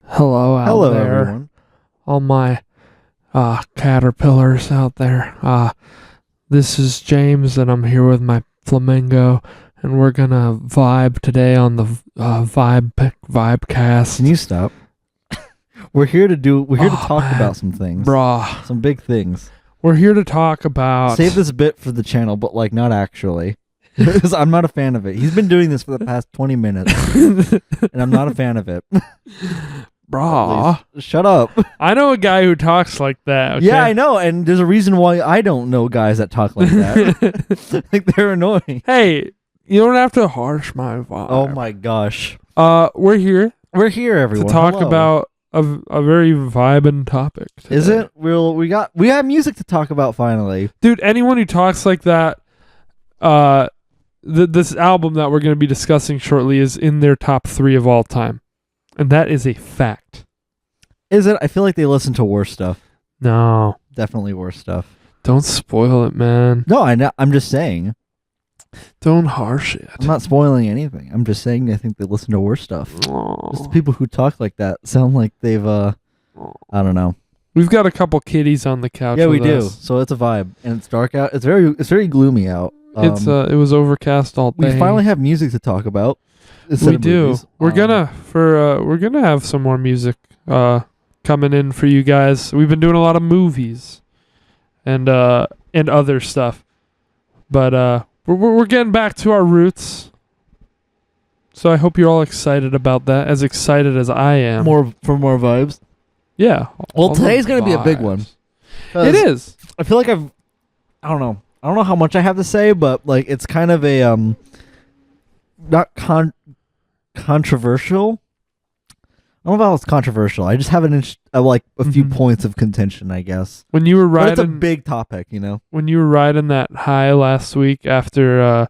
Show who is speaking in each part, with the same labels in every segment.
Speaker 1: Hello out
Speaker 2: Hello,
Speaker 1: there,
Speaker 2: everyone.
Speaker 1: all my caterpillars out there. This is James, and I'm here with my flamingo, and we're gonna vibe today on the Vibecast.
Speaker 2: Can you stop? We're here to talk
Speaker 1: man.
Speaker 2: about some things.
Speaker 1: Bruh.
Speaker 2: Some big things.
Speaker 1: We're here to talk about...
Speaker 2: Save this bit for the channel, but like not actually. Because I'm not a fan of it. He's been doing this for the past 20 minutes. And I'm not a fan of it.
Speaker 1: Bruh.
Speaker 2: Shut up.
Speaker 1: I know a guy who talks like that. Okay?
Speaker 2: Yeah, I know, and there's a reason why I don't know guys that talk like that. Like they're annoying.
Speaker 1: Hey, you don't have to harsh my vibe.
Speaker 2: Oh my gosh.
Speaker 1: We're here
Speaker 2: We're here, everyone.
Speaker 1: to talk
Speaker 2: Hello.
Speaker 1: about a very vibing topic today.
Speaker 2: Is it? We have music to talk about finally.
Speaker 1: Dude, anyone who talks like that, this album that we're going to be discussing shortly is in their top 3 of all time. And that is a fact.
Speaker 2: Is it? I feel like they listen to worse stuff.
Speaker 1: No.
Speaker 2: Definitely worse stuff.
Speaker 1: Don't spoil it, man.
Speaker 2: No, I'm just saying.
Speaker 1: Don't harsh it.
Speaker 2: I'm not spoiling anything. I'm just saying I think they listen to worse stuff. Just the people who talk like that sound like they've I don't know.
Speaker 1: We've got a couple kitties on the couch.
Speaker 2: Yeah, we
Speaker 1: with
Speaker 2: do.
Speaker 1: us.
Speaker 2: So it's a vibe, and it's dark out. It's very gloomy out.
Speaker 1: It was overcast all day.
Speaker 2: We finally have music to talk about.
Speaker 1: We do. We're gonna have some more music coming in for you guys. We've been doing a lot of movies and other stuff, but we're getting back to our roots. So I hope you're all excited about that, as excited as I am.
Speaker 2: more vibes.
Speaker 1: Yeah.
Speaker 2: Well,
Speaker 1: all
Speaker 2: today's
Speaker 1: the
Speaker 2: gonna be a big one.
Speaker 1: vibes. It is.
Speaker 2: I feel like I don't know how much I have to say, but like it's kind of a not controversial. I don't know if it's controversial. I just have a few points of contention, I guess.
Speaker 1: When you were
Speaker 2: But it's a
Speaker 1: riding,
Speaker 2: big topic, you know.
Speaker 1: when you were riding that high last week after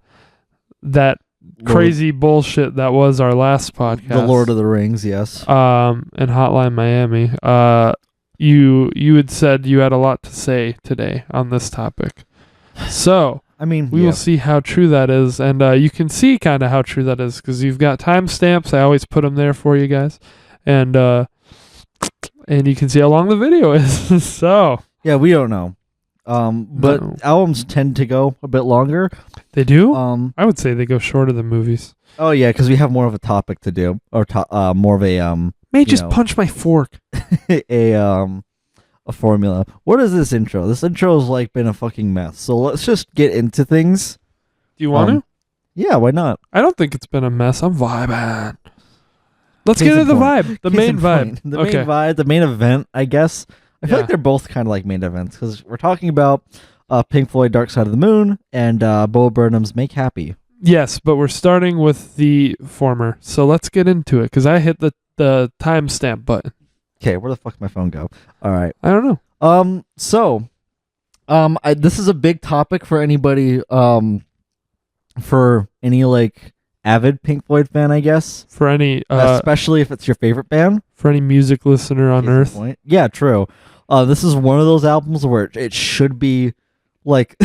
Speaker 1: that crazy bullshit that was our last podcast,
Speaker 2: The Lord of the Rings, yes.
Speaker 1: and Hotline Miami, you had said you had a lot to say today on this topic. So
Speaker 2: I mean,
Speaker 1: we will see how true that is, and you can see kind of how true that is because you've got timestamps. I always put them there for you guys, and you can see how long the video is. So
Speaker 2: yeah, we don't know. But
Speaker 1: No.
Speaker 2: albums tend to go a bit longer.
Speaker 1: they do.
Speaker 2: I
Speaker 1: I would say they go shorter than movies.
Speaker 2: oh yeah, because we have more of a topic to do, or more of a
Speaker 1: May just
Speaker 2: know.
Speaker 1: punch my fork.
Speaker 2: a formula. What is this intro? This intro has like been a fucking mess. So let's just get into things.
Speaker 1: Do you want to?
Speaker 2: Yeah, why not?
Speaker 1: I don't think it's been a mess. I'm vibing. Let's
Speaker 2: Case
Speaker 1: get
Speaker 2: in
Speaker 1: into the
Speaker 2: point.
Speaker 1: vibe. The
Speaker 2: Case
Speaker 1: main
Speaker 2: in
Speaker 1: vibe.
Speaker 2: point. The
Speaker 1: Okay.
Speaker 2: main vibe, the main event, I guess. I feel
Speaker 1: Yeah.
Speaker 2: like they're both kind of like main events because we're talking about Pink Floyd Dark Side of the Moon and Bo Burnham's Make Happy.
Speaker 1: Yes, but we're starting with the former. So let's get into it because I hit the timestamp button.
Speaker 2: Okay, where the fuck did my phone go? All right.
Speaker 1: I don't know.
Speaker 2: This is a big topic for anybody, for any like avid Pink Floyd fan, I guess.
Speaker 1: For any
Speaker 2: Especially if it's your favorite band.
Speaker 1: music listener on
Speaker 2: Case in
Speaker 1: Earth.
Speaker 2: point. Yeah, true. This is one of those albums where it should be like,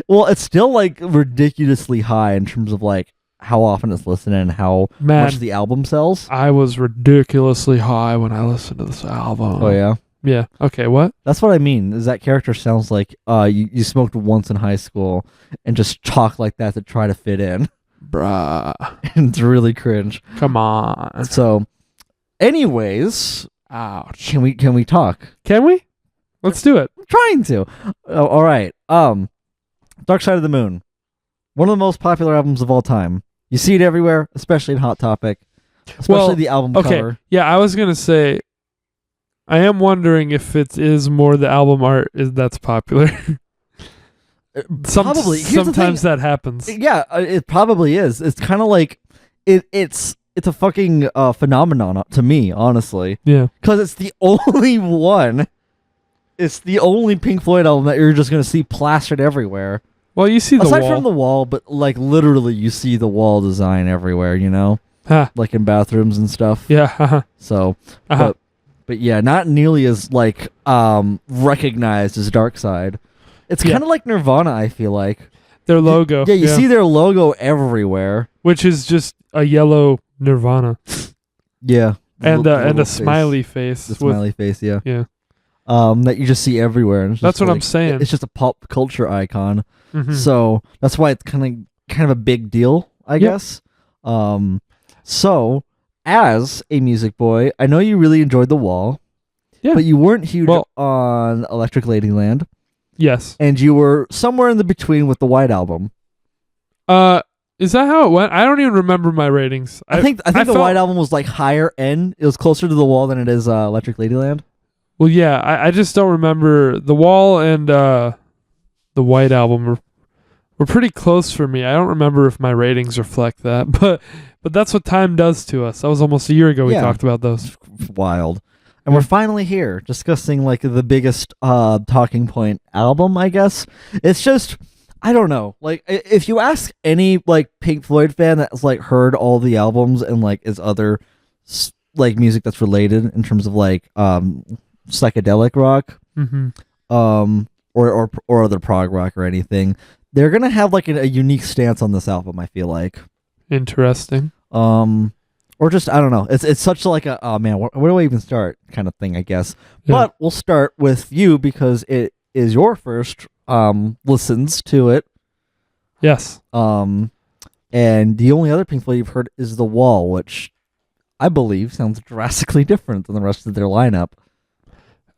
Speaker 2: well, it's still like ridiculously high in terms of like how often it's listened and how
Speaker 1: Man,
Speaker 2: much the album sells.
Speaker 1: I was ridiculously high when I listened to this album.
Speaker 2: Oh yeah,
Speaker 1: Yeah. Okay, what?
Speaker 2: that's what I mean. Is that character sounds like you smoked once in high school and just talk like that to try to fit in.
Speaker 1: Bruh.
Speaker 2: And it's really cringe.
Speaker 1: Come on.
Speaker 2: So, anyways,
Speaker 1: Ouch.
Speaker 2: can we talk?
Speaker 1: Can we? Let's do it.
Speaker 2: I'm trying to. All right. Dark Side of the Moon, one of the most popular albums of all time. You see it everywhere, especially in Hot Topic, especially
Speaker 1: Well,
Speaker 2: the album
Speaker 1: Okay.
Speaker 2: cover.
Speaker 1: Yeah, I was going to say, I am wondering if it is more the album art that's popular.
Speaker 2: Probably. Here's the
Speaker 1: Sometimes
Speaker 2: thing.
Speaker 1: that happens.
Speaker 2: Yeah, it probably is. It's kind of like it's a fucking phenomenon to me, honestly,
Speaker 1: Yeah.
Speaker 2: because it's the only one. It's the only Pink Floyd album that you're just gonna see plastered everywhere.
Speaker 1: Well, you see the
Speaker 2: Aside
Speaker 1: wall.
Speaker 2: from the wall, but like literally, you see the wall design everywhere. You know,
Speaker 1: Ha.
Speaker 2: like in bathrooms and stuff.
Speaker 1: Yeah. haha,
Speaker 2: So,
Speaker 1: uh-huh.
Speaker 2: but yeah, not nearly as like recognized as Dark Side. It's
Speaker 1: Yeah.
Speaker 2: kind of like Nirvana. I feel like.
Speaker 1: Their logo.
Speaker 2: Yeah, you see their logo everywhere.
Speaker 1: Which is just a yellow Nirvana.
Speaker 2: Yeah,
Speaker 1: And
Speaker 2: the
Speaker 1: and
Speaker 2: little
Speaker 1: a smiley face.
Speaker 2: the
Speaker 1: with,
Speaker 2: smiley face, yeah.
Speaker 1: Yeah.
Speaker 2: That you just see everywhere. And it's
Speaker 1: That's
Speaker 2: just
Speaker 1: what I'm saying.
Speaker 2: It's just a pop culture icon.
Speaker 1: Mhm.
Speaker 2: So that's why it's kind of a big deal, I
Speaker 1: Yep.
Speaker 2: guess. So as a music boy, I know you really enjoyed The Wall,
Speaker 1: Yeah.
Speaker 2: but you weren't huge
Speaker 1: Well-
Speaker 2: on Electric Ladyland,
Speaker 1: Yes.
Speaker 2: and you were somewhere in the between with the White Album.
Speaker 1: Is that how it went? I don't even remember my ratings.
Speaker 2: I think the
Speaker 1: felt-
Speaker 2: White Album was like higher end. It was closer to The Wall than it is Electric Ladyland.
Speaker 1: Well, yeah, I just don't remember. The Wall and the White Album were pretty close for me. I don't remember if my ratings reflect that, but that's what time does to us. That was almost a year ago we
Speaker 2: Yeah.
Speaker 1: talked about those.
Speaker 2: Wild. And we're finally here discussing like the biggest talking point album, I guess. It's just, I don't know. Like if you ask any like Pink Floyd fan that's like heard all the albums and like is other like music that's related in terms of like psychedelic rock,
Speaker 1: Mm-hmm.
Speaker 2: or other prog rock or anything, they're gonna have like a unique stance on this album, I feel like.
Speaker 1: Interesting.
Speaker 2: Or just, I don't know. It's such like a, oh man, where do I even start kind of thing, I guess.
Speaker 1: Yeah.
Speaker 2: But we'll start with you because it is your first listens to it.
Speaker 1: Yes.
Speaker 2: And the only other Pink Floyd you've heard is The Wall, which I believe sounds drastically different than the rest of their lineup.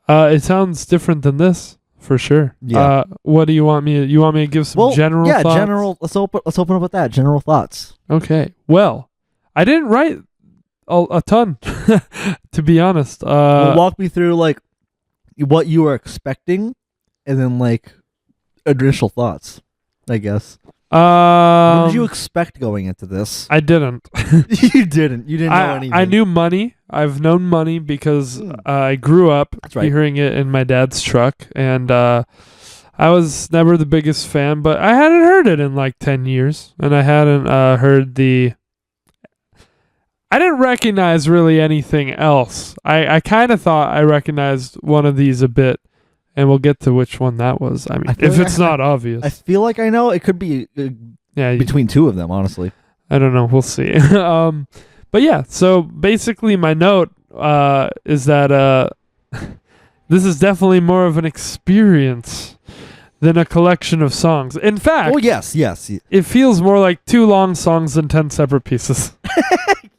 Speaker 1: It sounds different than this for sure.
Speaker 2: Yeah.
Speaker 1: What do you want me? You want me to give some general?
Speaker 2: Yeah,
Speaker 1: thoughts?
Speaker 2: general. Let's open up with that. General thoughts.
Speaker 1: Okay. Well, I didn't write a ton, to be honest.
Speaker 2: Walk me through like what you were expecting, and then like initial thoughts, I guess. What did you expect going into this?
Speaker 1: I didn't.
Speaker 2: You didn't. You didn't know anything.
Speaker 1: I knew Money. I've known Money because I grew up
Speaker 2: right.
Speaker 1: hearing it in my dad's truck, and I was never the biggest fan, but I hadn't heard it in like 10 years, and I hadn't heard I didn't recognize really anything else. I kind of thought I recognized one of these a bit, and we'll get to which one that was. I mean, if it's not obvious.
Speaker 2: I feel like I know. It could be
Speaker 1: Yeah,
Speaker 2: between two of them, honestly.
Speaker 1: I don't know. We'll see. But yeah, so basically my note is that this is definitely more of an experience than a collection of songs. In fact,
Speaker 2: Oh, yes.
Speaker 1: it feels more like 2 long songs than 10 separate pieces.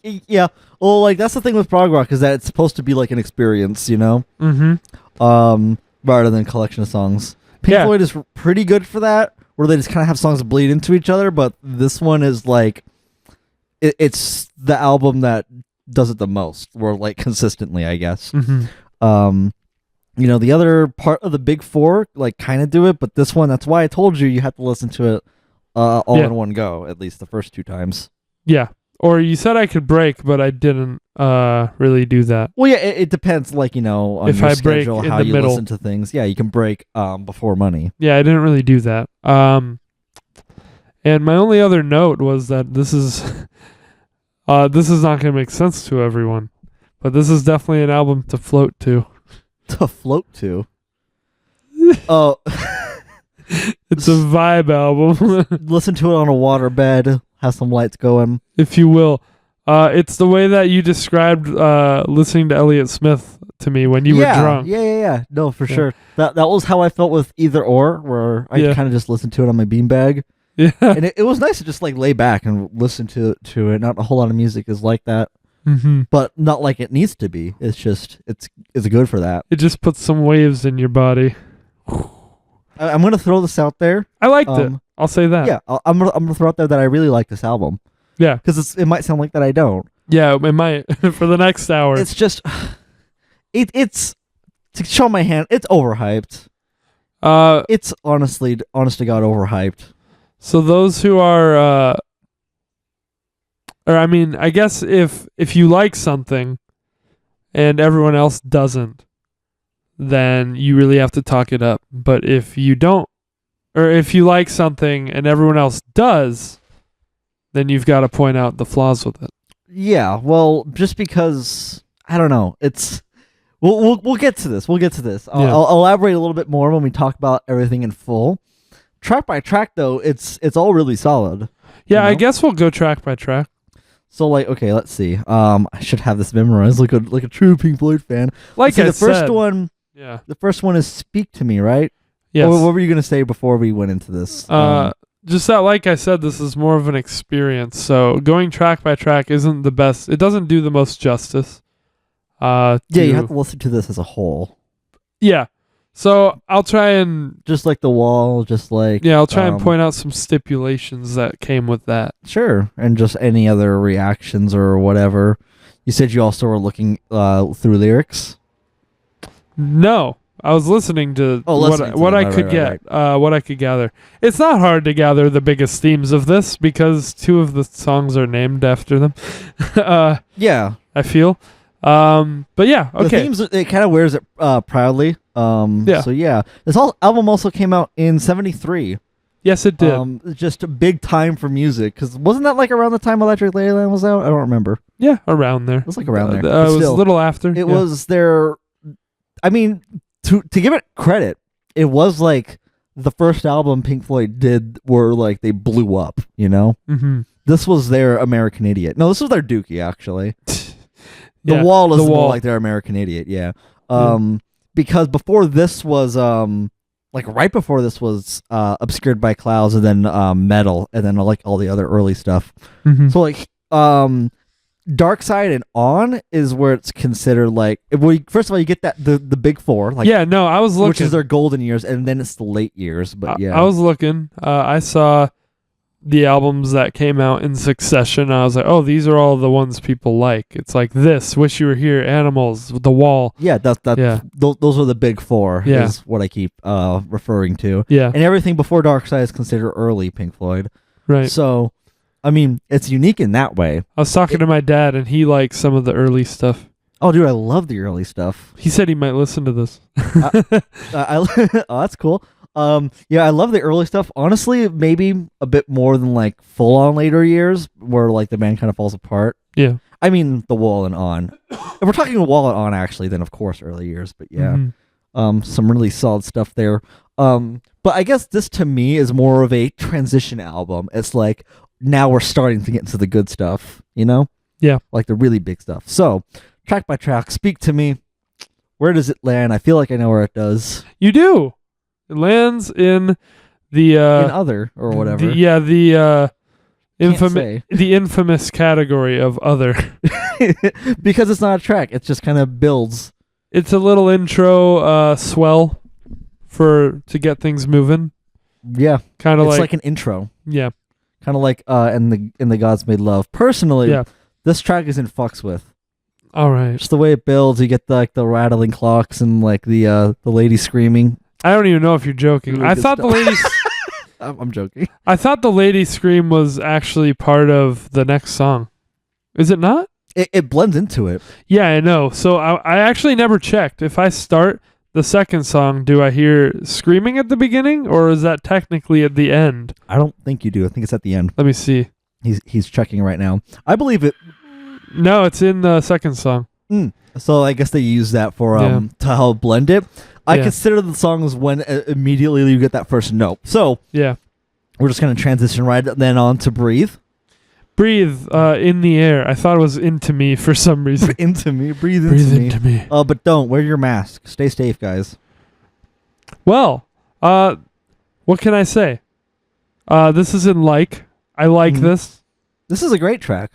Speaker 2: Yeah. Well, like, that's the thing with prog rock is that it's supposed to be like an experience, you know?
Speaker 1: Mm-hmm.
Speaker 2: Rather than a collection of songs. Pink
Speaker 1: Yeah.
Speaker 2: Floyd is pretty good for that, where they just kind of have songs bleed into each other, but this one is like, it's the album that does it the most, or like consistently, I guess.
Speaker 1: Mm-hmm.
Speaker 2: You know, the other part of the big four, like, kind of do it, but this one, that's why I told you have to listen to it all in one go, at least the first 2 times.
Speaker 1: Yeah. Or you said I could break, but I didn't really do that.
Speaker 2: Well, yeah, it depends, like, you know, on
Speaker 1: If
Speaker 2: your
Speaker 1: I break
Speaker 2: schedule,
Speaker 1: in
Speaker 2: how
Speaker 1: the
Speaker 2: you
Speaker 1: middle.
Speaker 2: listen to things. Yeah, you can break before Money.
Speaker 1: Yeah, I didn't really do that. And my only other note was that this is not going to make sense to everyone, but this is definitely an album to float to.
Speaker 2: To float to. Oh.
Speaker 1: It's a vibe album,
Speaker 2: Listen to it on a waterbed, have some lights going.
Speaker 1: if you will. It's the way that you described listening to Elliott Smith to me when you were drunk.
Speaker 2: Yeah. No, for
Speaker 1: Yeah.
Speaker 2: sure. That was how I felt with Either Or, where I kind of just listened to it on my beanbag.
Speaker 1: Yeah.
Speaker 2: And it was nice to just like lay back and listen to it. Not a whole lot of music is like that,
Speaker 1: Mm-hmm.
Speaker 2: but not like it needs to be. It's just it's good for that.
Speaker 1: It just puts some waves in your body.
Speaker 2: I'm gonna throw this out there.
Speaker 1: I liked it. I'll say that.
Speaker 2: Yeah, I'm gonna throw out there that I really like this album
Speaker 1: Yeah.
Speaker 2: because it might sound like that I don't.
Speaker 1: Yeah, it might for the next hour.
Speaker 2: It's just it's to show my hand. It's overhyped. It's honest to God overhyped.
Speaker 1: So those who are or I mean, I guess if you like something and everyone else doesn't, then you really have to talk it up. But if you don't, or if you like something and everyone else does, then you've got to point out the flaws with it.
Speaker 2: Yeah, well, just because I don't know, it's we'll get to this. We'll get to this. I'll elaborate a little bit more when we talk about everything in full. Track by track, though, it's all really solid.
Speaker 1: Yeah,
Speaker 2: you know?
Speaker 1: I guess we'll go track by track.
Speaker 2: So like, okay, let's see. I should have this memorized like a true Pink Floyd fan.
Speaker 1: Like
Speaker 2: See,
Speaker 1: I
Speaker 2: the first
Speaker 1: said,
Speaker 2: one,
Speaker 1: yeah,
Speaker 2: the first one is "Speak to Me," right?
Speaker 1: yes.
Speaker 2: What were you gonna say before we went into this?
Speaker 1: Just that, like I said, this is more of an experience. So going track by track isn't the best. It doesn't do the most justice.
Speaker 2: Yeah, you have to listen to this as a whole.
Speaker 1: Yeah. So I'll try and
Speaker 2: Just like The Wall, just like
Speaker 1: I'll try and point out some stipulations that came with that.
Speaker 2: Sure, and just any other reactions or whatever. You said you also were looking through lyrics.
Speaker 1: No, I was listening to what I could get, what I could gather. It's not hard to gather the biggest themes of this because 2 of the songs are named after them.
Speaker 2: Yeah,
Speaker 1: I feel. But yeah, okay.
Speaker 2: The themes, it kind of wears it proudly.
Speaker 1: Yeah.
Speaker 2: So yeah, this album also came out in '73.
Speaker 1: Yes, it did.
Speaker 2: Just a big time for music, because wasn't that like around the time Electric Ladyland was out? I don't remember.
Speaker 1: Yeah, around there.
Speaker 2: It was like around there.
Speaker 1: It was a little after.
Speaker 2: It was their. I mean, to give it credit, it was like the first album Pink Floyd did where like they blew up. You know, This was their American Idiot. No, this was their Dookie actually. The Wall is more like their American Idiot. Yeah. Because before this was like right before this was Obscured by Clouds, and then Metal, and then like all the other early stuff. So like Dark Side and On is where it's considered like, well, first of all you get that the big 4, like,
Speaker 1: yeah, no, I was looking,
Speaker 2: which is their golden years, and then it's the late years. But yeah,
Speaker 1: I was looking. I saw the albums that came out in succession. I was like, oh, these are all the ones people like. It's like this, Wish You Were Here, Animals, The Wall.
Speaker 2: Yeah, those are the big 4.
Speaker 1: Yeah.
Speaker 2: Is what I keep referring to.
Speaker 1: Yeah,
Speaker 2: and everything before Dark Side is considered early Pink Floyd.
Speaker 1: Right.
Speaker 2: So, I mean, it's unique in that way.
Speaker 1: I was talking to my dad, and he likes some of the early stuff.
Speaker 2: Oh, dude, I love the early stuff.
Speaker 1: He said he might listen to this.
Speaker 2: Oh, that's cool. Yeah, I love the early stuff. Honestly, maybe a bit more than like full on later years where like the band kind of falls apart.
Speaker 1: Yeah.
Speaker 2: I mean, The Wall and On. If we're talking The Wall and On, actually, then of course early years. But yeah, some really solid stuff there. But I guess this to me is more of a transition album. It's like now we're starting to get into the good stuff, you know?
Speaker 1: Yeah.
Speaker 2: Like the really big stuff. So, track by track, Speak to Me. Where does it land? I feel like I know where it does.
Speaker 1: You do. It lands in the
Speaker 2: in other or whatever.
Speaker 1: The infamous category of other.
Speaker 2: Because it's not a track, it just kind of builds.
Speaker 1: It's a little intro swell to get things moving.
Speaker 2: Yeah.
Speaker 1: Kind of
Speaker 2: like an intro.
Speaker 1: Yeah.
Speaker 2: Kind of like in the Gods Made Love. Personally, this track isn't fucks with.
Speaker 1: All right.
Speaker 2: Just the way it builds, you get the rattling clocks and like the lady screaming.
Speaker 1: I don't even know if you're joking.
Speaker 2: Really
Speaker 1: I thought the lady.
Speaker 2: I'm joking.
Speaker 1: I thought the lady scream was actually part of the next song. Is it not?
Speaker 2: It blends into it.
Speaker 1: Yeah, I know. So I actually never checked. If I start the second song, do I hear screaming at the beginning, or is that technically at the end?
Speaker 2: I don't think you do. I think it's at the end.
Speaker 1: Let me see.
Speaker 2: He's checking right now. I believe it.
Speaker 1: No, it's in the second song.
Speaker 2: So I guess they use that for to help blend it. I consider the songs when immediately you get that first note. So
Speaker 1: yeah,
Speaker 2: we're just gonna transition right then on to Breathe.
Speaker 1: Breathe in the air. I thought it was into me for some reason.
Speaker 2: Into me. Breathe
Speaker 1: into me.
Speaker 2: But don't wear your mask. Stay safe, guys.
Speaker 1: Well, what can I say? This is in like. I like this.
Speaker 2: This is a great track.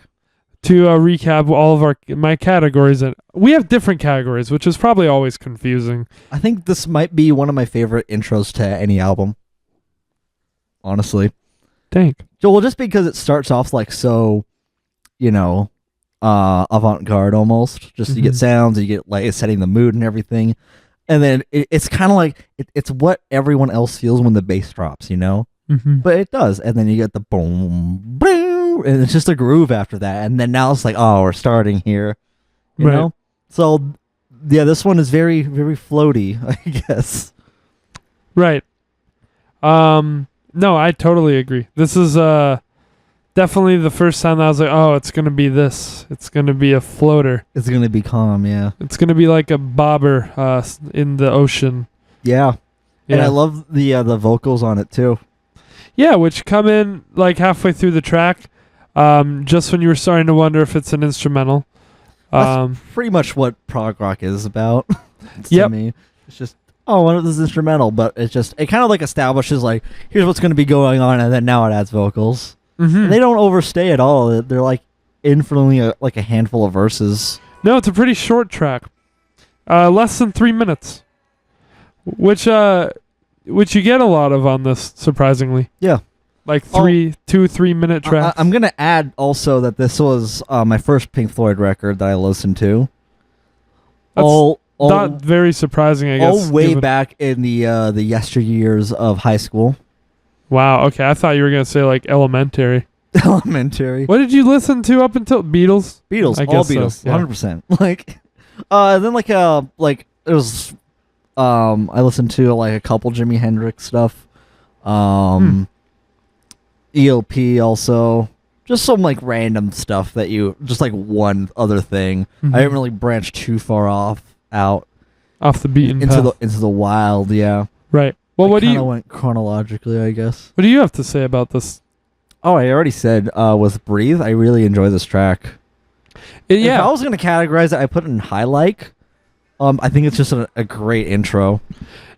Speaker 1: To recap all of my categories, and we have different categories, which is probably always confusing.
Speaker 2: I think this might be one of my favorite intros to any album. Honestly.
Speaker 1: Thank.
Speaker 2: Well, just because it starts off like so, avant-garde almost. Just you get sounds, and you get like it's setting the mood and everything, and then it's kind of like it's what everyone else feels when the bass drops, But it does, and then you get the boom, boom, and it's just a groove after that, and then now it's like, oh, we're starting here, you know. So, yeah, this one is very, very floaty, I guess.
Speaker 1: Right. No, I totally agree. This is definitely the first time that I was like, oh, it's gonna be this. It's gonna be a floater.
Speaker 2: It's gonna be calm, yeah.
Speaker 1: It's gonna be like a bobber in the ocean.
Speaker 2: Yeah. And I love the vocals on it too.
Speaker 1: Yeah, which come in like halfway through the track. Just when you were starting to wonder if it's an instrumental.
Speaker 2: That's pretty much what prog rock is about. To
Speaker 1: Yep.
Speaker 2: me, it's just what is instrumental, but it kind of like establishes like here's what's going to be going on, and then now it adds vocals.
Speaker 1: Mm-hmm.
Speaker 2: And they don't overstay at all. They're like infinitely like a handful of verses.
Speaker 1: No, it's a pretty short track. Less than 3 minutes. Which you get a lot of on this, surprisingly.
Speaker 2: Yeah.
Speaker 1: Like 2-3 minute tracks.
Speaker 2: I'm gonna add also that this was my first Pink Floyd record that I listened to.
Speaker 1: That's not very surprising, I guess.
Speaker 2: All way back in the yesteryears of high school.
Speaker 1: Wow. Okay, I thought you were gonna say like elementary.
Speaker 2: Elementary.
Speaker 1: What did you listen to up until Beatles?
Speaker 2: Beatles,
Speaker 1: I
Speaker 2: all
Speaker 1: guess
Speaker 2: Beatles,
Speaker 1: so, yeah.
Speaker 2: 100%. Like, then like it was. I listened to like a couple Jimi Hendrix stuff. ELP also. Just some like random stuff that just like one other thing.
Speaker 1: Mm-hmm.
Speaker 2: I didn't really branch too far off
Speaker 1: the beaten
Speaker 2: into
Speaker 1: path.
Speaker 2: the wild. Yeah.
Speaker 1: Right. Well,
Speaker 2: I kind of went chronologically, I guess.
Speaker 1: What do you have to say about this?
Speaker 2: Oh, I already said with Breathe, I really enjoy this track. If I was gonna categorize it, I put it in high like. I think it's just a great intro.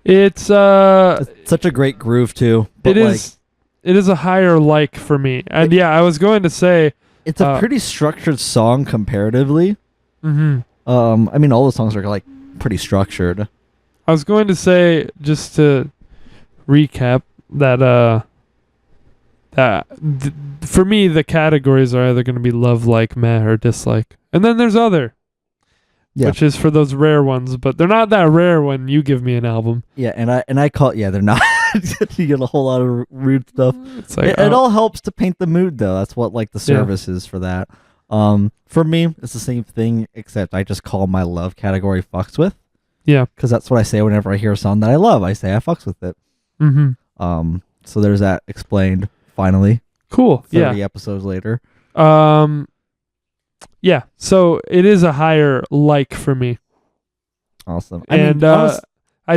Speaker 1: It's
Speaker 2: such a great groove too. But
Speaker 1: it is a higher like for me. And I was going to say
Speaker 2: it's a pretty structured song comparatively.
Speaker 1: Mm-hmm.
Speaker 2: I mean, all the songs are like pretty structured.
Speaker 1: I was going to say, just to recap, that for me the categories are either going to be love, like, meh, or dislike, and then there's other. Yeah. Which is for those rare ones, but they're not that rare when you give me an album.
Speaker 2: Yeah, and I call they're not. You get a whole lot of rude stuff.
Speaker 1: It's like,
Speaker 2: it all helps to paint the mood, though. That's what like the service is for that. For me, it's the same thing, except I just call my love category "fucks with."
Speaker 1: Yeah,
Speaker 2: because that's what I say whenever I hear a song that I love. I say I fucks with it.
Speaker 1: Mm-hmm.
Speaker 2: So there's that explained. Finally,
Speaker 1: cool.
Speaker 2: 30 episodes later.
Speaker 1: Yeah, so it is a higher like for me.
Speaker 2: Awesome.
Speaker 1: I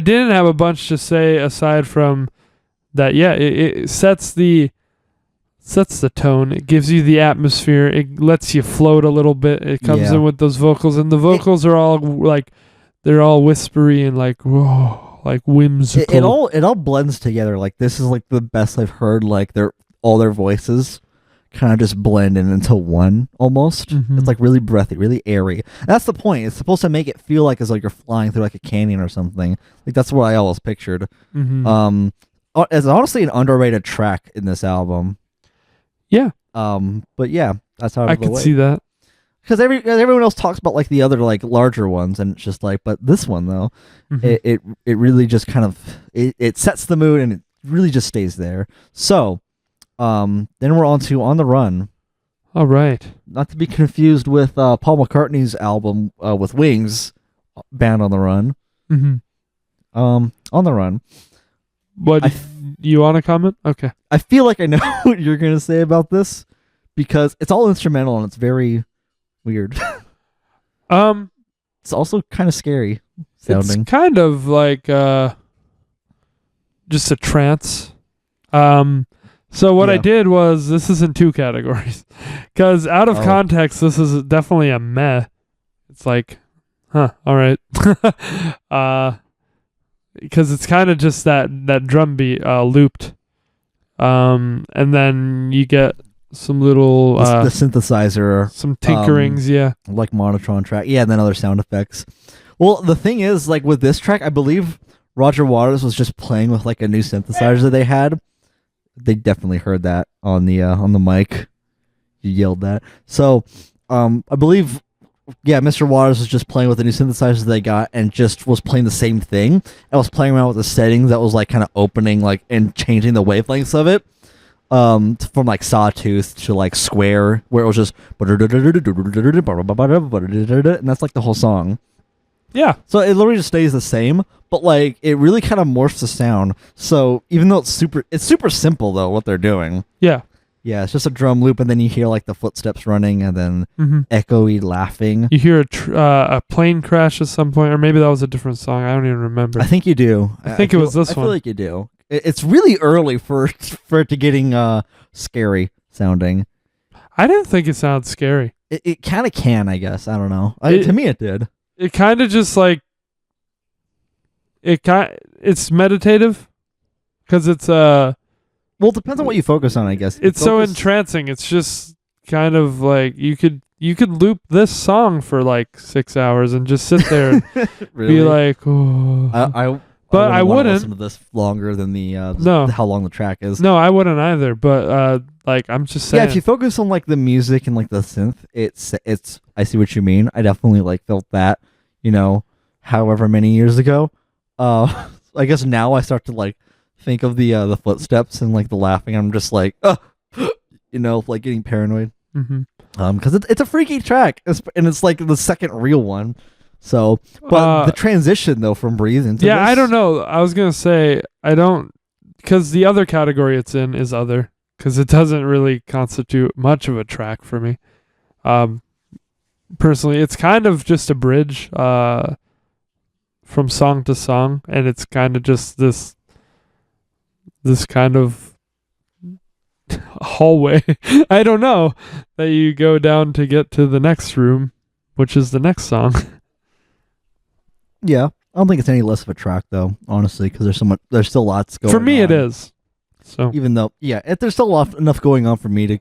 Speaker 1: didn't have a bunch to say aside from that. Yeah, it sets the tone. It gives you the atmosphere. It lets you float a little bit. It comes in with those vocals, and the vocals are all like they're all whispery and like whoa, like whimsical.
Speaker 2: It all blends together. Like this is like the best I've heard. Like all their voices kind of just blend into one almost.
Speaker 1: Mm-hmm.
Speaker 2: It's like really breathy, really airy. And that's the point. It's supposed to make it feel like as though you're flying through like a canyon or something. Like that's what I always pictured.
Speaker 1: Mm-hmm.
Speaker 2: It's honestly an underrated track in this album.
Speaker 1: Yeah.
Speaker 2: But yeah, that's how
Speaker 1: I could see that.
Speaker 2: Because everyone else talks about like the other like larger ones, and it's just like, but this one though, it really just kind of it sets the mood, and it really just stays there. So. Then we're on to On the Run.
Speaker 1: All right.
Speaker 2: Not to be confused with Paul McCartney's album with Wings, Band on the Run.
Speaker 1: Mm-hmm.
Speaker 2: On the Run.
Speaker 1: What you want to comment? Okay.
Speaker 2: I feel like I know what you're gonna say about this because it's all instrumental and it's very weird. It's also kind of scary sounding.
Speaker 1: It's kind of like just a trance. So what I did was, this is in two categories, because out of context, this is definitely a meh. It's like, all right, because it's kind of just that drum beat looped, and then you get some little
Speaker 2: the synthesizer,
Speaker 1: some tinkerings,
Speaker 2: like monotone track, and then other sound effects. Well, the thing is, like with this track, I believe Roger Waters was just playing with like a new synthesizer that they had. They definitely heard that on the mic. You yelled that. So, I believe, Mr. Waters was just playing with the new synthesizer they got and just was playing the same thing. I was playing around with the settings that was like kind of opening like and changing the wavelengths of it. From like sawtooth to like square, where it was just and that's like the whole song.
Speaker 1: Yeah.
Speaker 2: So it literally just stays the same, but like it really kind of morphs the sound. So even though it's super simple though what they're doing.
Speaker 1: Yeah.
Speaker 2: Yeah, it's just a drum loop, and then you hear like the footsteps running, and then echoey laughing.
Speaker 1: You hear a plane crash at some point, or maybe that was a different song. I don't even remember.
Speaker 2: I think you do.
Speaker 1: I think it was this one.
Speaker 2: I feel like you do. It's really early for it to getting scary sounding.
Speaker 1: I didn't think it sounded scary.
Speaker 2: It kind of can, I guess. I don't know.
Speaker 1: It-
Speaker 2: To me, it did.
Speaker 1: It kind of just like it's meditative because it's
Speaker 2: Well, it depends on what you focus on, I guess.
Speaker 1: it's so entrancing. It's just kind of like you could loop this song for like 6 hours and just sit there and
Speaker 2: Really?
Speaker 1: be like, oh. But I
Speaker 2: wouldn't wanna
Speaker 1: wouldn't.
Speaker 2: listen to this longer than the
Speaker 1: No.
Speaker 2: how long the track is.
Speaker 1: No, I wouldn't either. But like I'm just saying.
Speaker 2: Yeah, if you focus on like the music and like the synth, it's. I see what you mean. I definitely like felt that, however many years ago. I guess now I start to like think of the footsteps and like the laughing. I'm just like, like getting paranoid.
Speaker 1: Mm-hmm.
Speaker 2: Because it's a freaky track, and it's like the second real one. So, but the transition though from Breathe into this,
Speaker 1: I don't know. I was gonna say I don't, because the other category it's in is other, because it doesn't really constitute much of a track for me. Personally, it's kind of just a bridge from song to song, and it's kind of just this kind of hallway. I don't know, that you go down to get to the next room, which is the next song.
Speaker 2: Yeah, I don't think it's any less of a track though, honestly, because there's still lots going on.
Speaker 1: For me, it is. So
Speaker 2: even though, there's still enough going on for me to.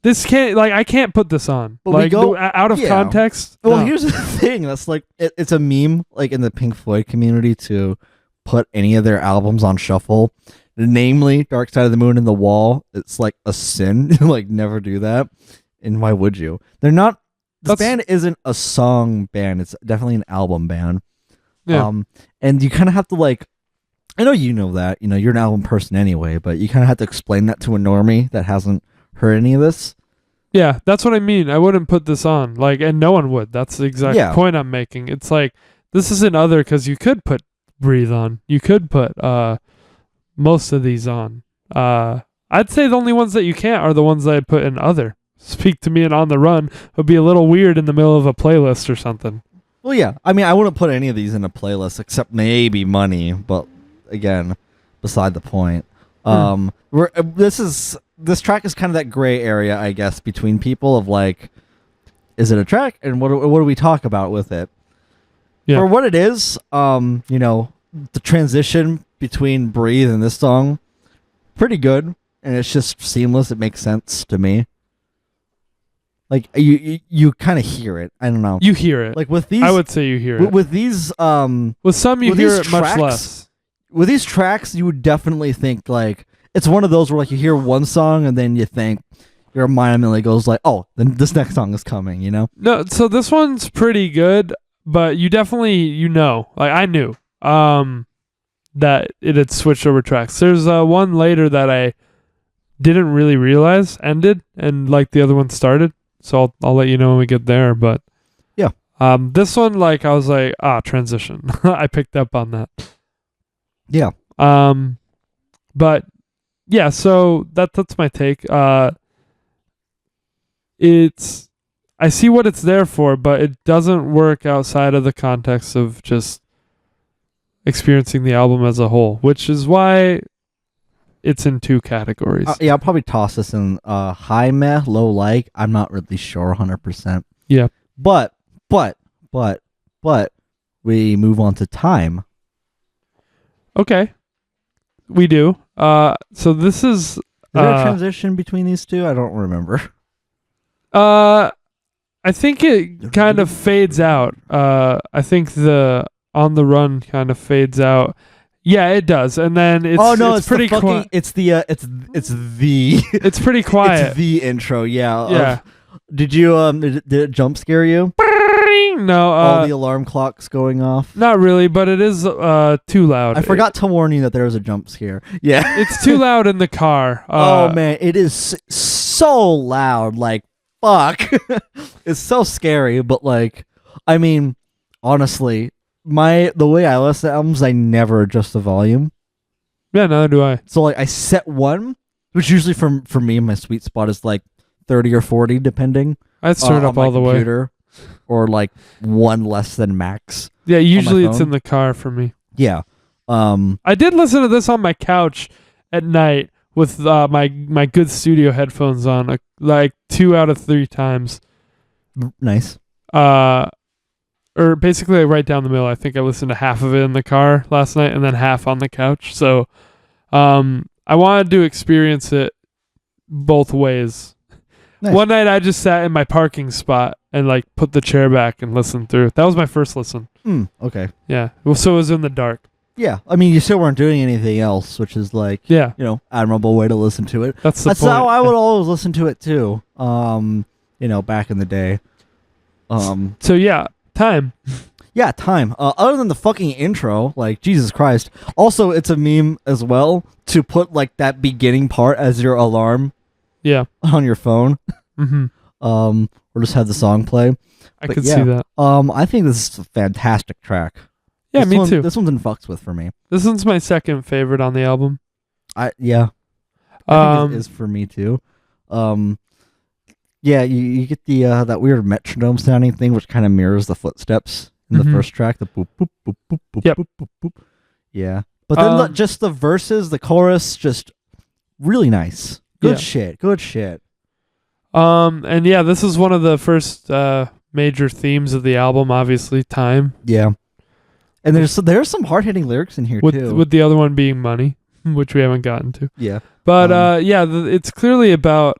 Speaker 1: This can't, like, I can't put this on.
Speaker 2: But
Speaker 1: like, out of context.
Speaker 2: Well,
Speaker 1: no.
Speaker 2: here's the thing. That's like it's a meme, like in the Pink Floyd community, to put any of their albums on shuffle. Namely, Dark Side of the Moon and The Wall. It's like a sin. Like, never do that. And why would you? They're not. This band isn't a song band. It's definitely an album band.
Speaker 1: Yeah.
Speaker 2: And you kind of have to like. I know you know that. You're an album person anyway, but you kind of have to explain that to a normie that hasn't heard any of this.
Speaker 1: Yeah, that's what I mean. I wouldn't put this on. Like, and no one would. That's the exact point I'm making. It's like, this isn't other because you could put Breathe on. You could put most of these on. I'd say the only ones that you can't are the ones that I'd put in other. Speak to Me and On the Run would be a little weird in the middle of a playlist or something.
Speaker 2: Well, yeah. I mean, I wouldn't put any of these in a playlist except maybe Money, but again, beside the point. This track is kind of that gray area, I guess, between people of like, is it a track and what do we talk about with it?
Speaker 1: Yeah.
Speaker 2: For what it is, the transition between Breathe and this song, pretty good, and it's just seamless. It makes sense to me. Like you kind of hear it. I don't know.
Speaker 1: You hear it.
Speaker 2: Like with these,
Speaker 1: I would say you hear it.
Speaker 2: With these,
Speaker 1: with some you hear it much less.
Speaker 2: With these tracks, you would definitely think like it's one of those where like you hear one song and then you think your mind immediately goes like, oh, then this next song is coming.
Speaker 1: No, so this one's pretty good, but you definitely like I knew that it had switched over tracks. There's one later that I didn't really realize ended and like the other one started. So I'll let you know when we get there, but
Speaker 2: yeah.
Speaker 1: This one, like, I was like, transition. I picked up on that.
Speaker 2: Yeah.
Speaker 1: But yeah, so that's my take. I see what it's there for, but it doesn't work outside of the context of just experiencing the album as a whole, which is why it's in two categories.
Speaker 2: I'll probably toss this in high meh, low like. I'm not really sure 100%.
Speaker 1: Yeah.
Speaker 2: But we move on to Time.
Speaker 1: Okay. We do. So this is
Speaker 2: there a transition between these two? I don't remember.
Speaker 1: I think it kind of fades out. I think the On the Run kind of fades out. Yeah, it does, and then it's pretty quiet.
Speaker 2: It's the
Speaker 1: it's pretty quiet.
Speaker 2: It's the intro. Yeah.
Speaker 1: Yeah.
Speaker 2: Did you did it jump scare you?
Speaker 1: No.
Speaker 2: All the alarm clocks going off.
Speaker 1: Not really, but it is too loud.
Speaker 2: I forgot to warn you that there was a jump scare. Yeah.
Speaker 1: It's too loud in the car.
Speaker 2: Oh man, it is so loud. Like fuck. It's so scary, but like, I mean, honestly. The way I listen to albums, I never adjust the volume.
Speaker 1: Yeah, neither do I.
Speaker 2: So like I set one, which usually for me my sweet spot is like 30 or 40 depending.
Speaker 1: I'd turn up all the way.
Speaker 2: Or like one less than max.
Speaker 1: Yeah, usually it's in the car for me.
Speaker 2: Yeah.
Speaker 1: I did listen to this on my couch at night with my good studio headphones on, like 2 out of 3 times.
Speaker 2: Nice.
Speaker 1: Or basically right down the middle. I think I listened to half of it in the car last night and then half on the couch. So I wanted to experience it both ways.
Speaker 2: Nice.
Speaker 1: One night I just sat in my parking spot and like put the chair back and listened through. That was my first listen.
Speaker 2: Okay.
Speaker 1: Yeah. Well, so it was in the dark.
Speaker 2: Yeah. I mean, you still weren't doing anything else, which is like, admirable way to listen to it.
Speaker 1: That's
Speaker 2: point.
Speaker 1: How
Speaker 2: I would always listen to it too. Back in the day.
Speaker 1: So yeah, time.
Speaker 2: Yeah, time. Other than the fucking intro, like, Jesus Christ. Also, it's a meme as well to put like that beginning part as your alarm.
Speaker 1: Yeah.
Speaker 2: On your phone.
Speaker 1: Mm-hmm.
Speaker 2: Or just have the song play.
Speaker 1: I could see that.
Speaker 2: I think this is a fantastic track.
Speaker 1: Yeah, me too.
Speaker 2: This one's in fucks with for me.
Speaker 1: This one's my second favorite on the album.
Speaker 2: I think it is for me too. Yeah, you get the that weird metronome sounding thing, which kind of mirrors the footsteps in the first track. The boop boop boop boop boop boop boop boop. Yeah, but then just the verses, the chorus, just really nice. Good shit. Good shit.
Speaker 1: And yeah, this is one of the first major themes of the album. Obviously, time.
Speaker 2: Yeah, and there's some hard hitting lyrics in here too.
Speaker 1: With the other one being money, which we haven't gotten to.
Speaker 2: Yeah,
Speaker 1: but it's clearly about.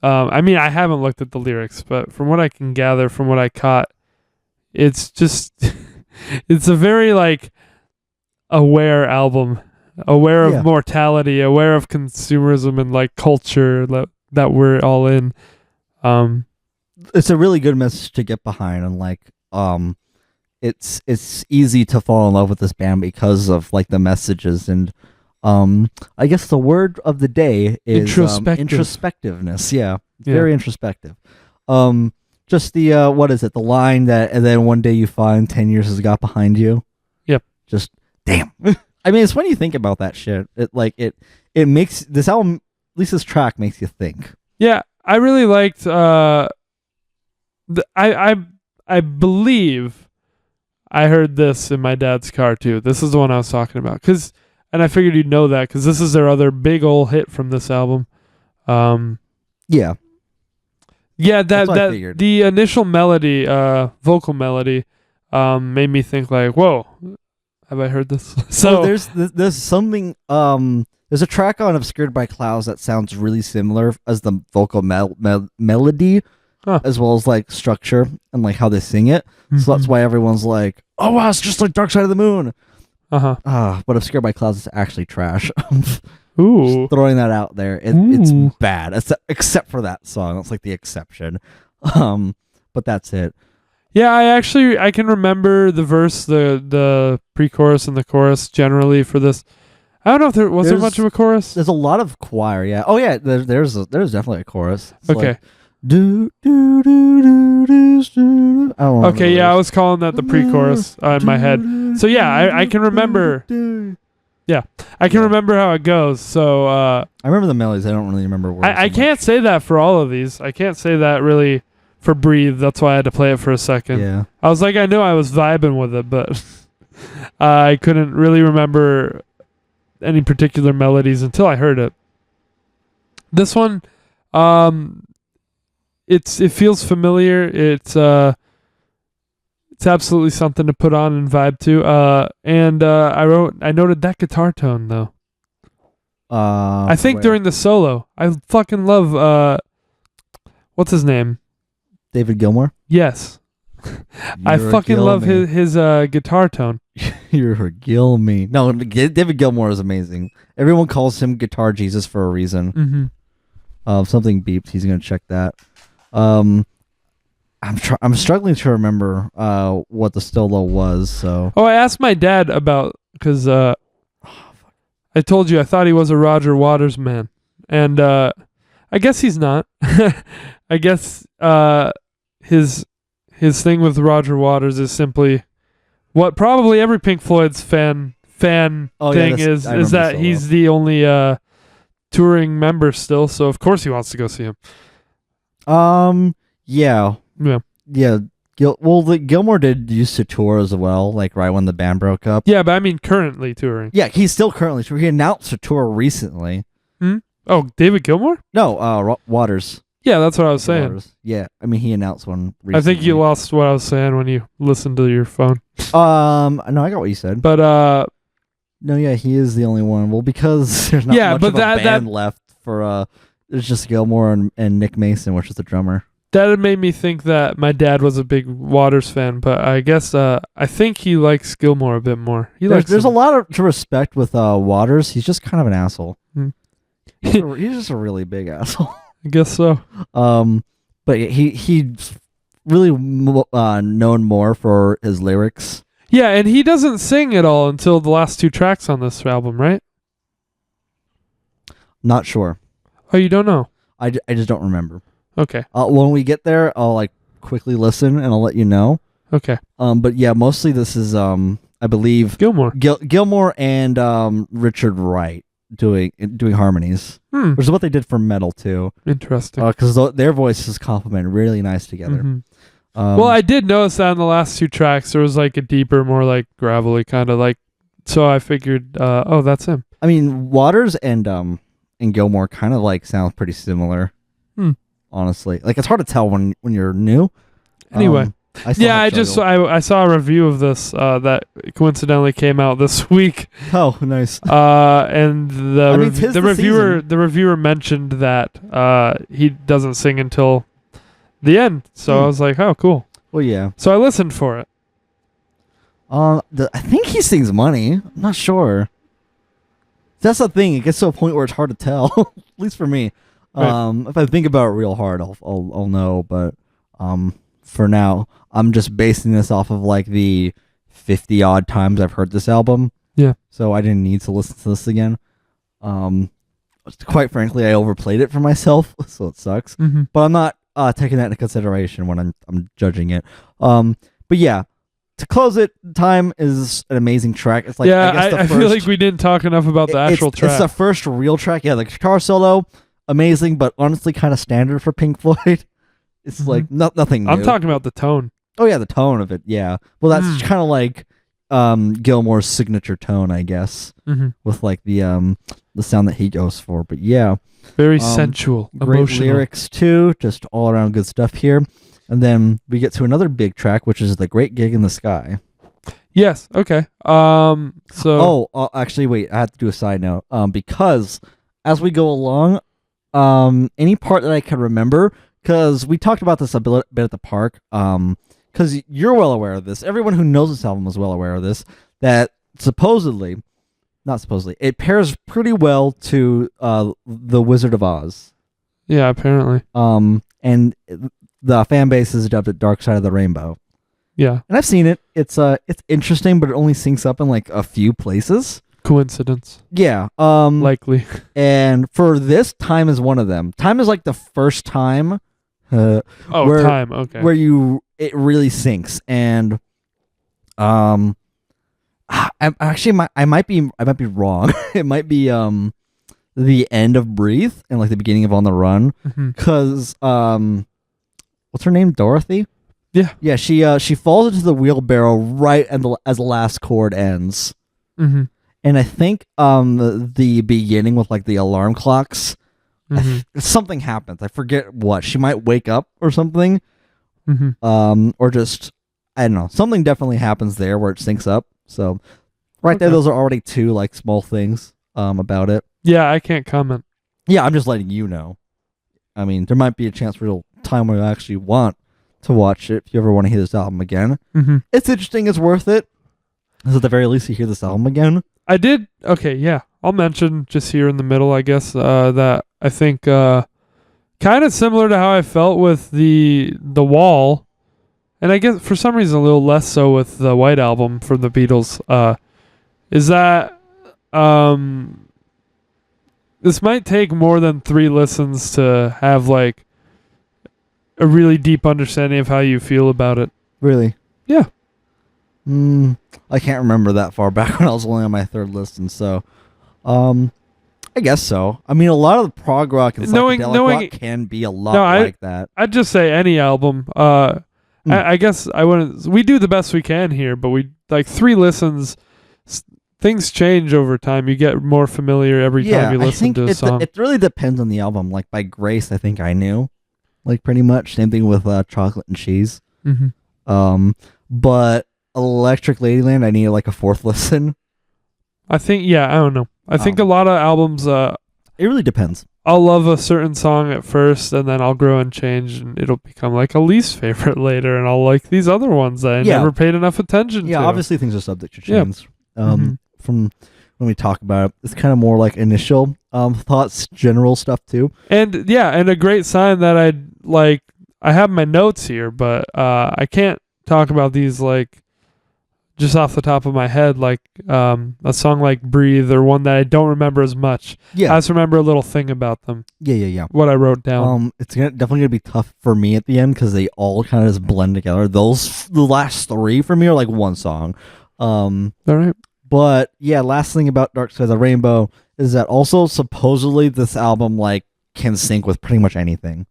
Speaker 1: I mean, I haven't looked at the lyrics, but from what I can gather, from what I caught, it's just it's a very like aware album, aware of mortality, aware of consumerism and like culture that we're all in.
Speaker 2: It's a really good message to get behind, and like it's easy to fall in love with this band because of like the messages, and I guess the word of the day is introspectiveness. Yeah, very introspective. Just the what is it? The line that, and then one day you find 10 years has got behind you.
Speaker 1: Yep.
Speaker 2: Just damn. I mean, it's when you think about that shit. It makes this album, at least this track, makes you think.
Speaker 1: Yeah, I really liked. I believe I heard this in my dad's car too. This is the one I was talking about, and I figured you'd know that because this is their other big old hit from this album.
Speaker 2: Yeah.
Speaker 1: Yeah, that the initial melody, vocal melody, made me think like, whoa, have I heard this? So
Speaker 2: there's something. There's a track on "Obscured by Clouds" that sounds really similar as the vocal melody, as well as like structure and like how they sing it. Mm-hmm. So that's why everyone's like, "Oh wow, it's just like Dark Side of the Moon." But "Obscured by Clouds" is actually trash.
Speaker 1: Ooh,
Speaker 2: just throwing that out there. It's bad, except for that song. That's like the exception. But that's it.
Speaker 1: Yeah, I can remember the verse, the pre-chorus, and the chorus generally for this. I don't know if there was much of a chorus.
Speaker 2: There's a lot of choir. Yeah. Oh yeah. There's definitely a chorus. It's
Speaker 1: okay.
Speaker 2: Like, do do do do do do. I don't know.
Speaker 1: Okay. Yeah, I was calling that the pre-chorus in my head. So yeah, I can remember. Yeah, I can remember how it goes. So
Speaker 2: I remember the melodies. I don't really remember words.
Speaker 1: I can't say that for all of these. I can't say that really for Breathe. That's why I had to play it for a second.
Speaker 2: Yeah.
Speaker 1: I was like, I knew I was vibing with it, but I couldn't really remember any particular melodies until I heard it. This one, it feels familiar. It's absolutely something to put on and vibe to. I noted that guitar tone though. I think during the solo, I fucking love what's his name?
Speaker 2: David Gilmour.
Speaker 1: Yes, I fucking love his guitar tone.
Speaker 2: You're a Gilme. No, David Gilmour is amazing. Everyone calls him Guitar Jesus for a reason. Mm-hmm. Something beeped. He's gonna check that. I'm struggling to remember what the solo was. So.
Speaker 1: Oh, I asked my dad about because I told you I thought he was a Roger Waters man, and I guess he's not. I guess his thing with Roger Waters is simply what probably every Pink Floyd's fan thing is that he's the only touring member still, so of course he wants to go see him.
Speaker 2: Yeah. Gilmore did used to tour as well, like right when the band broke up.
Speaker 1: Yeah, but I mean currently touring.
Speaker 2: Yeah, he's still currently touring. He announced a tour recently.
Speaker 1: Oh, David Gilmour?
Speaker 2: No, Waters.
Speaker 1: Yeah, that's what I was saying.
Speaker 2: Waters. Yeah, I mean he announced one recently.
Speaker 1: I think you lost what I was saying when you listened to your phone.
Speaker 2: No, I got what you said.
Speaker 1: But
Speaker 2: no, yeah, he is the only one. Well, because there's not much of a band left for there's just Gilmore and Nick Mason, which is the drummer.
Speaker 1: That made me think that my dad was a big Waters fan, but I guess I think he likes Gilmore a bit more.
Speaker 2: There's a lot to respect with Waters. He's just kind of an asshole. He's just a really big asshole.
Speaker 1: I guess so.
Speaker 2: But he's really known more for his lyrics.
Speaker 1: Yeah, and he doesn't sing at all until the last 2 tracks on this album, right?
Speaker 2: Not sure.
Speaker 1: Oh, you don't know?
Speaker 2: I just don't remember.
Speaker 1: Okay.
Speaker 2: When we get there, I'll like quickly listen and I'll let you know.
Speaker 1: Okay.
Speaker 2: But yeah, mostly this is I believe
Speaker 1: Gilmore.
Speaker 2: Gilmore and Richard Wright doing harmonies, which is what they did for Metal too.
Speaker 1: Interesting.
Speaker 2: Because their voices complement really nice together.
Speaker 1: Mm-hmm. Well, I did notice that in the last 2 tracks there was like a deeper, more like gravelly kind of like. So I figured, oh, that's him.
Speaker 2: I mean, Waters and Gilmore kind of like sound pretty similar. Honestly, like it's hard to tell when you're new.
Speaker 1: Anyway, I saw a review of this that coincidentally came out this week.
Speaker 2: Oh, nice.
Speaker 1: And the reviewer mentioned that he doesn't sing until the end. So I was like, oh, cool.
Speaker 2: Well, yeah.
Speaker 1: So I listened for it.
Speaker 2: I think he sings Money. I'm not sure. That's the thing. It gets to a point where it's hard to tell. At least for me. Right. If I think about it real hard, I'll know. But for now, I'm just basing this off of like the 50 odd times I've heard this album.
Speaker 1: Yeah.
Speaker 2: So I didn't need to listen to this again. Quite frankly, I overplayed it for myself, so it sucks.
Speaker 1: Mm-hmm.
Speaker 2: But I'm not taking that into consideration when I'm judging it. But yeah. To close it, Time is an amazing track. It's like
Speaker 1: I feel like we didn't talk enough about the actual track.
Speaker 2: It's the first real track. Yeah, the guitar solo, amazing, but honestly kind of standard for Pink Floyd. It's like nothing new.
Speaker 1: I'm talking about the tone.
Speaker 2: Oh yeah, the tone of it. Yeah. Well, that's kind of like Gilmore's signature tone, I guess, with like the sound that he goes for. But yeah,
Speaker 1: very sensual,
Speaker 2: great
Speaker 1: emotional
Speaker 2: lyrics too. Just all around good stuff here. And then we get to another big track, which is The Great Gig in the Sky.
Speaker 1: Yes. Okay.
Speaker 2: Actually, wait. I have to do a side note. Because as we go along, any part that I can remember, because we talked about this a bit at the park. Because you're well aware of this. Everyone who knows this album is well aware of this. That it pairs pretty well to The Wizard of Oz.
Speaker 1: Yeah. Apparently.
Speaker 2: And the fan base is dubbed it Dark Side of the Rainbow.
Speaker 1: Yeah.
Speaker 2: And I've seen it. It's interesting, but it only syncs up in like a few places.
Speaker 1: Coincidence.
Speaker 2: Yeah.
Speaker 1: Likely.
Speaker 2: And for this, Time is one of them. Time is like the first time
Speaker 1: Time, okay.
Speaker 2: Where it really syncs. And I might be wrong. It might be the end of Breathe and like the beginning of On the Run. Because what's her name? Dorothy?
Speaker 1: Yeah.
Speaker 2: Yeah, she falls into the wheelbarrow right as the last chord ends. And I think the beginning with like the alarm clocks, something happens. I forget what. She might wake up or something. Or just, I don't know. Something definitely happens there where it syncs up. So there, those are already 2 like small things about it.
Speaker 1: Yeah, I can't comment.
Speaker 2: Yeah, I'm just letting you know. I mean, there might be a chance for a time where you actually want to watch it if you ever want to hear this album again. It's interesting. It's worth it. At the very least, you hear this album again.
Speaker 1: I did. Okay, yeah. I'll mention just here in the middle, I guess, that I think kind of similar to how I felt with the Wall, and I guess for some reason a little less so with the White Album from the Beatles, is that this might take more than 3 listens to have like a really deep understanding of how you feel about it.
Speaker 2: Really?
Speaker 1: Yeah.
Speaker 2: I can't remember that far back when I was only on my 3rd listen, so I guess so. I mean, a lot of the prog rock and psychedelic rock can be a lot like that.
Speaker 1: I'd just say any album. I guess I wouldn't. We do the best we can here, but we like 3 listens. Things change over time. You get more familiar every time you listen to a song.
Speaker 2: It really depends on the album. Like by Grace, I think I knew, like pretty much. Same thing with Chocolate and Cheese. But Electric Ladyland, I needed like a 4th listen.
Speaker 1: I think, I don't know. I think a lot of albums.
Speaker 2: It really depends.
Speaker 1: I'll love a certain song at first, and then I'll grow and change, and it'll become like a least favorite later, and I'll like these other ones that I never paid enough attention to.
Speaker 2: Yeah, obviously things are subject to change. From when we talk about it, it's kind of more like initial thoughts, general stuff too.
Speaker 1: And and a great sign that I have my notes here, but I can't talk about these like just off the top of my head, like a song like Breathe or one that I don't remember as much.
Speaker 2: Yeah.
Speaker 1: I just remember a little thing about them.
Speaker 2: Yeah.
Speaker 1: What I wrote down.
Speaker 2: It's definitely gonna be tough for me at the end because they all kind of just blend together. The last 3 for me are like one song.
Speaker 1: All right.
Speaker 2: But yeah, last thing about Dark Skies of Rainbow is that also supposedly this album like can sync with pretty much anything.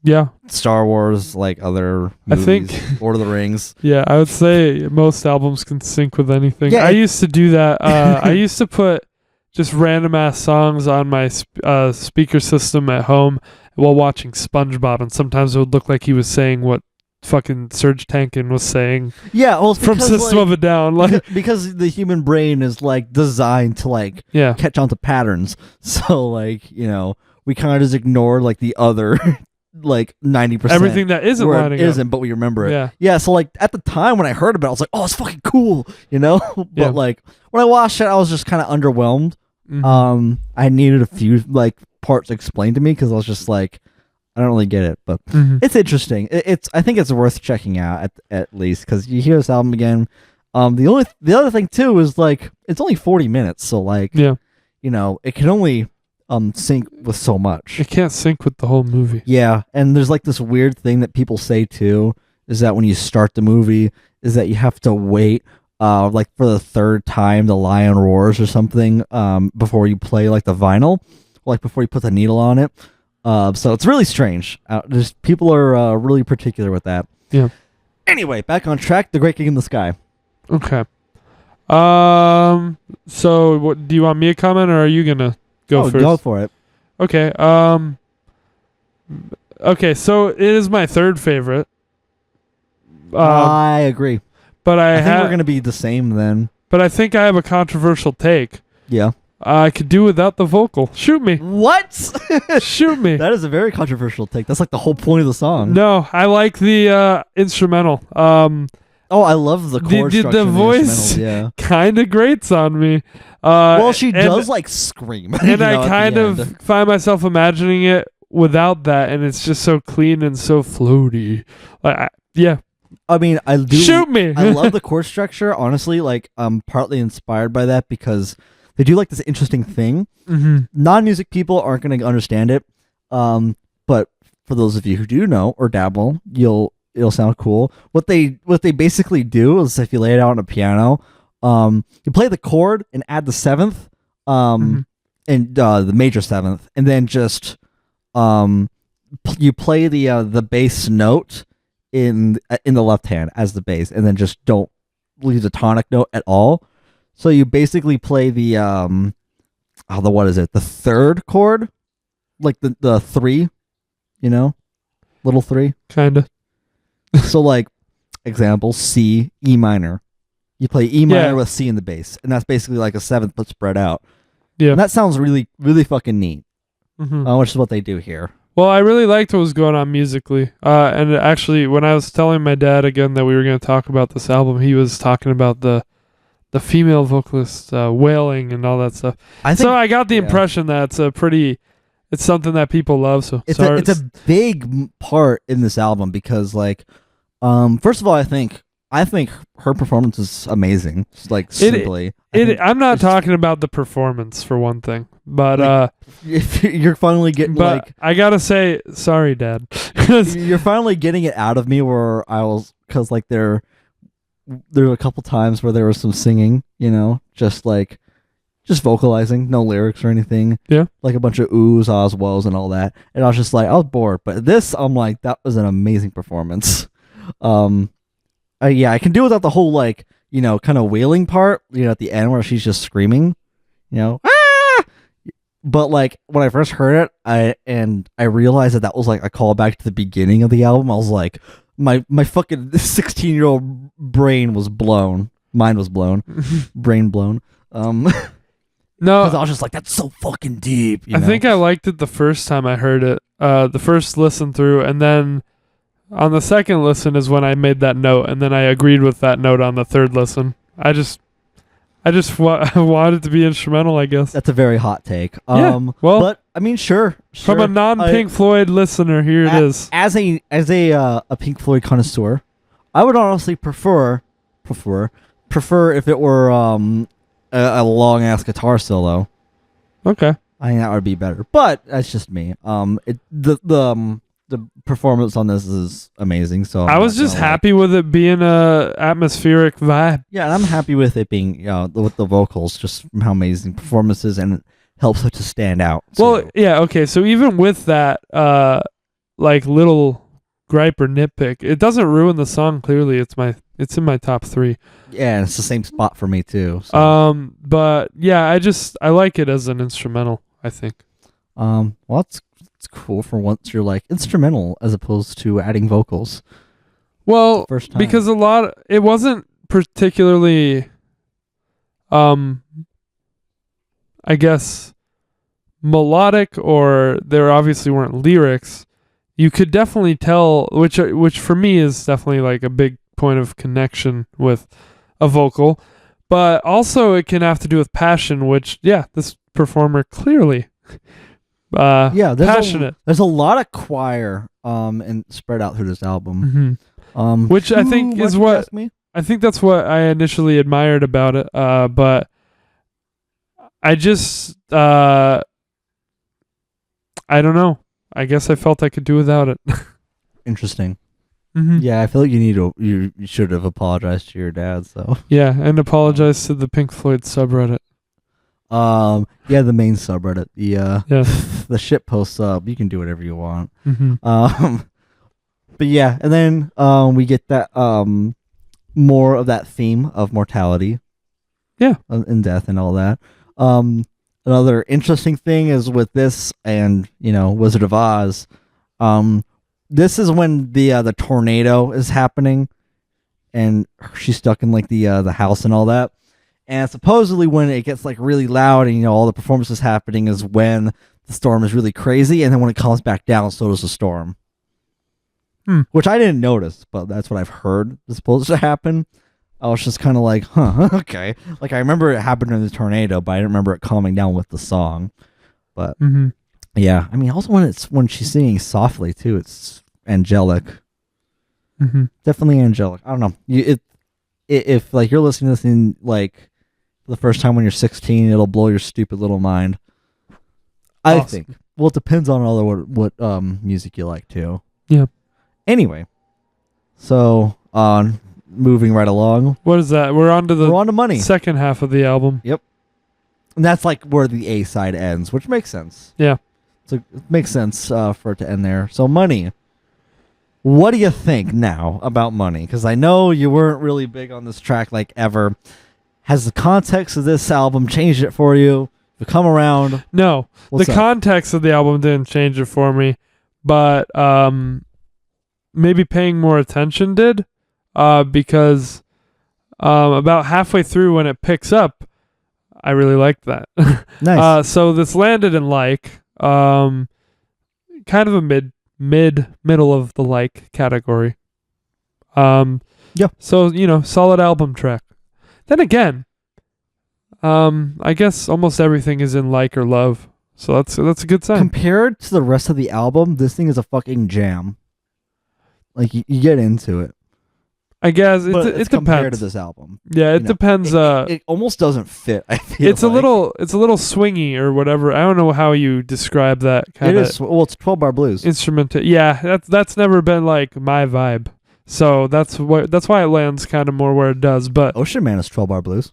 Speaker 1: Yeah.
Speaker 2: Star Wars, like other movies,
Speaker 1: I think
Speaker 2: Lord of the Rings.
Speaker 1: Yeah, I would say most albums can sync with anything.
Speaker 2: Yeah,
Speaker 1: I used to do that. I used to put just random ass songs on my speaker system at home while watching SpongeBob, and sometimes it would look like he was saying what fucking Serge Tankin was saying.
Speaker 2: Yeah, well,
Speaker 1: from System of a Down, like
Speaker 2: because the human brain is like designed to like catch on to patterns. So like we kind of just ignore like the other like 90%.
Speaker 1: Everything that isn't lining up.
Speaker 2: Isn't, but we remember it. Yeah. So like at the time when I heard about it, I was like, oh, it's fucking cool, But like when I watched it, I was just kind of underwhelmed. I needed a few like parts explained to me because I was just like, I don't really get it, but it's interesting. I think it's worth checking out at least because you hear this album again. The other thing too is like it's only 40 minutes, so like it can only sync with so much.
Speaker 1: It can't sync with the whole movie.
Speaker 2: Yeah, and there's like this weird thing that people say too is that when you start the movie is that you have to wait like for the 3rd time the lion roars or something before you play like the vinyl, like before you put the needle on it. So it's really strange. Just people are really particular with that.
Speaker 1: Yeah.
Speaker 2: Anyway, back on track. The Great King in the Sky.
Speaker 1: Okay. So what do you want me to comment or are you gonna go first?
Speaker 2: Go for it.
Speaker 1: Okay. Okay. So it is my 3rd favorite.
Speaker 2: I agree.
Speaker 1: But I
Speaker 2: think we're gonna be the same then.
Speaker 1: But I think I have a controversial take.
Speaker 2: Yeah.
Speaker 1: I could do without the vocal. Shoot me.
Speaker 2: What?
Speaker 1: Shoot me.
Speaker 2: That is a very controversial take. That's like the whole point of the song.
Speaker 1: No, I like the instrumental.
Speaker 2: I love the chord structure.
Speaker 1: The voice kind of grates on me.
Speaker 2: Well, she does like scream.
Speaker 1: And I kind of find myself imagining it without that, and it's just so clean and so floaty.
Speaker 2: I mean, I do.
Speaker 1: Shoot me.
Speaker 2: I love the chord structure. Honestly, like I'm partly inspired by that because they do like this interesting thing. Non-music people aren't going to understand it, but for those of you who do know or dabble, it'll sound cool. What they basically do is if you lay it out on a piano, you play the chord and add the 7th, and the major 7th, and then just you play the bass note in the left hand as the bass, and then just don't leave the tonic note at all. So you basically play the what is it? The 3rd chord, like the 3, little 3,
Speaker 1: kind of.
Speaker 2: So like, example, C, E minor. You play E minor with C in the bass, and that's basically like a 7th but spread out. Yeah, and that sounds really, really fucking neat. Which is what they do here.
Speaker 1: Well, I really liked what was going on musically. And actually, when I was telling my dad again that we were going to talk about this album, he was talking about the female vocalist wailing and all that stuff. So I got the impression that it's something that people love. So
Speaker 2: it's a big part in this album because, like, first of all, I think her performance is amazing. Just like simply,
Speaker 1: I'm not talking about the performance for one thing, but
Speaker 2: like, if you're finally getting,
Speaker 1: but
Speaker 2: like,
Speaker 1: I gotta say, sorry, Dad,
Speaker 2: you're finally getting it out of me where I was, because like there were a couple times where there was some singing, just like just vocalizing, no lyrics or anything.
Speaker 1: Yeah.
Speaker 2: Like a bunch of oohs, ahs, woes, and all that. And I was just like, I was bored. But this, I'm like, that was an amazing performance. Yeah, I can do without the whole like, kind of wailing part, at the end where she's just screaming, ah! But like when I first heard it, I realized that was like a callback to the beginning of the album. I was like, my fucking 16-year-old brain was blown. Mind was blown. Brain blown.
Speaker 1: No,
Speaker 2: because I was just like, that's so fucking deep.
Speaker 1: I think I liked it the first time I heard it, the first listen through, and then on the second listen is when I made that note, and then I agreed with that note on the third listen. I just wanted it to be instrumental, I guess.
Speaker 2: That's a very hot take.
Speaker 1: Yeah, well,
Speaker 2: but I mean, sure.
Speaker 1: From a non-Pink Floyd listener, here it is.
Speaker 2: As a Pink Floyd connoisseur, I would honestly prefer if it were a long ass guitar solo.
Speaker 1: Okay.
Speaker 2: I think that would be better, but that's just me. The performance on this is amazing. So
Speaker 1: I was just happy with it being a atmospheric vibe.
Speaker 2: Yeah, and I'm happy with it being with the vocals, just how amazing performances, and it helps it to stand out.
Speaker 1: Well, yeah, okay. So even with that, like little gripe or nitpick, it doesn't ruin the song. Clearly, it's in my top 3.
Speaker 2: Yeah, and it's the same spot for me too. So.
Speaker 1: But yeah, I like it as an instrumental, I think.
Speaker 2: Well, it's cool for once you're like instrumental as opposed to adding vocals.
Speaker 1: Well,
Speaker 2: first time.
Speaker 1: Because it wasn't particularly, I guess, melodic, or there obviously weren't lyrics. You could definitely tell, which for me is definitely like a big point of connection with a vocal, but also it can have to do with passion, which this performer clearly there's passionate.
Speaker 2: There's a lot of choir and spread out through this album.
Speaker 1: Mm-hmm. Which I think is what I think that's what I initially admired about it, but I just I don't know. I guess I felt I could do without it.
Speaker 2: Interesting.
Speaker 1: Mm-hmm.
Speaker 2: Yeah, I feel like you should have apologized to your dad. So
Speaker 1: yeah, and apologize to the Pink Floyd subreddit.
Speaker 2: Yeah, the main subreddit, the shitpost sub. You can do whatever you want.
Speaker 1: Mm-hmm.
Speaker 2: But yeah, and then we get that more of that theme of mortality, and death and all that. Another interesting thing is with this and Wizard of Oz. This is when the tornado is happening, and she's stuck in like the house and all that. And supposedly when it gets like really loud and all the performances happening is when the storm is really crazy, and then when it comes back down, so does the storm. Which I didn't notice, but that's what I've heard is supposed to happen. I was just kind of like, huh, okay. Like I remember it happened in the tornado, but I didn't remember it calming down with the song. But yeah, I mean, also when she's singing softly too, it's angelic.
Speaker 1: Mm-hmm.
Speaker 2: Definitely angelic. I don't know. If like you're listening to this in like the first time when you're 16, it'll blow your stupid little mind. I think. Well, it depends on all what music you like too.
Speaker 1: Yeah.
Speaker 2: Anyway, so moving right along.
Speaker 1: What is that? We're on to
Speaker 2: money.
Speaker 1: Second half of the album.
Speaker 2: Yep. And that's like where the A side ends, which makes sense.
Speaker 1: Yeah.
Speaker 2: So it makes sense for it to end there. So Money. What do you think now about Money? Because I know you weren't really big on this track like ever. Has the context of this album changed it for you? To come around?
Speaker 1: No.
Speaker 2: What's
Speaker 1: the
Speaker 2: up?
Speaker 1: Context of the album didn't change it for me, but maybe paying more attention did, because about halfway through when it picks up, I really liked that.
Speaker 2: Nice.
Speaker 1: So this landed in kind of a middle of the category.
Speaker 2: Yeah.
Speaker 1: So, solid album track. Then again, I guess almost everything is in like or love. So that's a good sign.
Speaker 2: Compared to the rest of the album, this thing is a fucking jam. Like you get into it.
Speaker 1: I guess it
Speaker 2: depends. Compared to
Speaker 1: depends.
Speaker 2: this album,
Speaker 1: Yeah, it depends.
Speaker 2: It almost doesn't fit. I feel
Speaker 1: it's a little swingy or whatever. I don't know how you describe that kind of.
Speaker 2: It is. Well, it's 12-bar blues.
Speaker 1: Instrument. Yeah, that's never been like my vibe. So that's why it lands kind of more where it does. But
Speaker 2: Ocean Man is 12-bar blues.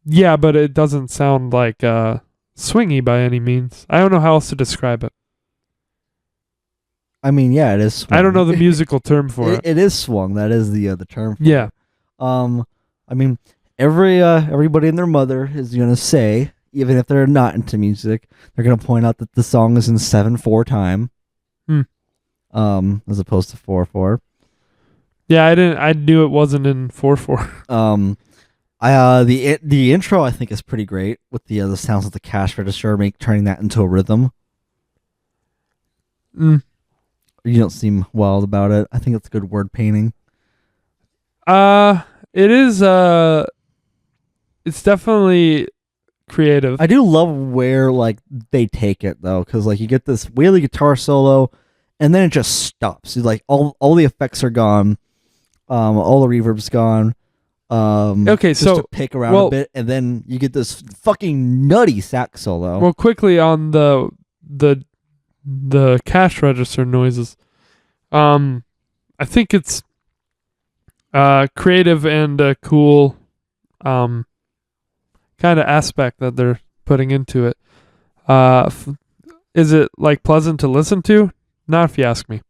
Speaker 1: Yeah, but it doesn't sound like swingy by any means. I don't know how else to describe it.
Speaker 2: I mean, yeah, it is. Swung.
Speaker 1: I don't know the musical term for it.
Speaker 2: It is swung. That is the term. For
Speaker 1: Yeah.
Speaker 2: It. I mean, everybody and their mother is gonna say, even if they're not into music, they're gonna point out that the song is in 7/4 time. As opposed to 4/4.
Speaker 1: Yeah, I knew it wasn't in 4/4.
Speaker 2: The intro I think is pretty great with the sounds of the cash register, turning that into a rhythm. You don't seem wild about it. I think it's good word painting.
Speaker 1: It is. It's definitely creative.
Speaker 2: I do love where like they take it though, because like you get this wheelie guitar solo, and then it just stops. It's like all the effects are gone, all the reverb's gone.
Speaker 1: Okay,
Speaker 2: just
Speaker 1: so
Speaker 2: to pick around a bit, and then you get this fucking nutty sax solo.
Speaker 1: Well, quickly on the cash register noises. I think it's creative and a cool kind of aspect that they're putting into it. Is it like pleasant to listen to? Not if you ask me.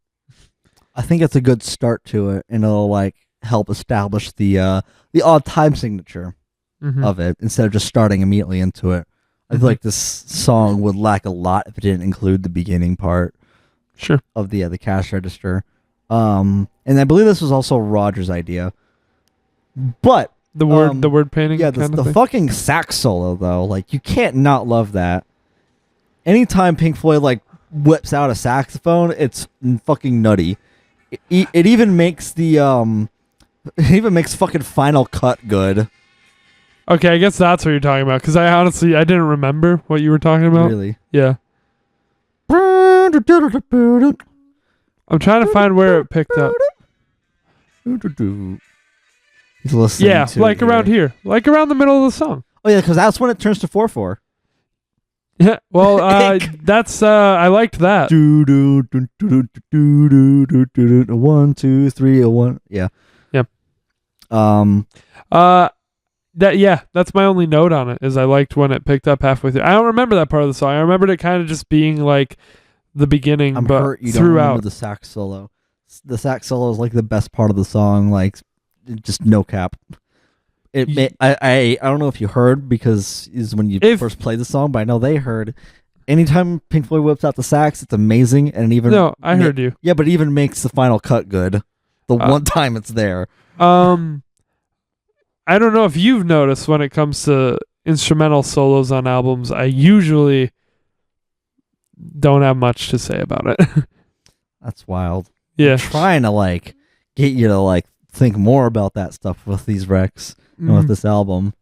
Speaker 2: I think it's a good start to it, and it'll like help establish the odd time signature of it instead of just starting immediately into it. I feel like this song would lack a lot if it didn't include the beginning part.
Speaker 1: Sure.
Speaker 2: Of the cash register. And I believe this was also Roger's idea. But
Speaker 1: the word painting.
Speaker 2: Yeah, the fucking sax solo though, like you can't not love that. Anytime Pink Floyd like whips out a saxophone, it's fucking nutty. It even makes it even makes fucking Final Cut good.
Speaker 1: Okay, I guess that's what you're talking about. Because I didn't remember what you were talking about.
Speaker 2: Really?
Speaker 1: Yeah. I'm trying to find where it picked up.
Speaker 2: He's listening.
Speaker 1: Yeah,
Speaker 2: to
Speaker 1: like around here, like around the middle of the song.
Speaker 2: Oh yeah, because that's when it turns to 4/4.
Speaker 1: Yeah, well, that's I liked that.
Speaker 2: 1, 2, 3, 1. Yeah.
Speaker 1: Yep. That's my only note on it. Is I liked when it picked up halfway through. I don't remember that part of the song. I remembered it kind of just being like the beginning, but
Speaker 2: hurt you
Speaker 1: throughout.
Speaker 2: Don't remember the sax solo. The sax solo is like the best part of the song. Like, just no cap. I don't know if you heard because is when you first played the song, but I know they heard. Anytime Pink Floyd whips out the sax, it's amazing, and
Speaker 1: I heard you.
Speaker 2: Yeah, but it even makes the Final Cut good. The one time it's there.
Speaker 1: I don't know if you've noticed when it comes to instrumental solos on albums, I usually don't have much to say about it.
Speaker 2: That's wild.
Speaker 1: Yeah.
Speaker 2: I'm trying to like get you to like think more about that stuff with these recs and with this album.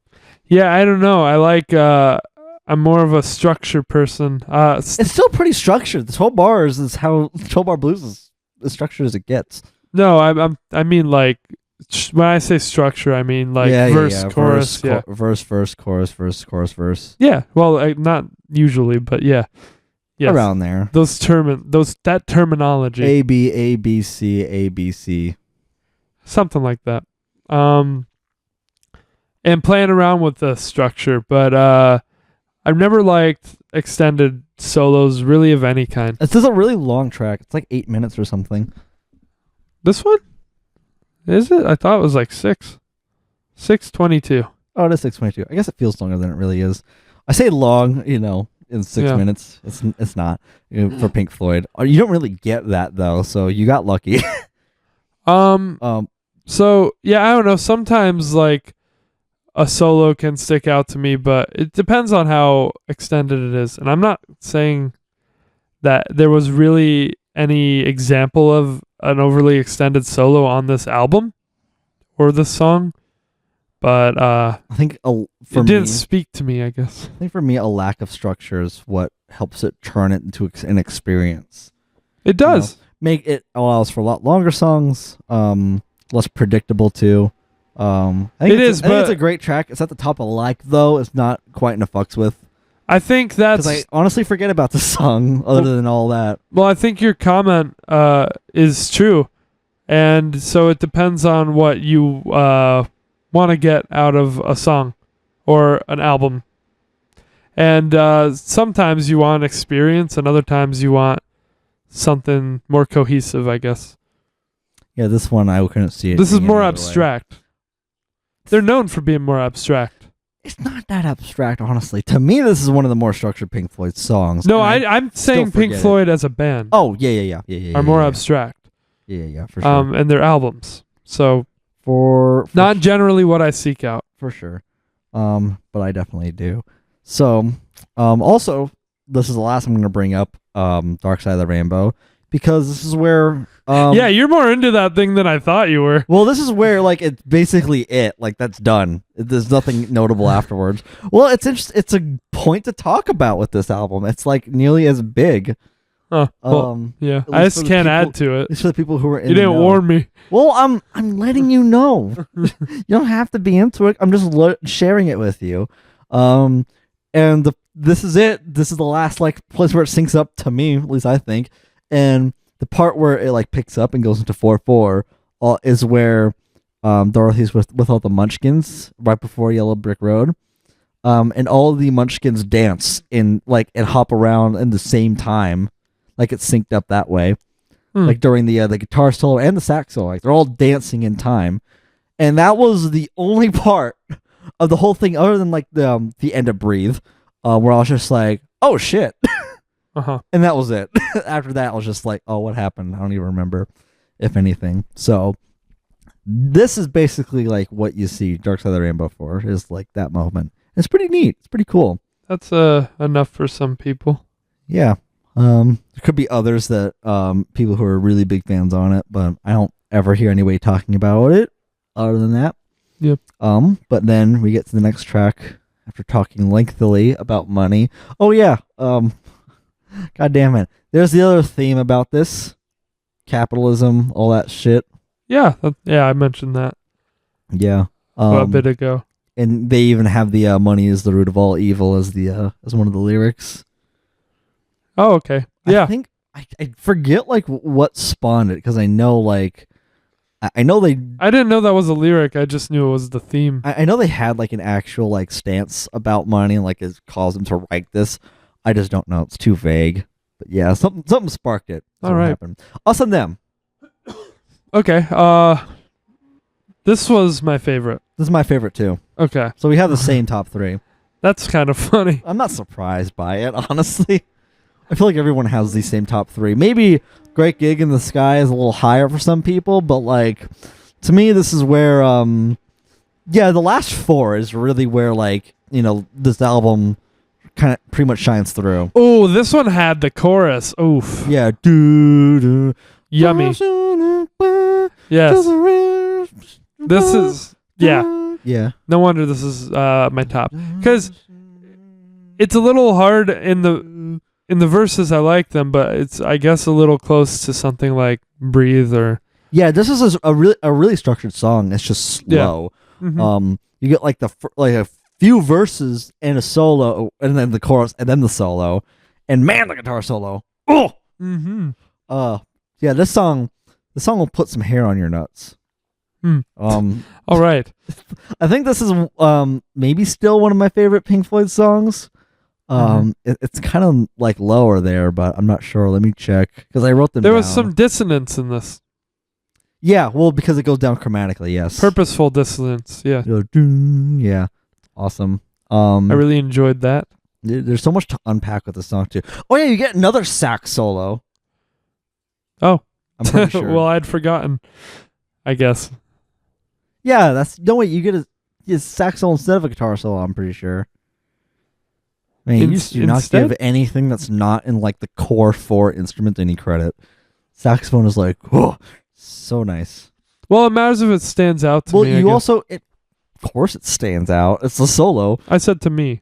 Speaker 1: Yeah, I don't know. I like I'm more of a structure person.
Speaker 2: It's still pretty structured. The 12 bars is how 12 bar blues is as structured as it gets.
Speaker 1: No, I mean like when I say structure, I mean like verse, chorus,
Speaker 2: verse, chorus, verse.
Speaker 1: Yeah, well, not usually, but yeah, yes.
Speaker 2: Around there.
Speaker 1: That terminology.
Speaker 2: A B A B C A B C.
Speaker 1: Something like that. And playing around with the structure, but I've never liked extended solos really of any kind.
Speaker 2: This is a really long track. It's like 8 minutes or something.
Speaker 1: This one? Is it? I thought it was like 6. 6:22.
Speaker 2: Oh, it is 6:22. I guess it feels longer than it really is. I say long, in 6 minutes. It's not for Pink Floyd. You don't really get that though, so you got lucky.
Speaker 1: So yeah, I don't know. Sometimes like a solo can stick out to me, but it depends on how extended it is. And I'm not saying that there was really any example of an overly extended solo on this album or this song, but
Speaker 2: I think it
Speaker 1: didn't speak to me, I guess.
Speaker 2: I think for me, a lack of structure is what helps it turn it into an experience.
Speaker 1: It does.
Speaker 2: Make it allows for a lot longer songs, less predictable too. I think it's a great track. It's at the top of like though. It's not quite in a fucks with.
Speaker 1: I think that's...
Speaker 2: Because I honestly forget about the song other than all that.
Speaker 1: Well, I think your comment is true. And so it depends on what you want to get out of a song or an album. And sometimes you want experience, and other times you want something more cohesive, I guess.
Speaker 2: Yeah, this one I couldn't see it.
Speaker 1: This is
Speaker 2: being
Speaker 1: more
Speaker 2: any other way.
Speaker 1: abstract. They're known for being more abstract.
Speaker 2: It's not that abstract, honestly. To me, this is one of the more structured Pink Floyd songs.
Speaker 1: No,
Speaker 2: and
Speaker 1: I'm saying Pink
Speaker 2: forget it.
Speaker 1: Floyd as a band
Speaker 2: Oh, yeah.
Speaker 1: are more abstract.
Speaker 2: Yeah, for sure.
Speaker 1: And their albums. So
Speaker 2: for
Speaker 1: not generally what I seek out.
Speaker 2: for sure. But I definitely do. So, also, this is the last I'm going to bring up, Dark Side of the Rainbow, because this is where,
Speaker 1: Yeah, you're more into that thing than I thought you were.
Speaker 2: well, this is where, like, it's basically it. Like, that's done. There's nothing notable afterwards. Well, it's a point to talk about with this album. It's, like, nearly as big.
Speaker 1: Huh. Well, yeah,
Speaker 2: at
Speaker 1: I
Speaker 2: least
Speaker 1: just
Speaker 2: for the
Speaker 1: can't
Speaker 2: people-
Speaker 1: add to it.
Speaker 2: It's for the people who are in
Speaker 1: You
Speaker 2: the
Speaker 1: didn't
Speaker 2: know.
Speaker 1: warn me.
Speaker 2: Well, I'm letting you know. You don't have to be into it. I'm just sharing it with you. This is it. This is the last like place where it syncs up to me, at least I think. And the part where it like picks up and goes into 4/4 is where Dorothy's with all the Munchkins right before Yellow Brick Road. And all of the Munchkins dance and hop around in the same time, like it's synced up that way. Like during the guitar solo and the sax solo, like they're all dancing in time, and that was the only part of the whole thing, other than like the end of Breathe, where I was just like, oh shit,
Speaker 1: Uh-huh.
Speaker 2: and that was it. After that, I was just like, oh, what happened? I don't even remember, if anything. So this is basically like what you see Dark Side of the Rainbow for, is like that moment. It's pretty neat. It's pretty cool.
Speaker 1: That's enough for some people.
Speaker 2: Yeah. There could be others that people who are really big fans on it, but I don't ever hear anybody talking about it other than that.
Speaker 1: Yep.
Speaker 2: But then we get to the next track after talking lengthily about money. Oh yeah. God damn it. There's the other theme about this. Capitalism, all that shit.
Speaker 1: Yeah, I mentioned that
Speaker 2: Yeah.
Speaker 1: a bit ago.
Speaker 2: And they even have the money is the root of all evil as as one of the lyrics.
Speaker 1: Oh, okay. Yeah.
Speaker 2: I think I forget like what spawned it, because I know like I know they
Speaker 1: I didn't know that was a lyric. I just knew it was the theme.
Speaker 2: I know they had like an actual like stance about money and like it caused them to write this. I just don't know. It's too vague. But yeah, something sparked it.
Speaker 1: All right.
Speaker 2: Happened. Us and them.
Speaker 1: Okay. This was my favorite.
Speaker 2: This is my favorite too.
Speaker 1: Okay.
Speaker 2: So we have the same top three.
Speaker 1: That's kind of funny.
Speaker 2: I'm not surprised by it, honestly. I feel like everyone has the same top three. Maybe Great Gig in the Sky is a little higher for some people, but like to me, this is where the last four is really where like, this album kind of pretty much shines through.
Speaker 1: Oh, this one had the chorus. Oof.
Speaker 2: Yeah.
Speaker 1: Yummy. Yes. This is
Speaker 2: Yeah.
Speaker 1: no wonder this is my top, because it's a little hard in the verses. I like them, but it's I guess a little close to something like Breathe or
Speaker 2: Yeah, this is a really structured song. It's just slow.
Speaker 1: Mhm.
Speaker 2: You get like a few verses and a solo, and then the chorus, and then the solo, and man, the guitar solo. Oh, yeah. This song will put some hair on your nuts.
Speaker 1: All right.
Speaker 2: I think this is maybe still one of my favorite Pink Floyd songs. It's kind of like lower there, but I'm not sure. Let me check, because I wrote them
Speaker 1: There
Speaker 2: down.
Speaker 1: was some dissonance in this.
Speaker 2: Yeah, well, because it goes down chromatically. Yes.
Speaker 1: Purposeful dissonance. Yeah.
Speaker 2: Yeah. Awesome.
Speaker 1: I really enjoyed that.
Speaker 2: There's so much to unpack with the song too. Oh yeah, you get another sax solo.
Speaker 1: Oh.
Speaker 2: I'm pretty sure.
Speaker 1: Well, I'd forgotten, I guess.
Speaker 2: Yeah, you get a sax solo instead of a guitar solo. I'm pretty sure. I mean, you do not
Speaker 1: instead?
Speaker 2: give anything that's not in like the core four instrument any credit. Saxophone is like, oh, so nice.
Speaker 1: Well, it matters if it stands out to me.
Speaker 2: Well, you also, of course, it stands out. It's the solo.
Speaker 1: I said to me.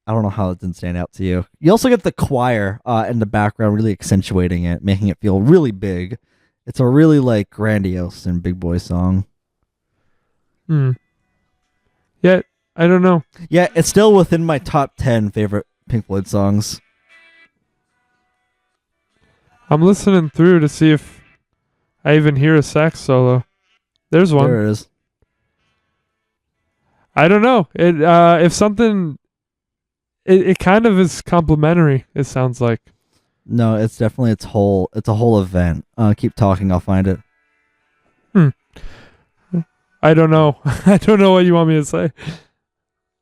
Speaker 2: I don't know how it didn't stand out to you. You also get the choir in the background, really accentuating it, making it feel really big. It's a really like grandiose and big boy song.
Speaker 1: Yeah, I don't know.
Speaker 2: Yeah, it's still within my top 10 favorite Pink Floyd songs.
Speaker 1: I'm listening through to see if I even hear a sax solo. There's one.
Speaker 2: There it is.
Speaker 1: I don't know. It if something, it kind of is complimentary. It sounds like.
Speaker 2: No, it's definitely it's a whole event. Keep talking, I'll find it.
Speaker 1: I don't know. I don't know what you want me to say.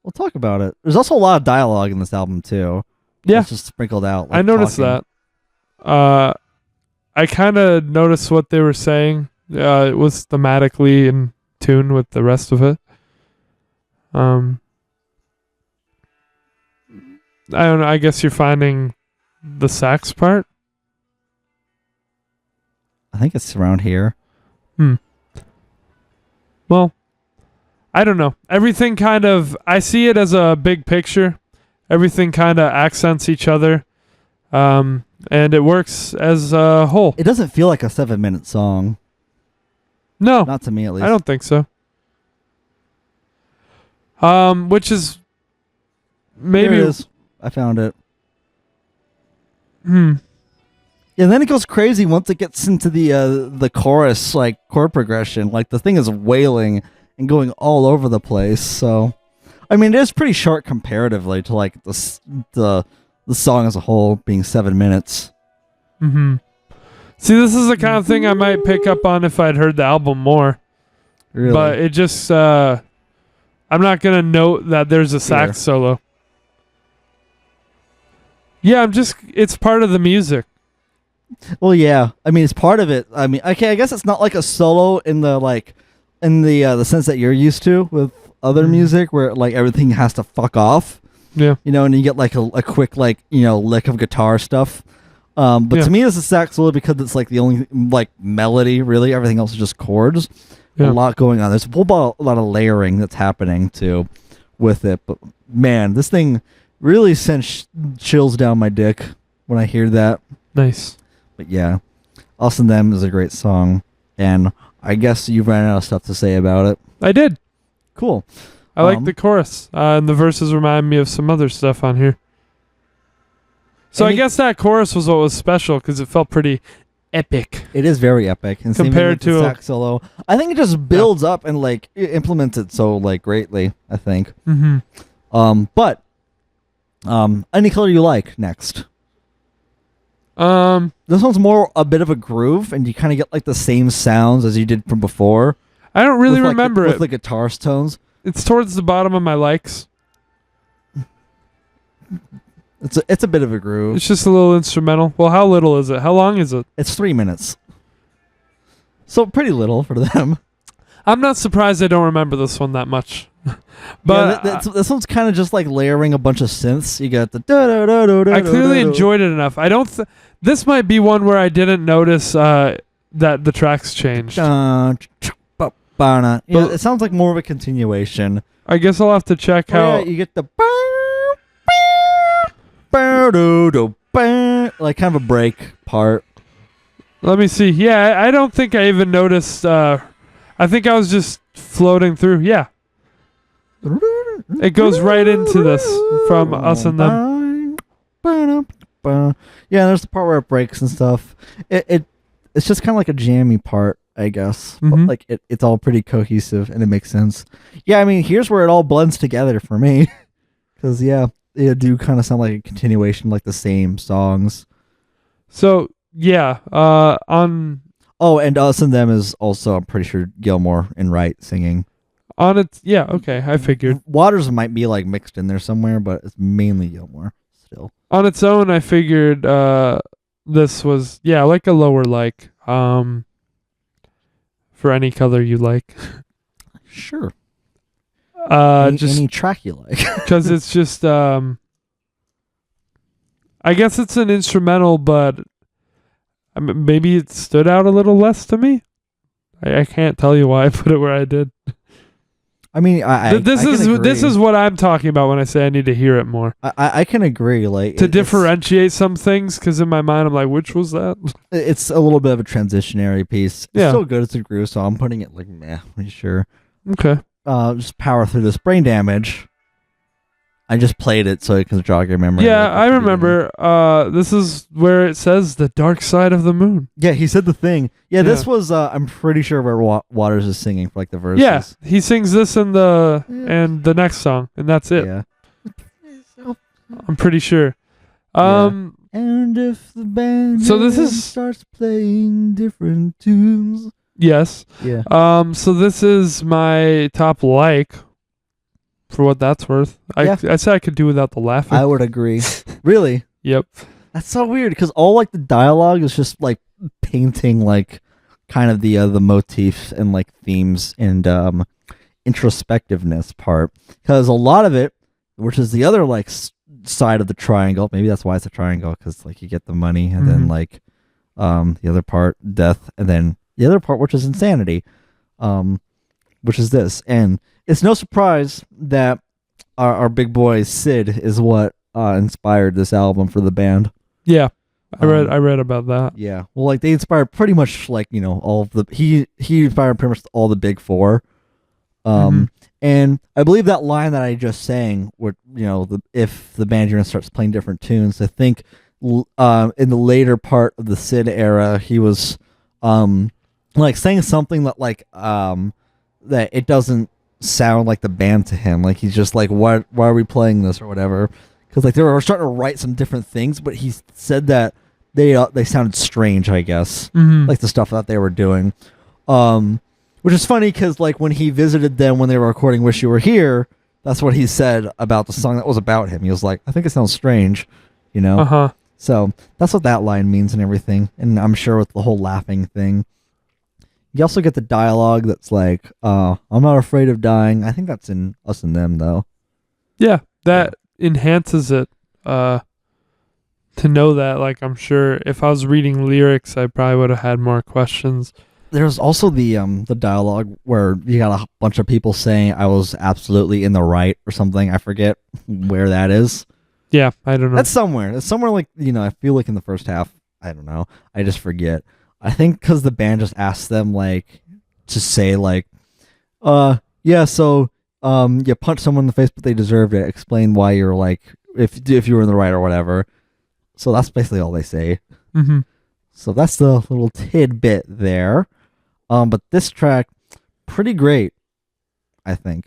Speaker 2: We'll talk about it. There's also a lot of dialogue in this album too.
Speaker 1: Yeah,
Speaker 2: it's just sprinkled out.
Speaker 1: I noticed that. I kind of noticed what they were saying. It was thematically in tune with the rest of it. I don't know. I guess you're finding the sax part.
Speaker 2: I think it's around here.
Speaker 1: Well, I don't know. Everything kind of, I see it as a big picture. Everything kind of accents each other. And it works as a whole.
Speaker 2: It doesn't feel like a 7-minute song.
Speaker 1: No.
Speaker 2: Not to me, at least.
Speaker 1: I don't think so. Which is maybe.
Speaker 2: Here it is. I found it.
Speaker 1: Hmm.
Speaker 2: Yeah, then it goes crazy once it gets into the chorus, like chord progression. Like the thing is wailing and going all over the place. So, I mean, it is pretty short comparatively to like the song as a whole being 7 minutes.
Speaker 1: Mm-hmm. See, this is the kind of thing I might pick up on if I'd heard the album more.
Speaker 2: Really?
Speaker 1: But it just, I'm not gonna note that there's a sax solo. Yeah, it's part of the music.
Speaker 2: Well, yeah. I mean, it's part of it. I mean, okay, I guess it's not like a solo in the sense that you're used to with other music, where like everything has to fuck off.
Speaker 1: Yeah.
Speaker 2: You know, and you get like a quick like lick of guitar stuff. But to me, it's a sax solo because it's like the only like melody. Really, everything else is just chords.
Speaker 1: Yeah.
Speaker 2: A lot going on. There's a lot of layering that's happening too with it. But man, this thing really sends chills down my dick when I hear that.
Speaker 1: Nice.
Speaker 2: But yeah, Us and Them is a great song, and I guess you ran out of stuff to say about it.
Speaker 1: I did.
Speaker 2: Cool.
Speaker 1: I like the chorus, and the verses remind me of some other stuff on here. So I guess that chorus was what was special because it felt pretty epic.
Speaker 2: It is very epic, and
Speaker 1: compared to
Speaker 2: the sax solo. I think it just builds up and like it implements it so like greatly. I think.
Speaker 1: Mm-hmm.
Speaker 2: But any color you like next. This one's more a bit of a groove, and you kind of get like the same sounds as you did from before.
Speaker 1: I don't really remember it
Speaker 2: with the guitar tones.
Speaker 1: It's towards the bottom of my likes.
Speaker 2: It's a bit of a groove.
Speaker 1: It's just a little instrumental. Well, how little is it? How long is it?
Speaker 2: It's 3 minutes. So pretty little for them.
Speaker 1: I'm not surprised I don't remember this one that much. But
Speaker 2: yeah, this one's kind of just like layering a bunch of synths. You got the da da da da da.
Speaker 1: I clearly enjoyed it enough. I don't. This might be one where I didn't notice that the tracks changed.
Speaker 2: Yeah, it sounds like more of a continuation.
Speaker 1: I guess I'll have to check how.
Speaker 2: Yeah, you get the like kind of a break part.
Speaker 1: Let me see. Yeah, I don't think I even noticed. I think I was just floating through. Yeah. It goes right into this from Us and Them.
Speaker 2: Yeah, there's the part where it breaks and stuff. It's just kind of like a jammy part, I guess.
Speaker 1: Mm-hmm.
Speaker 2: But like it's all pretty cohesive and it makes sense. Yeah, I mean, here's where it all blends together for me. Because yeah, they do kind of sound like a continuation, like the same songs.
Speaker 1: So yeah, on.
Speaker 2: Oh, and Us and Them is also, I'm pretty sure, Gilmore and Wright singing.
Speaker 1: On its, yeah, okay, I figured.
Speaker 2: Waters might be like mixed in there somewhere, but it's mainly Gilmore still.
Speaker 1: On its own, I figured this was, yeah, like a lower like, for any color you like.
Speaker 2: Sure.
Speaker 1: Just
Speaker 2: any track you like.
Speaker 1: Because it's just, I guess it's an instrumental, but maybe it stood out a little less to me. I can't tell you why I put it where I did.
Speaker 2: I mean,
Speaker 1: this is what I'm talking about when I say I need to hear it more.
Speaker 2: I can agree, like
Speaker 1: to differentiate some things, because in my mind I'm like, which was that?
Speaker 2: It's a little bit of a transitionary piece. It's
Speaker 1: yeah.
Speaker 2: still good as a groove, so I'm putting it like meh. Sure.
Speaker 1: Okay.
Speaker 2: Just power through this. Brain Damage. I just played it so it can jog your memory.
Speaker 1: Yeah,
Speaker 2: like,
Speaker 1: I
Speaker 2: at the
Speaker 1: remember. This is where it says the dark side of the moon.
Speaker 2: beginning. Yeah, he said the thing. Yeah, this
Speaker 1: Yeah.
Speaker 2: was. I'm pretty sure where Waters is singing for like the verses.
Speaker 1: Yeah, he sings this in the next song, and that's it.
Speaker 2: Yeah.
Speaker 1: I'm pretty sure.
Speaker 2: And if the band
Speaker 1: So this is-
Speaker 2: starts playing different tunes.
Speaker 1: Yes.
Speaker 2: Yeah.
Speaker 1: So this is my top like, for what that's worth.
Speaker 2: Yeah.
Speaker 1: I said I could do without the laughing.
Speaker 2: I would agree. Really?
Speaker 1: Yep.
Speaker 2: That's so weird because all like the dialogue is just like painting like kind of the motifs and like themes and introspectiveness part, because a lot of it, which is the other like side of the triangle, maybe that's why it's a triangle, because like you get the money and then like the other part death, and then the other part which is insanity, which is this. And it's no surprise that our big boy Sid is what inspired this album for the band.
Speaker 1: Yeah. I read about that.
Speaker 2: Yeah. Well, like they inspired pretty much like, all of the he inspired pretty much all the big four. And I believe that line that I just sang, where if the band unit starts playing different tunes, I think in the later part of the Sid era, he was like saying something that like that it doesn't sound like the band to him. Like he's just like, why are we playing this or whatever? Because like they were starting to write some different things, but he said that they sounded strange, I guess, like the stuff that they were doing. Which is funny because like when he visited them when they were recording "Wish You Were Here," that's what he said about the song that was about him. He was like, "I think it sounds strange," So that's what that line means and everything. And I'm sure with the whole laughing thing, you also get the dialogue that's like, "I'm not afraid of dying." I think that's in Us and Them though.
Speaker 1: Yeah, that enhances it. To know that, like, I'm sure if I was reading lyrics, I probably would have had more questions.
Speaker 2: There's also the dialogue where you got a bunch of people saying I was absolutely in the right or something. I forget where that is.
Speaker 1: Yeah, I don't know.
Speaker 2: That's somewhere. It's somewhere like, I feel like in the first half. I don't know. I just forget. I think because the band just asked them like to say like, yeah, so you punched someone in the face, but they deserved it. Explain why you're like if you were in the right or whatever. So that's basically all they say. So that's the little tidbit there. But this track, pretty great, I think.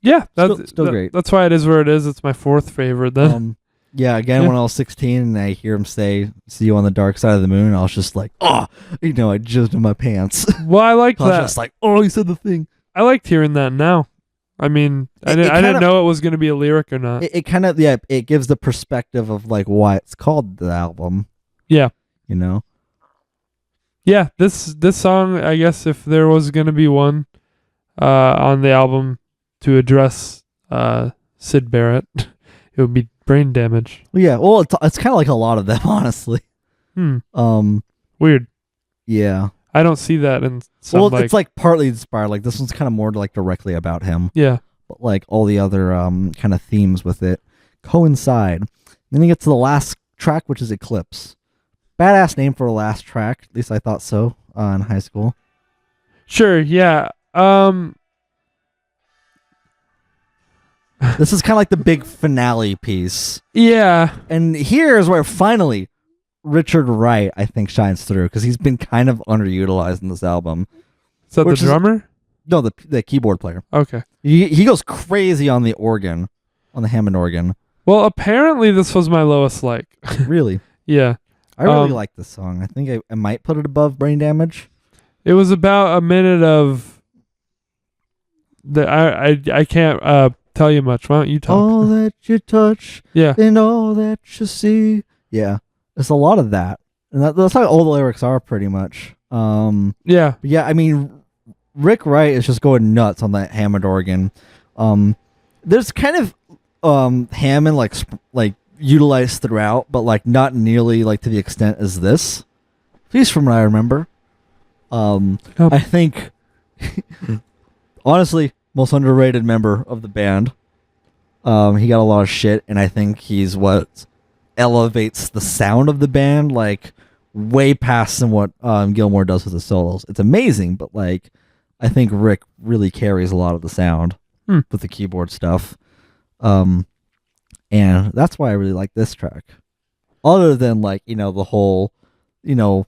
Speaker 1: Yeah, that's
Speaker 2: still great.
Speaker 1: That's why it is where it is. It's my fourth favorite then.
Speaker 2: Yeah, again, when I was 16 and I hear him say, "See you on the dark side of the moon," I was just like, I jizzed in my pants.
Speaker 1: Well, I like
Speaker 2: I was
Speaker 1: that.
Speaker 2: just like, oh, he said the thing.
Speaker 1: I liked hearing that now. I mean, I didn't know it was going to be a lyric or not.
Speaker 2: It kind of, it gives the perspective of like why it's called the album.
Speaker 1: Yeah.
Speaker 2: Yeah,
Speaker 1: this song, I guess if there was going to be one on the album to address Sid Barrett, it would be Brain Damage.
Speaker 2: Yeah, well, it's kind of like a lot of them, honestly.
Speaker 1: Weird.
Speaker 2: Yeah.
Speaker 1: I don't see that in some,
Speaker 2: it's like partly inspired. Like this one's kind of more like directly about him.
Speaker 1: Yeah.
Speaker 2: But like all the other kind of themes with it coincide. Then you get to the last track, which is Eclipse. Badass name for a last track. At least I thought so in high school.
Speaker 1: Sure, yeah.
Speaker 2: This is kind of like the big finale piece.
Speaker 1: Yeah.
Speaker 2: And here is where finally Richard Wright, I think, shines through, because he's been kind of underutilized in this album.
Speaker 1: Is that the drummer?
Speaker 2: No, the keyboard player.
Speaker 1: Okay.
Speaker 2: He goes crazy on the organ, on the Hammond organ.
Speaker 1: Well, apparently this was my lowest like.
Speaker 2: Really?
Speaker 1: Yeah.
Speaker 2: I really like this song. I think I might put it above Brain Damage.
Speaker 1: It was about a minute of I can't tell you much. Why don't you talk?
Speaker 2: All that you touch,
Speaker 1: yeah,
Speaker 2: and all that you see. Yeah, it's a lot of that, and that's how all the lyrics are pretty much.
Speaker 1: Yeah.
Speaker 2: I mean, Rick Wright is just going nuts on that Hammond organ. There's kind of Hammond like utilized throughout, but like not nearly like to the extent as this. At least from what I remember. I think honestly, most underrated member of the band. He got a lot of shit, and I think he's what elevates the sound of the band like way past than what Gilmour does with the solos. It's amazing, but like I think Rick really carries a lot of the sound with the keyboard stuff. Um, and that's why I really like this track. Other than like the whole, the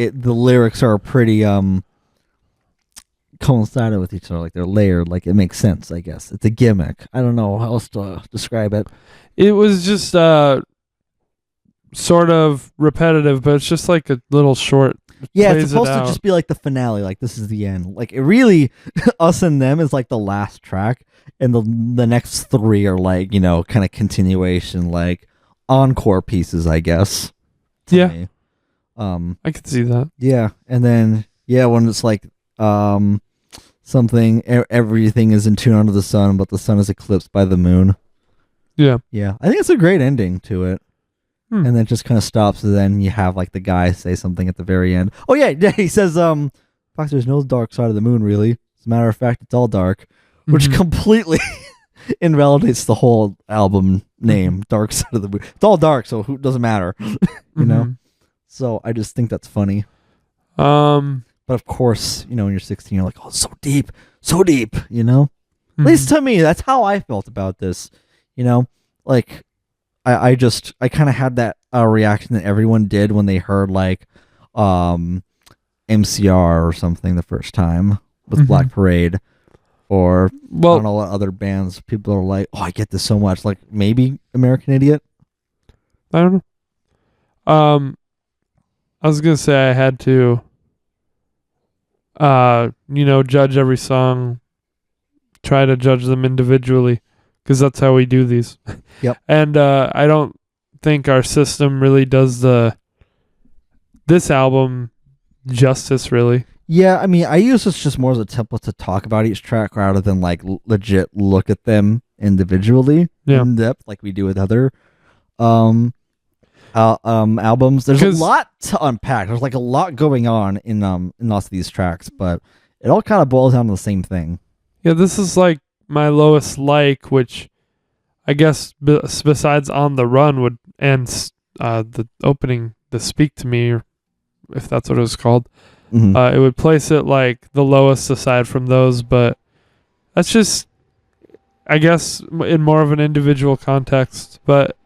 Speaker 2: lyrics are pretty coincided with each other, like they're layered, like it makes sense. I guess it's a gimmick. I don't know how else to describe it.
Speaker 1: It was just sort of repetitive, but it's just like a little short.
Speaker 2: Yeah, it's
Speaker 1: plays
Speaker 2: supposed
Speaker 1: it
Speaker 2: to
Speaker 1: out.
Speaker 2: just be like the finale, like this is the end. Like it really, Us and Them is like the last track, and the next three are like kind of continuation, like encore pieces, I guess. to
Speaker 1: Yeah.
Speaker 2: me.
Speaker 1: I can see that.
Speaker 2: Yeah, and then when it's like something everything is in tune under the sun, but the sun is eclipsed by the moon.
Speaker 1: Yeah.
Speaker 2: Yeah, I think it's a great ending to it.
Speaker 1: Hmm.
Speaker 2: And then it just kind of stops, and then you have like the guy say something at the very end. Oh yeah, he says, "Fox, there's no dark side of the moon, really. As a matter of fact, it's all dark," which
Speaker 1: Mhm.
Speaker 2: completely invalidates the whole album name, "Dark Side of the Moon." It's all dark, so who doesn't matter, you know. So I just think that's funny.
Speaker 1: Mhm.
Speaker 2: But of course, when you're 16, you're like, "Oh, so deep, so deep," At least to me, that's how I felt about this. Like I kind of had that reaction that everyone did when they heard like MCR or something the first time with Black Parade, or I don't know what other bands. People are like, "Oh, I get this so much." Like maybe American Idiot.
Speaker 1: I don't know. I was gonna say I had to judge every song, try to judge them individually, because that's how we do these.
Speaker 2: Yep.
Speaker 1: And I don't think our system really does this album justice, really.
Speaker 2: Yeah, I mean, I use this just more as a template to talk about each track rather than like legit look at them individually in depth like we do with other albums. There's a lot to unpack. There's like a lot going on in lots of these tracks, but it all kind of boils down to the same thing.
Speaker 1: Yeah, this is like my lowest like, which I guess besides On the Run would and the opening, the Speak to Me, or if that's what it was called. It would place it like the lowest aside from those, but that's just, I guess, in more of an individual context. But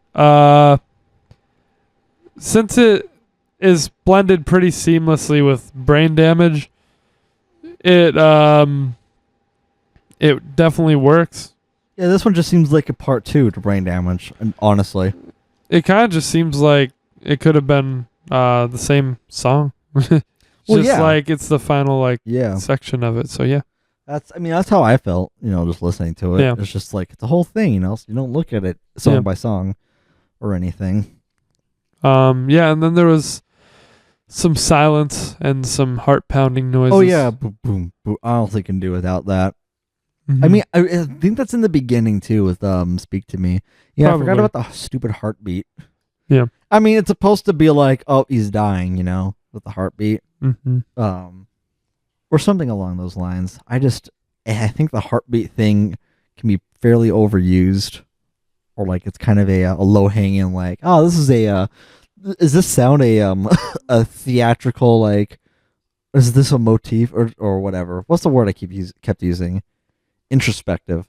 Speaker 1: since it is blended pretty seamlessly with Brain Damage, it definitely works.
Speaker 2: Yeah, this one just seems like a part 2 to Brain Damage, and honestly.
Speaker 1: It kind of just seems like it could have been the same song. Like it's the final section of it. So yeah.
Speaker 2: That's how I felt, just listening to it.
Speaker 1: Yeah.
Speaker 2: It's just like the whole thing, so you don't look at it song by song or anything.
Speaker 1: And then there was some silence and some heart pounding noises.
Speaker 2: Oh yeah, boom, boom, boom. I don't think I can do without that. I mean, I think that's in the beginning too with Speak to Me. Yeah, probably. I forgot about the stupid heartbeat.
Speaker 1: Yeah.
Speaker 2: I mean, it's supposed to be like, oh, he's dying, with the heartbeat. Or something along those lines. I think the heartbeat thing can be fairly overused, or like it's kind of a low hanging like, oh, this is is this sound a theatrical, like, is this a motif or whatever? What's the word I kept using? Introspective.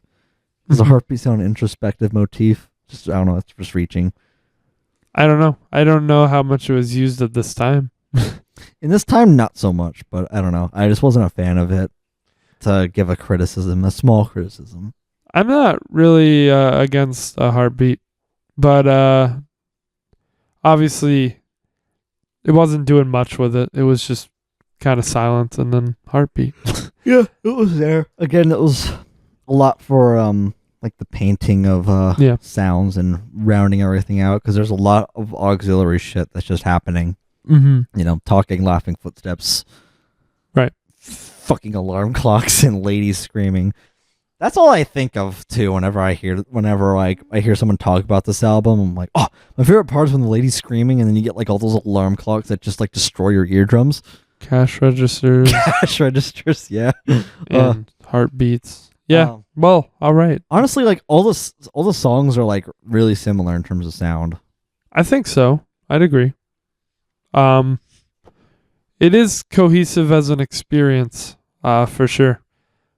Speaker 2: Does a heartbeat sound introspective motif? I don't know. It's just reaching.
Speaker 1: I don't know. I don't know how much it was used at this time.
Speaker 2: In this time, not so much, but I don't know. I just wasn't a fan of it, to give a small criticism.
Speaker 1: I'm not really against a heartbeat, but obviously it wasn't doing much with it. It was just kind of silent and then heartbeat.
Speaker 2: Yeah, it was there. Again, it was a lot for like the painting of sounds and rounding everything out, because there's a lot of auxiliary shit that's just happening. Talking, laughing, footsteps,
Speaker 1: right?
Speaker 2: Fucking alarm clocks and ladies screaming. That's all I think of too. Whenever I hear someone talk about this album, I'm like, oh, my favorite part is when the lady's screaming, and then you get like all those alarm clocks that just like destroy your eardrums.
Speaker 1: Cash registers,
Speaker 2: yeah,
Speaker 1: and heartbeats. Yeah. Well, all right.
Speaker 2: Honestly, like all the songs are like really similar in terms of sound.
Speaker 1: I think so. I'd agree. It is cohesive as an experience, for sure,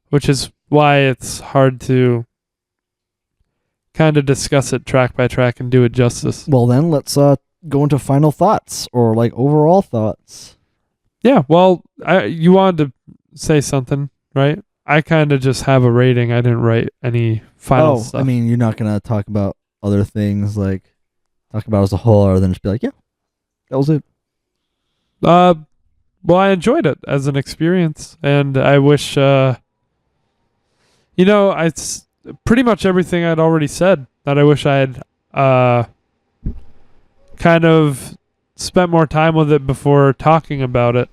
Speaker 1: which is why it's hard to kind of discuss it track by track and do it justice.
Speaker 2: Well, then let's go into final thoughts or like overall thoughts.
Speaker 1: Yeah, well, you wanted to say something, right? I kind of just have a rating. I didn't write any final stuff.
Speaker 2: I mean, you're not gonna talk about other things, like talk about it as a whole, or then just be like, yeah, that was it.
Speaker 1: Well, I enjoyed it as an experience, and I wish, it's pretty much everything I'd already said that I wish I had kind of spent more time with it before talking about it.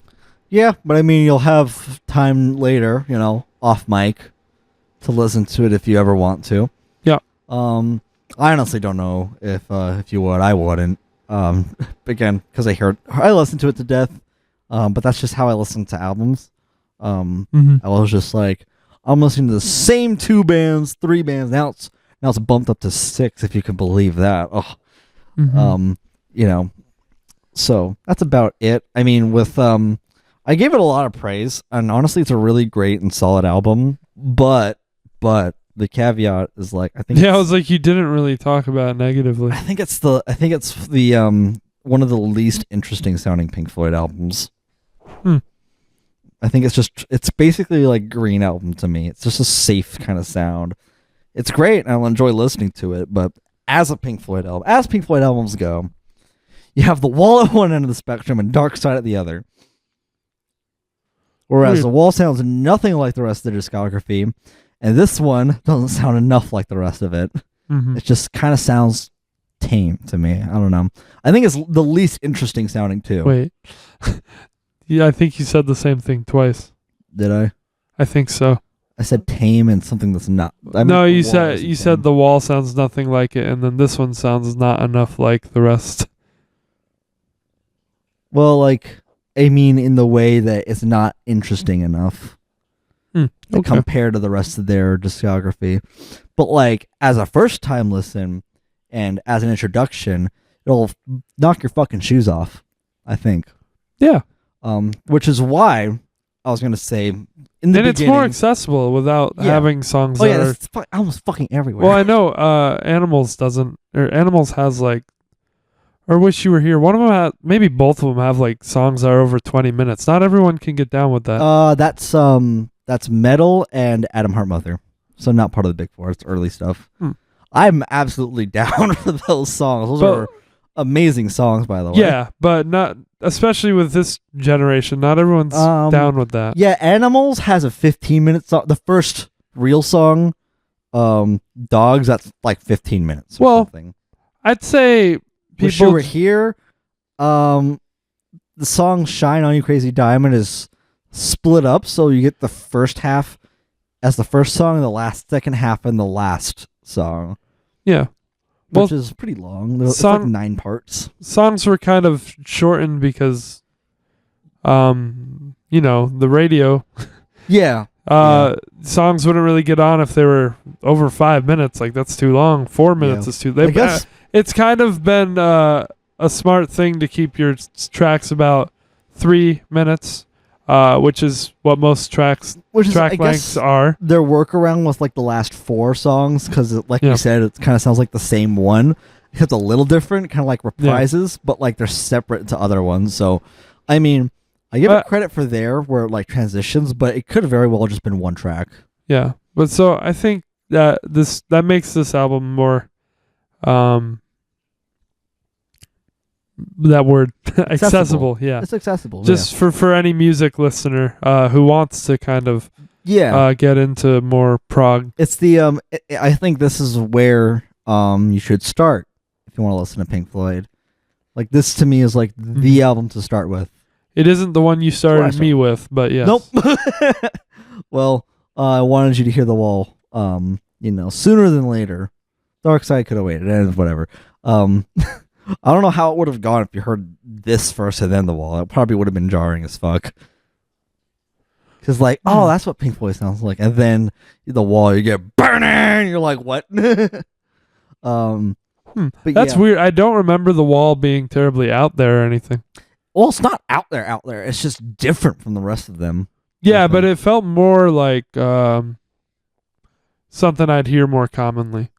Speaker 2: Yeah, but I mean, you'll have time later, off mic, to listen to it if you ever want to.
Speaker 1: Yeah.
Speaker 2: I honestly don't know if you would. I wouldn't. Again, because I listened to it to death. But that's just how I listen to albums. I was just like, I'm listening to the same 2 bands, 3 bands. Now it's bumped up to 6, if you can believe that. Oh. So that's about it. I mean, I gave it a lot of praise, and honestly, it's a really great and solid album. But the caveat is like, I think.
Speaker 1: Yeah, I was like, you didn't really talk about it negatively.
Speaker 2: I think it's the one of the least interesting sounding Pink Floyd albums. I think it's basically like Green Album to me. It's just a safe kind of sound. It's great, and I'll enjoy listening to it. But as Pink Floyd albums go, you have The Wall at one end of the spectrum and Dark Side at the other. Whereas The Wall sounds nothing like the rest of the discography, and this one doesn't sound enough like the rest of it. It just kind of sounds tame to me. I don't know. I think it's the least interesting sounding too.
Speaker 1: Wait. Yeah, I think you said the same thing twice.
Speaker 2: Did I?
Speaker 1: I think so.
Speaker 2: I said tame and something that's not.
Speaker 1: No, you said The Wall sounds nothing like it, and then this one sounds not enough like the rest.
Speaker 2: Well, like, I mean, in the way that it's not interesting enough to compare to the rest of their discography. But like, as a first time listen and as an introduction, it'll knock your fucking shoes off, I think.
Speaker 1: Yeah.
Speaker 2: Which is why I was gonna say in the beginning,
Speaker 1: it's more accessible without having songs that are
Speaker 2: it's almost fucking everywhere.
Speaker 1: Well, I know Animals doesn't, or Animals has like, or Wish You Were Here. One of them maybe both of them have like songs that are over 20 minutes. Not everyone can get down with that.
Speaker 2: That's Metal and Adam Heart Mother, so not part of the Big Four. It's early stuff. I'm absolutely down for those songs. Those are amazing songs, by the way.
Speaker 1: Yeah, but not especially with this generation. Not everyone's down with that.
Speaker 2: Yeah, Animals has a 15-minute song. The first real song, Dogs, that's like 15 minutes. Or something.
Speaker 1: I'd say people.
Speaker 2: Wish You Were Here. The song "Shine on You, Crazy Diamond" is split up, so you get the first half as the first song, and the second half in the last song.
Speaker 1: Yeah.
Speaker 2: Which is pretty long. It's like 9 parts.
Speaker 1: Songs were kind of shortened because, the radio.
Speaker 2: Yeah.
Speaker 1: Songs wouldn't really get on if they were over 5 minutes. Like, that's too long. 4 minutes is too. I guess it's kind of been a smart thing to keep your tracks about 3 minutes. Which is what most track lengths are.
Speaker 2: Their workaround was like the last 4 songs, because like you said, it kind of sounds like the same one. It's a little different, kind of like reprises, but like they're separate to other ones. So, I mean, I give it credit for where it like transitions, but it could have very well just been one track.
Speaker 1: Yeah, but so I think that makes this album more that word accessible. Yeah,
Speaker 2: it's accessible
Speaker 1: just for any music listener who wants to kind of get into more prog.
Speaker 2: It's the I think this is where you should start if you want to listen to Pink Floyd. Like, this to me is like the album to start with.
Speaker 1: It isn't the one you started me with, but yes.
Speaker 2: Nope. Well, I wanted you to hear The Wall sooner than later. Dark Side could have waited, and whatever. I don't know how it would have gone if you heard this first and then The Wall. It probably would have been jarring as fuck. Because that's what Pink Floyd sounds like. And then The Wall, you get burning. You're like, what?
Speaker 1: That's weird. I don't remember The Wall being terribly out there or anything.
Speaker 2: Well, it's not out there. It's just different from the rest of them.
Speaker 1: Yeah, but it felt more like something I'd hear more commonly.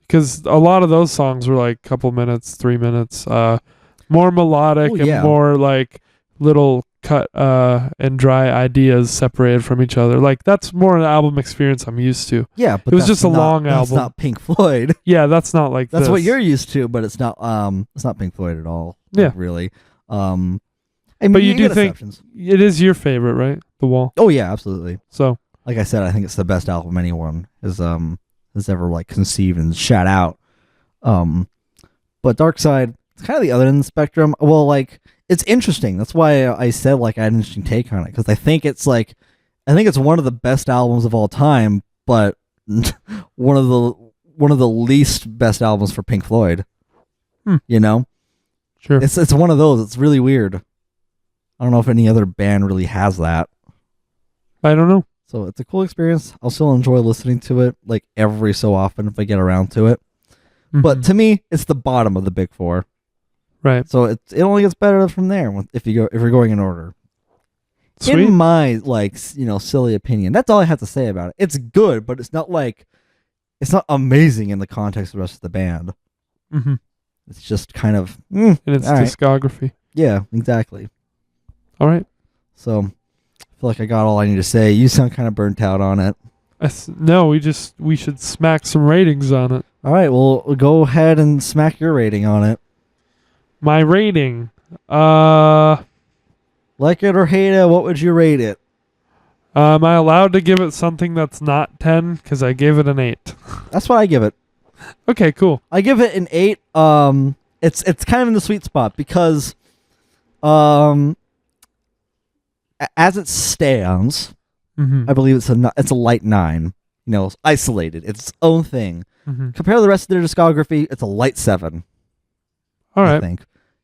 Speaker 1: because a lot of those songs were like couple minutes, 3 minutes, more melodic and more like little cut and dry ideas separated from each other. Like that's more an album experience I'm used to.
Speaker 2: Yeah, but
Speaker 1: it was just a long album.
Speaker 2: That's not Pink Floyd.
Speaker 1: Yeah, that's not like
Speaker 2: that's
Speaker 1: this.
Speaker 2: what you're used to, but it's not Pink Floyd at all. Like, really. I mean,
Speaker 1: but you do think
Speaker 2: exceptions.
Speaker 1: It is your favorite, right? The Wall.
Speaker 2: Oh yeah, absolutely.
Speaker 1: So,
Speaker 2: like I said, I think it's the best album anyone has ever like conceived and shot out. But Dark Side, it's kind of the other end of the spectrum. Well, like it's interesting. That's why I said like I had an interesting take on it, because I think it's one of the best albums of all time, but one of the least best albums for Pink Floyd. You know,
Speaker 1: sure.
Speaker 2: It's one of those. It's really weird. I don't know if any other band really has that.
Speaker 1: I don't know.
Speaker 2: So it's a cool experience. I'll still enjoy listening to it like every so often if I get around to it. But to me, it's the bottom of the big four.
Speaker 1: Right.
Speaker 2: So it only gets better from there if you're going in order.
Speaker 1: Sweet.
Speaker 2: In my like silly opinion, that's all I have to say about it. It's good, but it's not amazing in the context of the rest of the band.
Speaker 1: Mm-hmm.
Speaker 2: It's just kind of
Speaker 1: in its discography.
Speaker 2: Right. Yeah, exactly.
Speaker 1: All right.
Speaker 2: So I feel like I got all I need to say. You sound kind of burnt out on it.
Speaker 1: No, we should smack some ratings on it.
Speaker 2: All right, well, go ahead and smack your rating on it.
Speaker 1: My rating,
Speaker 2: like it or hate it, what would you rate it?
Speaker 1: Am I allowed to give it something that's not 10? Because I gave it an 8.
Speaker 2: That's what I give it.
Speaker 1: Okay, cool.
Speaker 2: I give it an 8. It's kind of in the sweet spot because, as it stands, I believe it's a light 9. It's isolated. It's its own thing. Compared to the rest of their discography, it's a light 7.
Speaker 1: All right.
Speaker 2: I think.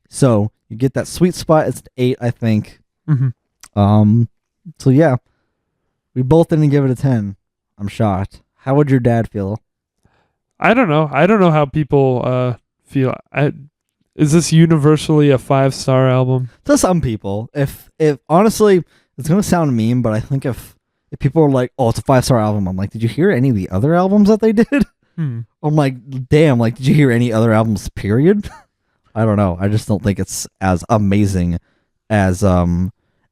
Speaker 2: So you get that sweet spot. It's an 8, I think. So yeah, we both didn't give it a 10. I'm shocked. How would your dad feel?
Speaker 1: I don't know. I don't know how people feel. Is this universally a 5-star album?
Speaker 2: To some people. If honestly, it's gonna sound mean, but I think if people are like, "Oh, it's a 5-star album," I'm like, "Did you hear any of the other albums that they did?" I'm like, "Damn!" Like, did you hear any other albums? Period. I don't know. I just don't think it's as amazing as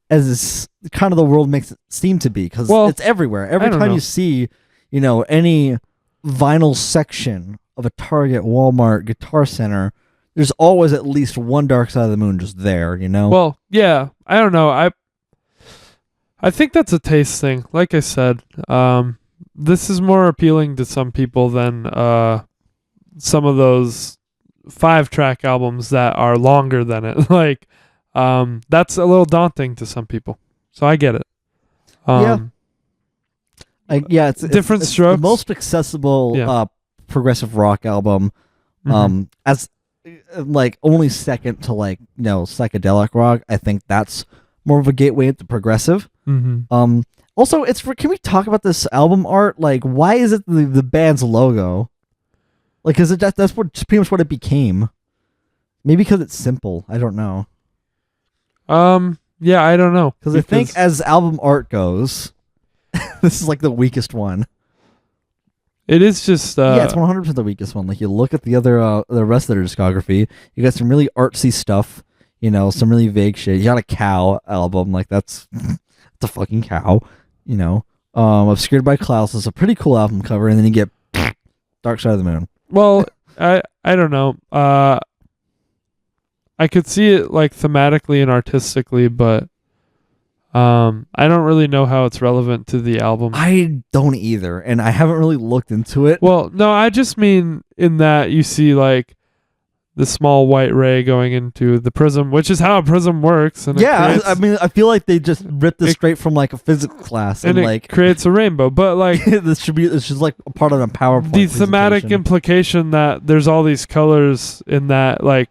Speaker 2: this kind of the world makes it seem to be, because it's everywhere. Every time you see, any vinyl section of a Target, Walmart, Guitar Center, there's always at least one Dark Side of the Moon just there.
Speaker 1: Well, yeah. I don't know. I think that's a taste thing. Like I said, this is more appealing to some people than some of those 5-track albums that are longer than it. Like, that's a little daunting to some people. So I get it.
Speaker 2: It's
Speaker 1: different strokes.
Speaker 2: The most accessible progressive rock album. As like only second to like psychedelic rock. I think that's more of a gateway into progressive. Also, can we talk about this album art? Like, why is it the band's logo? Like, is it that's pretty much what it became? Maybe because it's simple. I don't know.
Speaker 1: Yeah, I don't know.
Speaker 2: Because I think as album art goes, this is like the weakest one.
Speaker 1: It is just
Speaker 2: it's 100% the weakest one. Like, you look at the rest of their discography, you got some really artsy stuff. Some really vague shit. You got a cow album, like that's it's a fucking cow. Obscured by Clouds is a pretty cool album cover, and then you get Dark Side of the Moon.
Speaker 1: Well, I don't know. I could see it like thematically and artistically, but I don't really know how it's relevant to the album.
Speaker 2: I don't either, and I haven't really looked into it.
Speaker 1: Well, no, I just mean in that you see like the small white ray going into the prism, which is how a prism works. And
Speaker 2: I mean, I feel like they just ripped this straight from like a physics class, and like
Speaker 1: it creates a rainbow. But like
Speaker 2: it's just like a part of a PowerPoint.
Speaker 1: The thematic implication that there's all these colors in that, like,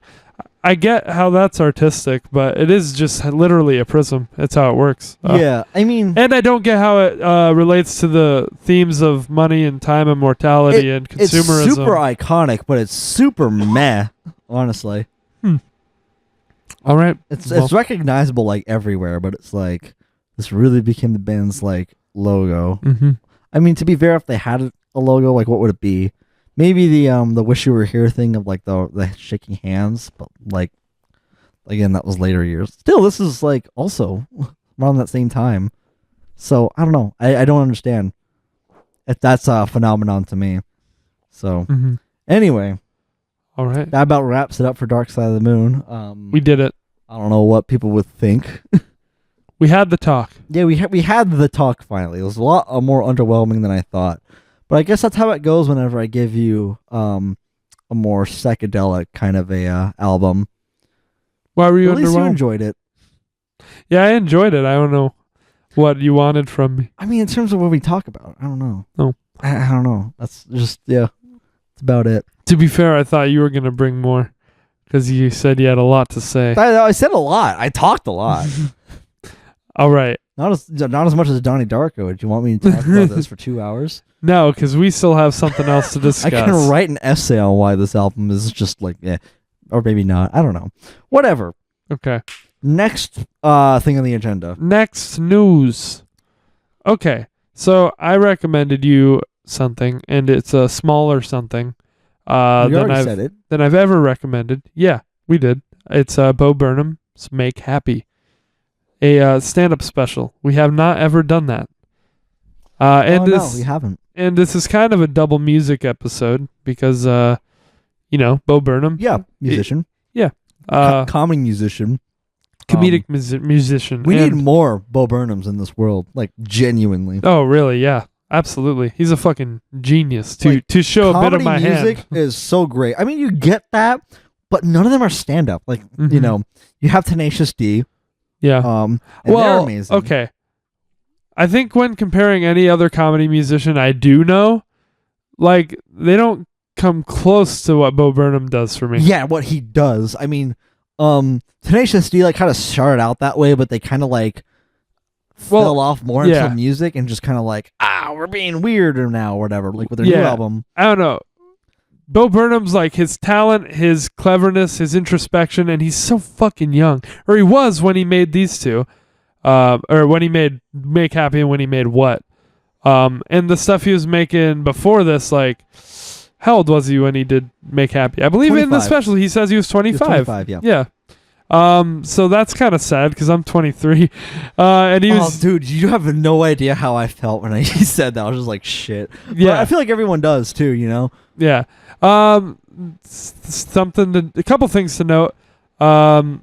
Speaker 1: I get how that's artistic, but it is just literally a prism. It's how it works.
Speaker 2: I mean,
Speaker 1: and I don't get how it relates to the themes of money and time and mortality and consumerism.
Speaker 2: It's super iconic, but it's super meh, honestly.
Speaker 1: All right.
Speaker 2: It's recognizable like everywhere, but it's like this really became the band's like logo. I mean, to be fair, if they had a logo, like what would it be? Maybe the Wish You Were Here thing of like the shaking hands, but like again that was later years. Still, this is like also around that same time. So I don't know. I don't understand if that's a phenomenon to me. So anyway,
Speaker 1: all right,
Speaker 2: that about wraps it up for Dark Side of the Moon.
Speaker 1: we did it.
Speaker 2: I don't know what people would think.
Speaker 1: We had the talk.
Speaker 2: Yeah, we had the talk finally. It was a lot more underwhelming than I thought. But I guess that's how it goes whenever I give you a more psychedelic kind of a album.
Speaker 1: Why were you
Speaker 2: At least you
Speaker 1: underwhelmed?
Speaker 2: enjoyed it.
Speaker 1: Yeah, I enjoyed it. I don't know what you wanted from me.
Speaker 2: I mean, in terms of what we talk about, I don't know.
Speaker 1: Oh.
Speaker 2: I don't know. That's just, yeah, that's about it.
Speaker 1: To be fair, I thought you were going to bring more because you said you had a lot to say.
Speaker 2: I said a lot. I talked a lot.
Speaker 1: All right.
Speaker 2: Not as much as Donnie Darko. Do you want me to talk about this for 2 hours?
Speaker 1: No, because we still have something else to discuss.
Speaker 2: I can write an essay on why this album is just like, or maybe not. I don't know. Whatever.
Speaker 1: Okay.
Speaker 2: Next thing on the agenda.
Speaker 1: Next news. Okay. So I recommended you something, and it's a smaller something
Speaker 2: You already said it.
Speaker 1: than I've ever recommended. Yeah, we did. It's Bo Burnham's Make Happy, a stand-up special. We have not ever done that.
Speaker 2: No, we haven't.
Speaker 1: And this is kind of a double music episode because, Bo Burnham.
Speaker 2: Yeah, musician. Comedy musician.
Speaker 1: Comedic musician.
Speaker 2: We need more Bo Burnhams in this world, like genuinely.
Speaker 1: Oh, really? Yeah, absolutely. He's a fucking genius to show a bit of my hand.
Speaker 2: Comedy music is so great. I mean, you get that, but none of them are stand up. Like you have Tenacious D.
Speaker 1: Yeah.
Speaker 2: And they're amazing.
Speaker 1: Okay. I think when comparing any other comedy musician I do know, like they don't come close to what Bo Burnham does for me.
Speaker 2: Yeah, what he does. I mean, Tenacious D like kind of started out that way, but they kind of like fell off more into music and just kind of like, we're being weirder now or whatever, like with their new album.
Speaker 1: I don't know. Bo Burnham's like his talent, his cleverness, his introspection, and he's so fucking young. Or he was when he made these two. Or when he made Make Happy and when he made What. And the stuff he was making before this, like, how old was he when he did Make Happy? I believe
Speaker 2: 25.
Speaker 1: in the special he says he was 25.
Speaker 2: He was 25, yeah.
Speaker 1: Yeah. So that's kind of sad because I'm 23. And he was...
Speaker 2: dude, you have no idea how I felt when he said that. I was just like, shit.
Speaker 1: Yeah.
Speaker 2: But I feel like everyone does too, you know?
Speaker 1: Yeah. A couple things to note.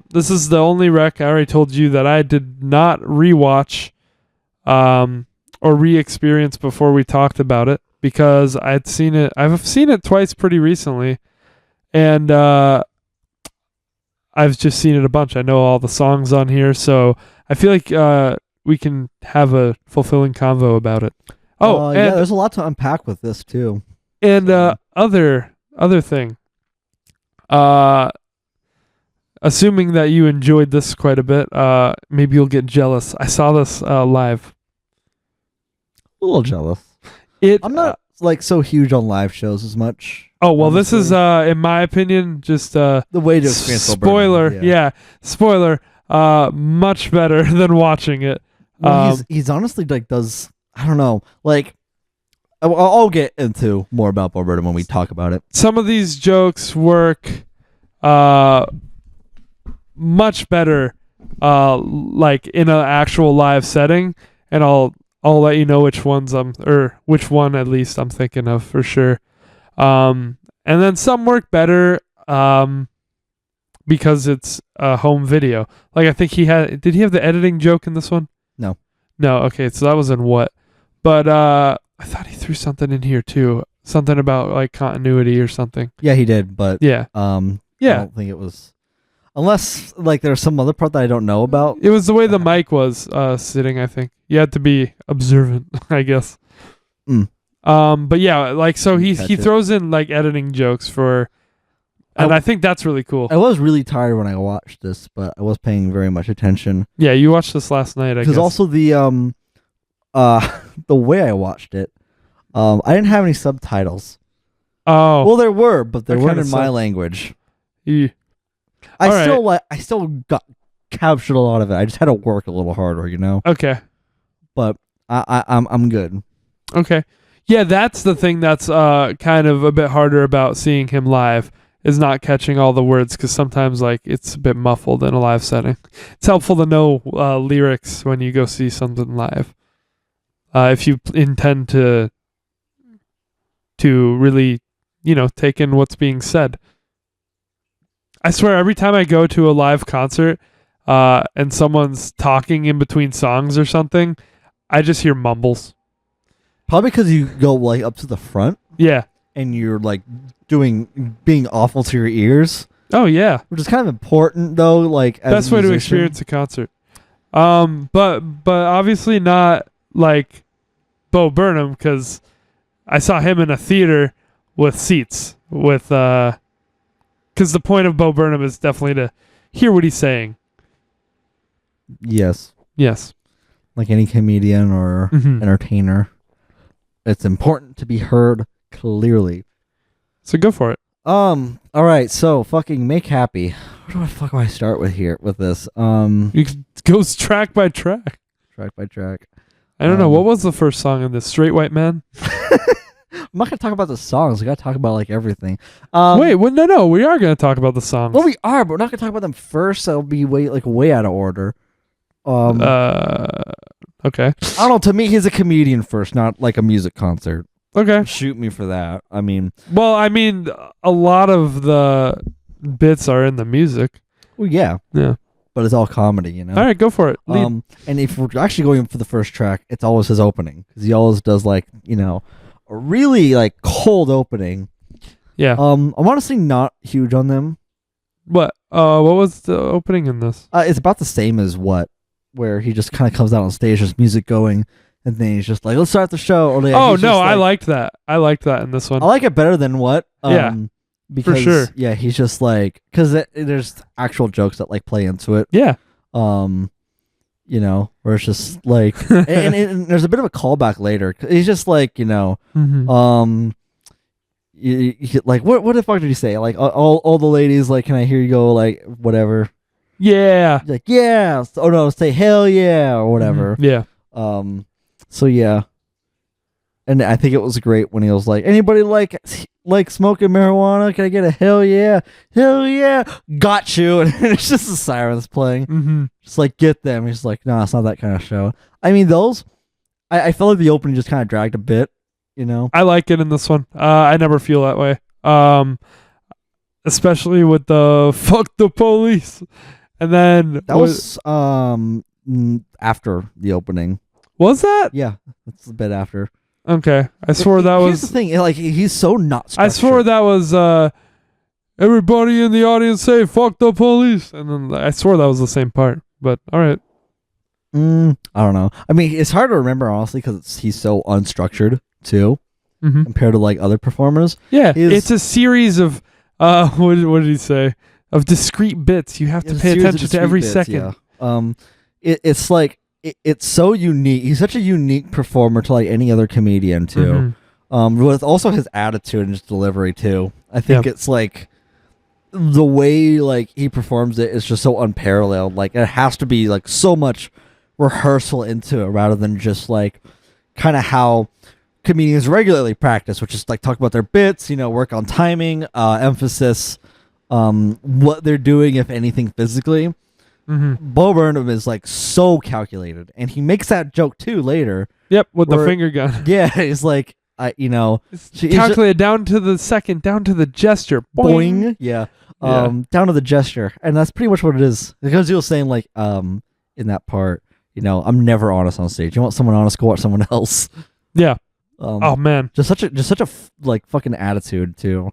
Speaker 1: This is the only rec I already told you that I did not rewatch or re-experience before we talked about it because I've seen it twice pretty recently, and I've just seen it a bunch. I know all the songs on here, so I feel like we can have a fulfilling convo about it. And
Speaker 2: there's a lot to unpack with this too.
Speaker 1: And other thing. Assuming that you enjoyed this quite a bit, maybe you'll get jealous. I saw this live.
Speaker 2: A little jealous. I'm not like so huge on live shows as much.
Speaker 1: Oh well, honestly. This is in my opinion just the
Speaker 2: way to experience.
Speaker 1: Spoiler, spoiler. Much better than watching it.
Speaker 2: Well, he's honestly like does I don't know like. I'll get into more about Bo Burnham when we talk about it.
Speaker 1: Some of these jokes work much better like in an actual live setting, and I'll let you know which one at least I'm thinking of for sure. And then some work better because it's a home video. Like I think did he have the editing joke in this one?
Speaker 2: No.
Speaker 1: Okay, so that was in What? But I thought he threw something in here too. Something about like continuity or something.
Speaker 2: Yeah, he did, but
Speaker 1: I
Speaker 2: don't think it was unless like there's some other part that I don't know about.
Speaker 1: It was the way the mic was sitting, I think. You had to be observant, I guess. But yeah, like so he throws in like editing jokes and I think that's really cool.
Speaker 2: I was really tired when I watched this, but I was paying very much attention.
Speaker 1: Yeah, you watched this last night, I guess.
Speaker 2: Because also the way I watched it, I didn't have any subtitles.
Speaker 1: Oh.
Speaker 2: Well, there were, but they weren't in my language.
Speaker 1: Yeah.
Speaker 2: I still got captured a lot of it. I just had to work a little harder, you know.
Speaker 1: Okay.
Speaker 2: But I'm good.
Speaker 1: Okay. Yeah, that's the thing that's kind of a bit harder about seeing him live, is not catching all the words, because sometimes like it's a bit muffled in a live setting. It's helpful to know lyrics when you go see something live, if you intend to really, take in what's being said. I swear, every time I go to a live concert and someone's talking in between songs or something, I just hear mumbles.
Speaker 2: Probably because you go like up to the front.
Speaker 1: Yeah.
Speaker 2: And you're like being awful to your ears.
Speaker 1: Oh yeah.
Speaker 2: Which is kind of important though. Like as
Speaker 1: best way to experience a concert. But obviously not like Bo Burnham, because I saw him in a theater with seats with because the point of Bo Burnham is definitely to hear what he's saying.
Speaker 2: Yes. Like any comedian or entertainer, it's important to be heard clearly.
Speaker 1: So go for it.
Speaker 2: All right, so fucking Make Happy. Where the fuck do I start with here with this?
Speaker 1: You go track by track.
Speaker 2: Track by track.
Speaker 1: I don't know. What was the first song in this? Straight White Man?
Speaker 2: I'm not gonna talk about the songs. We gotta talk about like everything.
Speaker 1: Wait, well, no. We are gonna talk about the songs.
Speaker 2: Well, we are, but we're not gonna talk about them first. That'll be way out of order.
Speaker 1: Okay.
Speaker 2: I don't know. To me, he's a comedian first, not like a music concert.
Speaker 1: Okay.
Speaker 2: Shoot me for that. I mean,
Speaker 1: a lot of the bits are in the music.
Speaker 2: Well, yeah. But it's all comedy, you know.
Speaker 1: All right, go for it.
Speaker 2: And if we're actually going for the first track, it's always his opening, because he always does like a really like cold opening.
Speaker 1: Yeah.
Speaker 2: I'm honestly not huge on them.
Speaker 1: What? What was the opening in this?
Speaker 2: It's about the same as where he just kind of comes out on stage, there's music going, and then he's just like, "Let's start the show." Or
Speaker 1: I liked that. I liked that in this one.
Speaker 2: I like it better than what?
Speaker 1: Yeah.
Speaker 2: Because,
Speaker 1: for sure.
Speaker 2: Yeah, he's just like, because there's actual jokes that like play into it.
Speaker 1: Yeah.
Speaker 2: Where it's just like, and there's a bit of a callback later. He's just like, like what the fuck did he say? Like all the ladies, like, can I hear you go like whatever?
Speaker 1: Yeah.
Speaker 2: Like yeah. Oh no, say hell yeah or whatever.
Speaker 1: Yeah.
Speaker 2: So yeah. And I think it was great when he was like, anybody like smoking marijuana? Can I get a hell yeah? Hell yeah. Got you. And it's just the sirens playing.
Speaker 1: Mm-hmm.
Speaker 2: Just like, get them. He's like, no, it's not that kind of show. I mean, those, I felt like the opening just kind of dragged a bit,
Speaker 1: I like it in this one. I never feel that way. Especially with the fuck the police. And then
Speaker 2: that was after the opening.
Speaker 1: Was that?
Speaker 2: Yeah, that's a bit after.
Speaker 1: Okay, I swore that was.
Speaker 2: Here's the thing, like he's so not structured.
Speaker 1: I swore that was everybody in the audience say "fuck the police," and then I swore that was the same part. But all right.
Speaker 2: I don't know. I mean, it's hard to remember honestly because he's so unstructured too, compared to like other performers.
Speaker 1: Yeah, it's a series of what did he say? Of discrete bits. You have to pay attention to every second.
Speaker 2: Yeah. It's like. It's so unique. He's such a unique performer to like any other comedian too. With also his attitude and his delivery too. I think it's like the way like he performs it is just so unparalleled. Like it has to be like so much rehearsal into it rather than just like kind of how comedians regularly practice, which is like talk about their bits, work on timing, emphasis, what they're doing, if anything, physically. Bo Burnham is like so calculated, and he makes that joke too later.
Speaker 1: Yep, with the finger gun.
Speaker 2: Yeah, he's like,
Speaker 1: it's calculated down to the second, down to the gesture. Boing.
Speaker 2: Yeah. Down to the gesture, and that's pretty much what it is. Because he was saying like, in that part, I'm never honest on stage. You want someone honest, go watch someone else.
Speaker 1: Yeah. Oh man,
Speaker 2: just such a like fucking attitude too.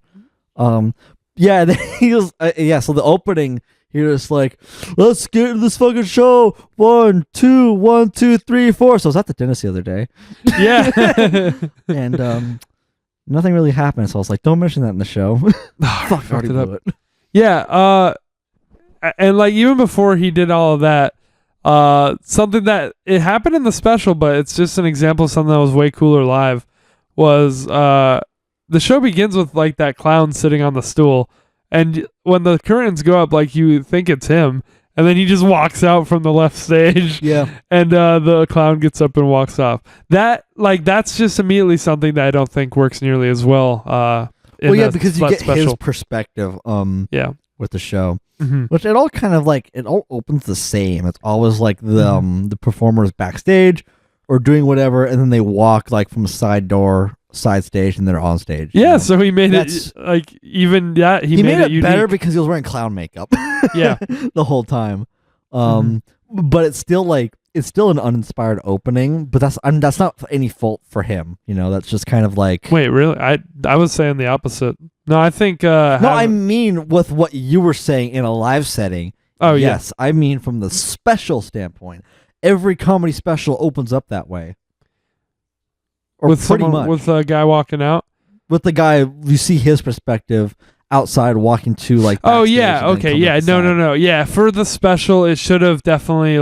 Speaker 2: Yeah. He was So the opening. He was like, let's get into this fucking show. 1, 2, 1, 2, 3, 4. So I was at the dentist the other day.
Speaker 1: Yeah.
Speaker 2: And nothing really happened. So I was like, don't mention that in the show. Fuck, I already blew it.
Speaker 1: Yeah. And like even before he did all of that, something that it happened in the special, but it's just an example of something that was way cooler live, was the show begins with like that clown sitting on the stool. And when the curtains go up, like you think it's him, and then he just walks out from the left stage.
Speaker 2: Yeah.
Speaker 1: And the clown gets up and walks off. That's just immediately something that I don't think works nearly as well.
Speaker 2: Because you get his perspective.
Speaker 1: Yeah.
Speaker 2: With the show,
Speaker 1: mm-hmm.
Speaker 2: which it all opens the same. It's always like the performers backstage or doing whatever, and then they walk like from a side stage, and they're on stage.
Speaker 1: Yeah, so he made it like even that he made it
Speaker 2: better
Speaker 1: unique.
Speaker 2: because he was wearing clown makeup.
Speaker 1: Yeah,
Speaker 2: the whole time. But it's still an uninspired opening. But that's not any fault for him. That's just kind of like.
Speaker 1: Wait, really? I was saying the opposite. No, I think.
Speaker 2: I mean with what you were saying in a live setting.
Speaker 1: Oh
Speaker 2: yes, I mean from the special standpoint. Every comedy special opens up that way. Or
Speaker 1: with
Speaker 2: pretty much.
Speaker 1: With a guy walking out.
Speaker 2: With the guy, you see his perspective outside walking to like.
Speaker 1: Oh yeah, okay, yeah, no, yeah. For the special, it should have definitely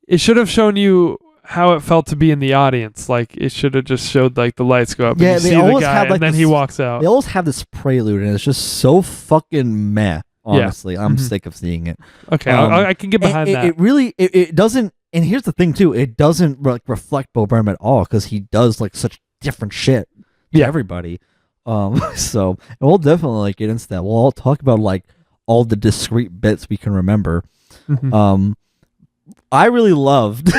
Speaker 1: it should have shown you how it felt to be in the audience. Like it should have just showed like the lights go up.
Speaker 2: Yeah,
Speaker 1: and you
Speaker 2: they
Speaker 1: see
Speaker 2: always
Speaker 1: the guy,
Speaker 2: have like
Speaker 1: and then he walks out.
Speaker 2: They always have this prelude, and it's just so fucking meh. Honestly, I'm sick of seeing it.
Speaker 1: Okay, I can get behind that.
Speaker 2: It really doesn't. And here's the thing too: it doesn't reflect Bo Burnham at all because he does like such different shit to everybody. So and we'll definitely get into that. We'll all talk about like all the discrete bits we can remember.
Speaker 1: Mm-hmm.
Speaker 2: I really loved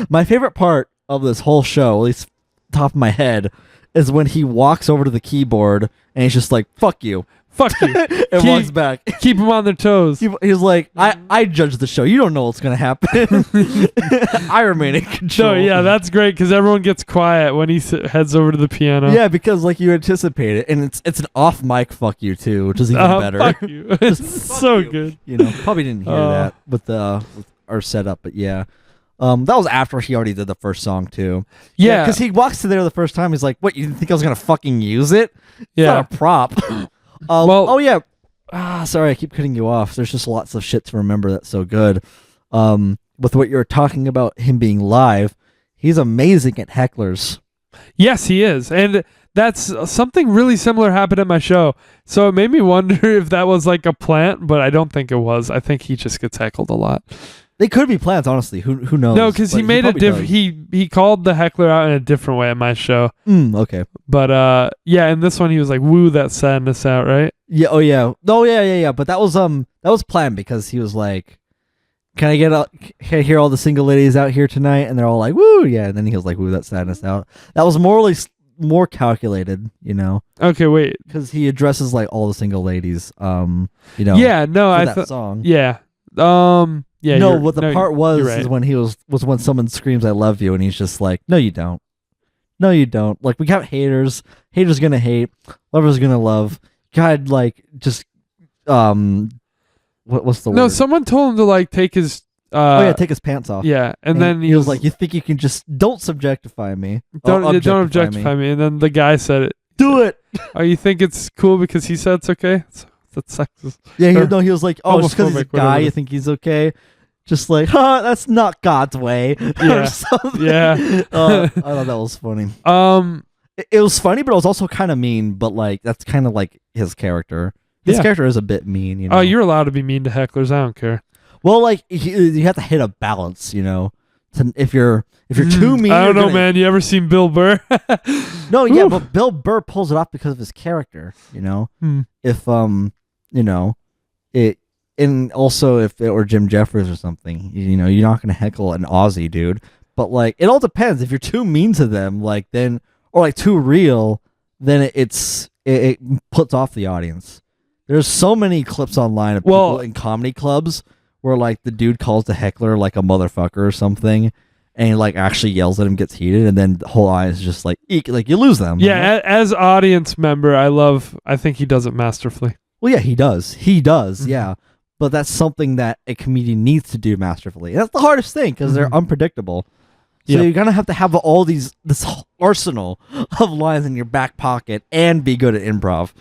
Speaker 2: my favorite part of this whole show, at least top of my head, is when he walks over to the keyboard and he's just like, "Fuck you."
Speaker 1: Fuck you.
Speaker 2: And walks back.
Speaker 1: Keep them on their toes.
Speaker 2: He's like, I judge the show. You don't know what's going to happen. I remain in control.
Speaker 1: No, yeah, that's great because everyone gets quiet when he heads over to the piano.
Speaker 2: Yeah, because like you anticipate it. And it's an off mic fuck you too, which is even better.
Speaker 1: Fuck you. It's so good.
Speaker 2: Probably didn't hear that with our setup, but yeah. That was after he already did the first song too.
Speaker 1: Yeah.
Speaker 2: Because he walks to there the first time. He's like, what, you didn't think I was going to fucking use it? It's not a prop. Sorry, I keep cutting you off. There's just lots of shit to remember that's so good. With what you were talking about him being live, he's amazing at hecklers.
Speaker 1: Yes, he is. And that's something really similar happened at my show. So it made me wonder if that was like a plant, but I don't think it was. I think he just gets heckled a lot.
Speaker 2: They could be plants, honestly. Who knows?
Speaker 1: No, because he made he called the heckler out in a different way at my show.
Speaker 2: Okay.
Speaker 1: But in this one he was like, "Woo that sadness out," right?
Speaker 2: Yeah. Oh yeah. Oh yeah. But that was planned because he was like, "Can I hear all the single ladies out here tonight?" And they're all like, "Woo, yeah." And then he was like, "Woo that sadness out." That was more calculated,
Speaker 1: Okay, wait.
Speaker 2: Because he addresses like all the single ladies.
Speaker 1: Yeah. No, I thought
Speaker 2: song.
Speaker 1: Yeah. Yeah.
Speaker 2: No, what the part was
Speaker 1: right.
Speaker 2: is when when someone screams "I love you" and he's just like, "No, you don't. No, you don't." Like we got haters. Haters gonna hate. Lovers gonna love. God, like just what's the word?
Speaker 1: No, someone told him to like take his.
Speaker 2: Take his pants off.
Speaker 1: Yeah, and then
Speaker 2: he was like, "You think you can just don't subjectify me?
Speaker 1: Don't objectify me." And then the guy said it.
Speaker 2: Do it.
Speaker 1: Oh, you think it's cool because he said it's okay? That's sexist.
Speaker 2: Yeah, he was like, "Oh, just because he's a guy, you think he's okay?" Just like, that's not God's way.
Speaker 1: Yeah.
Speaker 2: Or something.
Speaker 1: Yeah.
Speaker 2: I thought that was funny. It was funny, but it was also kind of mean. But like, that's kind of like his character. His character is a bit mean.
Speaker 1: Oh, you're allowed to be mean to hecklers. I don't care.
Speaker 2: Well, like you have to hit a balance, if you're too mean.
Speaker 1: I don't know, man. You ever seen Bill Burr?
Speaker 2: No, yeah, but Bill Burr pulls it off because of his character. If it. And also, if it were Jim Jeffries or something, you're not going to heckle an Aussie dude. But, like, it all depends. If you're too mean to them, like, then, or, like, too real, then it puts off the audience. There's so many clips online of people in comedy clubs where, like, the dude calls the heckler, like, a motherfucker or something, and he, like, actually yells at him, gets heated, and then the whole audience is just like, eek, like, you lose them.
Speaker 1: Yeah, as audience member, I think he does it masterfully.
Speaker 2: Well, yeah, he does. Mm-hmm. Yeah. But that's something that a comedian needs to do masterfully. That's the hardest thing because they're unpredictable. So you're gonna have to have this arsenal of lines in your back pocket and be good at improv.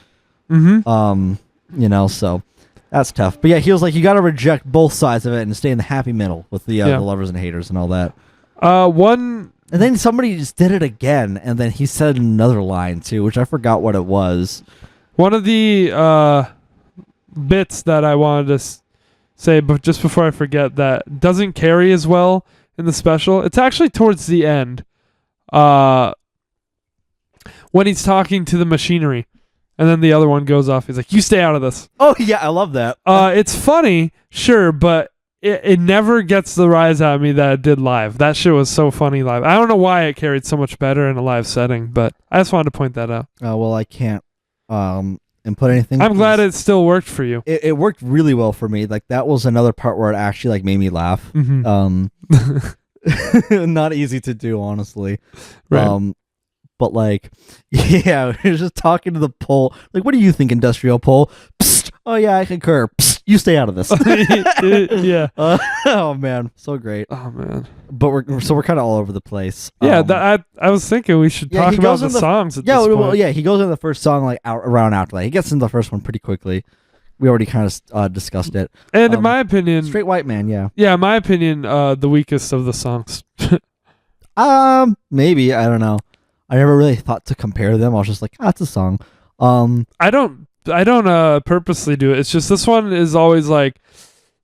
Speaker 2: So that's tough. But yeah, he was like, you got to reject both sides of it and stay in the happy middle with the lovers and haters and all that. And then somebody just did it again, and then he said another line too, which I forgot what it was.
Speaker 1: One of the bits that I wanted to say, but just before I forget, that doesn't carry as well in the special. It's actually towards the end, when he's talking to the machinery, and then the other one goes off. He's like, "You stay out of this."
Speaker 2: Oh yeah, I love that.
Speaker 1: It's funny, sure, but it never gets the rise out of me that it did live. That shit was so funny live. I don't know why it carried so much better in a live setting, but I just wanted to point that out.
Speaker 2: Well, I can't input anything.
Speaker 1: I'm glad it still worked for you.
Speaker 2: It worked really well for me. Like that was another part where it actually like made me laugh.
Speaker 1: Mm-hmm.
Speaker 2: Not easy to do, honestly.
Speaker 1: Right.
Speaker 2: But like, yeah, we were just talking to the pole. Like, what do you think, industrial pole? Psst. Oh yeah, I concur. Psst. You stay out of this.
Speaker 1: Yeah.
Speaker 2: Oh man, so great.
Speaker 1: Oh man.
Speaker 2: But we're kind of all over the place.
Speaker 1: Yeah, I was thinking we should talk about the songs. At this point.
Speaker 2: Well, yeah, he goes in the first song like around after that. He gets into the first one pretty quickly. We already kind of discussed it.
Speaker 1: And in my opinion,
Speaker 2: Straight White Man, yeah.
Speaker 1: Yeah, in my opinion, the weakest of the songs.
Speaker 2: Maybe, I don't know. I never really thought to compare them. I was just like, it's a song.
Speaker 1: I don't purposely do it. It's just this one is always like,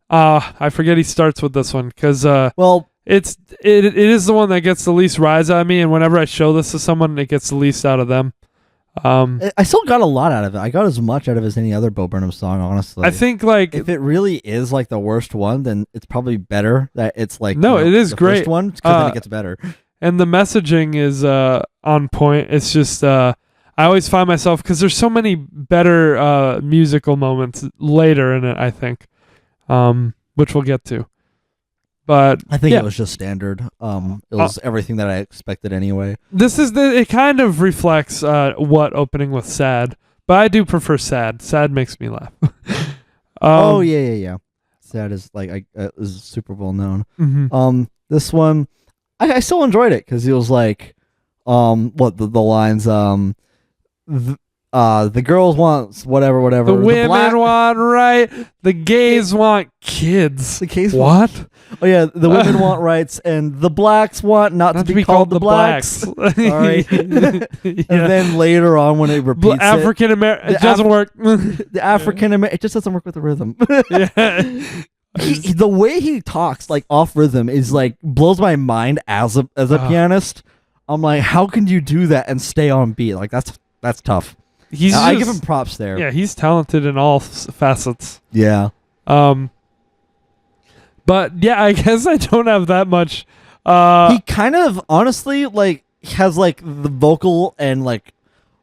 Speaker 1: I forget he starts with this one because it is the one that gets the least rise out of me, and whenever I show this to someone, it gets the least out of them.
Speaker 2: I still got a lot out of it. I got as much out of it as any other Bo Burnham song, honestly.
Speaker 1: I think like
Speaker 2: if it really is like the worst one, then it's probably better that it's like
Speaker 1: it is
Speaker 2: the
Speaker 1: great
Speaker 2: first one, because then it gets better.
Speaker 1: And the messaging is on point. It's just I always find myself, because there's so many better musical moments later in it, I think, which we'll get to. But
Speaker 2: I think it was just standard. It was everything that I expected anyway.
Speaker 1: It kind of reflects what opening with Sad, but I do prefer Sad. Sad makes me laugh.
Speaker 2: Yeah. Sad is like is super well known.
Speaker 1: Mm-hmm.
Speaker 2: This one, I still enjoyed it because he was like, the lines, the girls want whatever.
Speaker 1: The women want right. The gays want kids.
Speaker 2: The gays
Speaker 1: what?
Speaker 2: Oh yeah, the women want rights, and the blacks want not to be called the blacks. Sorry. And then later on, when it repeats
Speaker 1: African American, it doesn't work.
Speaker 2: The African American, it just doesn't work with the rhythm.
Speaker 1: Yeah.
Speaker 2: The way he talks like off rhythm is like blows my mind as a pianist. I'm like, how can you do that and stay on beat? Like that's tough. I give him props there.
Speaker 1: Yeah, he's talented in all facets.
Speaker 2: Yeah.
Speaker 1: But yeah, I guess I don't have that much.
Speaker 2: He kind of honestly like has like the vocal and like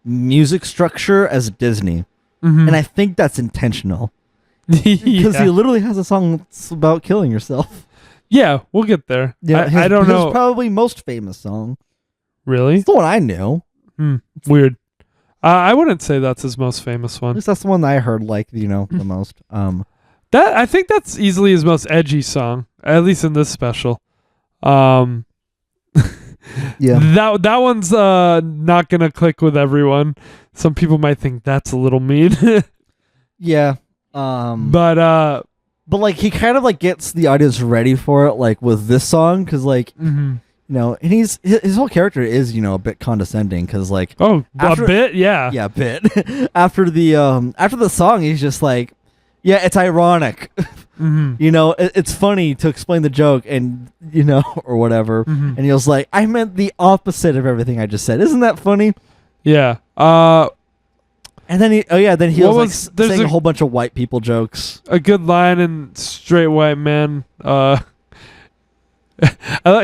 Speaker 2: music structure as Disney, and I think that's intentional. Because he literally has a song that's about killing yourself.
Speaker 1: Yeah, we'll get there.
Speaker 2: Yeah,
Speaker 1: I don't know.
Speaker 2: His probably most famous song.
Speaker 1: Really?
Speaker 2: It's the one I knew.
Speaker 1: Weird. I wouldn't say that's his most famous one.
Speaker 2: At least that's the one that I heard the most.
Speaker 1: I think that's easily his most edgy song, at least in this special.
Speaker 2: Yeah.
Speaker 1: That one's not gonna click with everyone. Some people might think that's a little mean.
Speaker 2: Yeah.
Speaker 1: But
Speaker 2: like he kind of like gets the audience ready for it, like with this song, because like and his whole character is a bit condescending, because like
Speaker 1: a bit, yeah,
Speaker 2: a bit after the song he's just like, yeah, it's ironic, it's funny to explain the joke and or whatever, and he was like, I meant the opposite of everything I just said. Isn't that funny?
Speaker 1: Yeah.
Speaker 2: And then he was like saying a whole bunch of white people jokes.
Speaker 1: A good line in Straight White Man.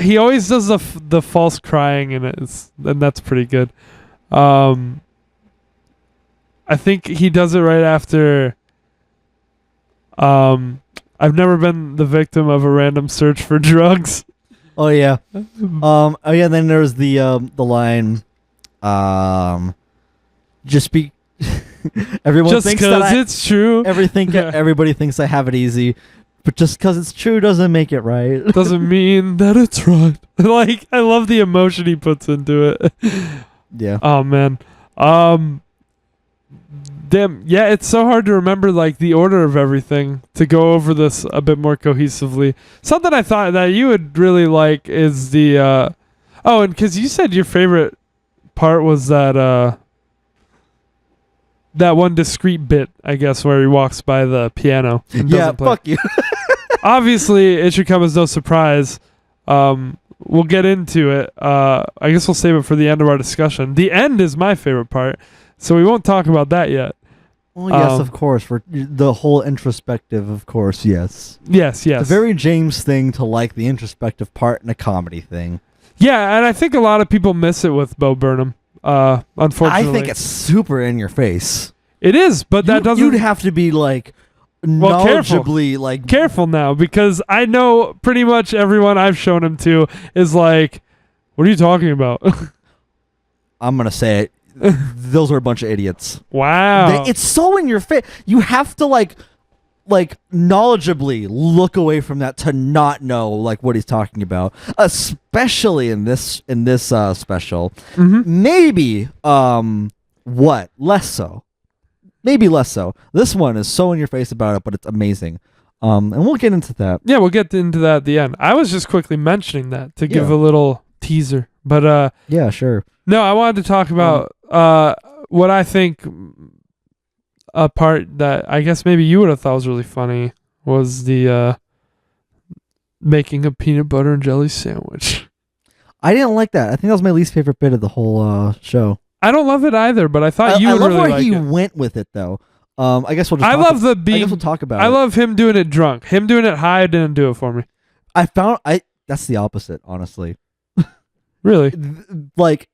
Speaker 1: He always does the false crying in it, and that's pretty good. I think he does it right after. I've never been the victim of a random search for drugs.
Speaker 2: Oh yeah. Then there's the line. Just be. Everyone
Speaker 1: just
Speaker 2: thinks that
Speaker 1: it's true.
Speaker 2: Everybody thinks I have it easy, but just because it's true doesn't make it right.
Speaker 1: Doesn't mean that it's right. Like, I love the emotion he puts into it.
Speaker 2: Yeah.
Speaker 1: Oh man. Damn. Yeah, it's so hard to remember like the order of everything to go over this a bit more cohesively. Something I thought that you would really like is the. And because you said your favorite part was that. That one discrete bit, I guess, where he walks by the piano. And
Speaker 2: yeah,
Speaker 1: doesn't play.
Speaker 2: fuck you.
Speaker 1: obviously, it should come as no surprise. We'll get into it. I guess we'll save it for the end of our discussion. The end is my favorite part, so we won't talk about that yet.
Speaker 2: Well, yes, of course. For the whole introspective, of course, yes.
Speaker 1: Yes.
Speaker 2: It's a very James thing to like the introspective part in a comedy thing.
Speaker 1: Yeah, and I think a lot of people miss it with Bo Burnham. Unfortunately,
Speaker 2: I think it's super in your face.
Speaker 1: It is, but that doesn't.
Speaker 2: You'd have to be like knowledgeably like
Speaker 1: careful now, because I know pretty much everyone I've shown him to is like, "What are you talking about?"
Speaker 2: I'm gonna say it. Those are a bunch of idiots.
Speaker 1: Wow.
Speaker 2: It's so in your face. You have to like knowledgeably look away from that to not know like what he's talking about, especially in this special. Maybe less so. Maybe less so. This one is so in your face about it, but it's amazing. And we'll get into that.
Speaker 1: Yeah, we'll get into that at the end. I was just quickly mentioning that to give a little teaser, but
Speaker 2: yeah, sure.
Speaker 1: No, I wanted to talk about what I think a part that I guess maybe you would have thought was really funny was the making a peanut butter and jelly sandwich.
Speaker 2: I didn't like that. I think that was my least favorite bit of the whole show.
Speaker 1: I don't love it either, but I thought you would really like it. I love where he
Speaker 2: went with it, though. I guess we'll just
Speaker 1: I guess
Speaker 2: we'll talk about it.
Speaker 1: I love him doing it drunk. Him doing it high didn't do it for me.
Speaker 2: That's the opposite, honestly.
Speaker 1: Really?
Speaker 2: Like,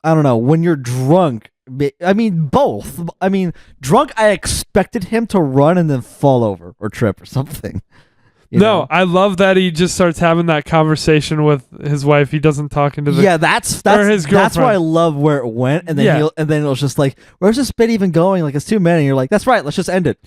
Speaker 2: I don't know. When you're drunk, I mean, both. I mean, drunk, I expected him to run and then fall over or trip or something. You know?
Speaker 1: I love that he just starts having that conversation with his wife. He doesn't talk into the
Speaker 2: that's
Speaker 1: his girlfriend.
Speaker 2: That's why I love where it went, and then and then it was just like, where's this bit even going? Like, it's 2 minutes, and you're like, that's right, let's just end it.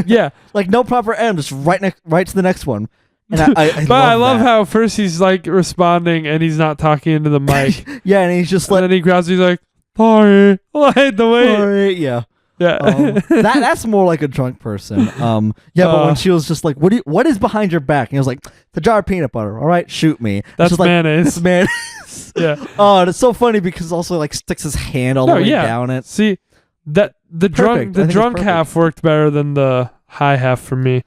Speaker 1: Yeah,
Speaker 2: like no proper end, just right to the next one. And
Speaker 1: I love how first he's like responding and he's not talking into the mic.
Speaker 2: Yeah, and he's just like,
Speaker 1: and then he grabs, he's like, sorry, the way.
Speaker 2: Sorry, yeah.
Speaker 1: Yeah,
Speaker 2: that's more like a drunk person. But when she was just like, what is behind your back? And he was like, the jar of peanut butter. All right, shoot me.
Speaker 1: That's mayonnaise.
Speaker 2: It's mayonnaise.
Speaker 1: Yeah.
Speaker 2: Oh, and it's so funny because also like sticks his hand all the way down it.
Speaker 1: See, that the drunk half worked better than the high half for me.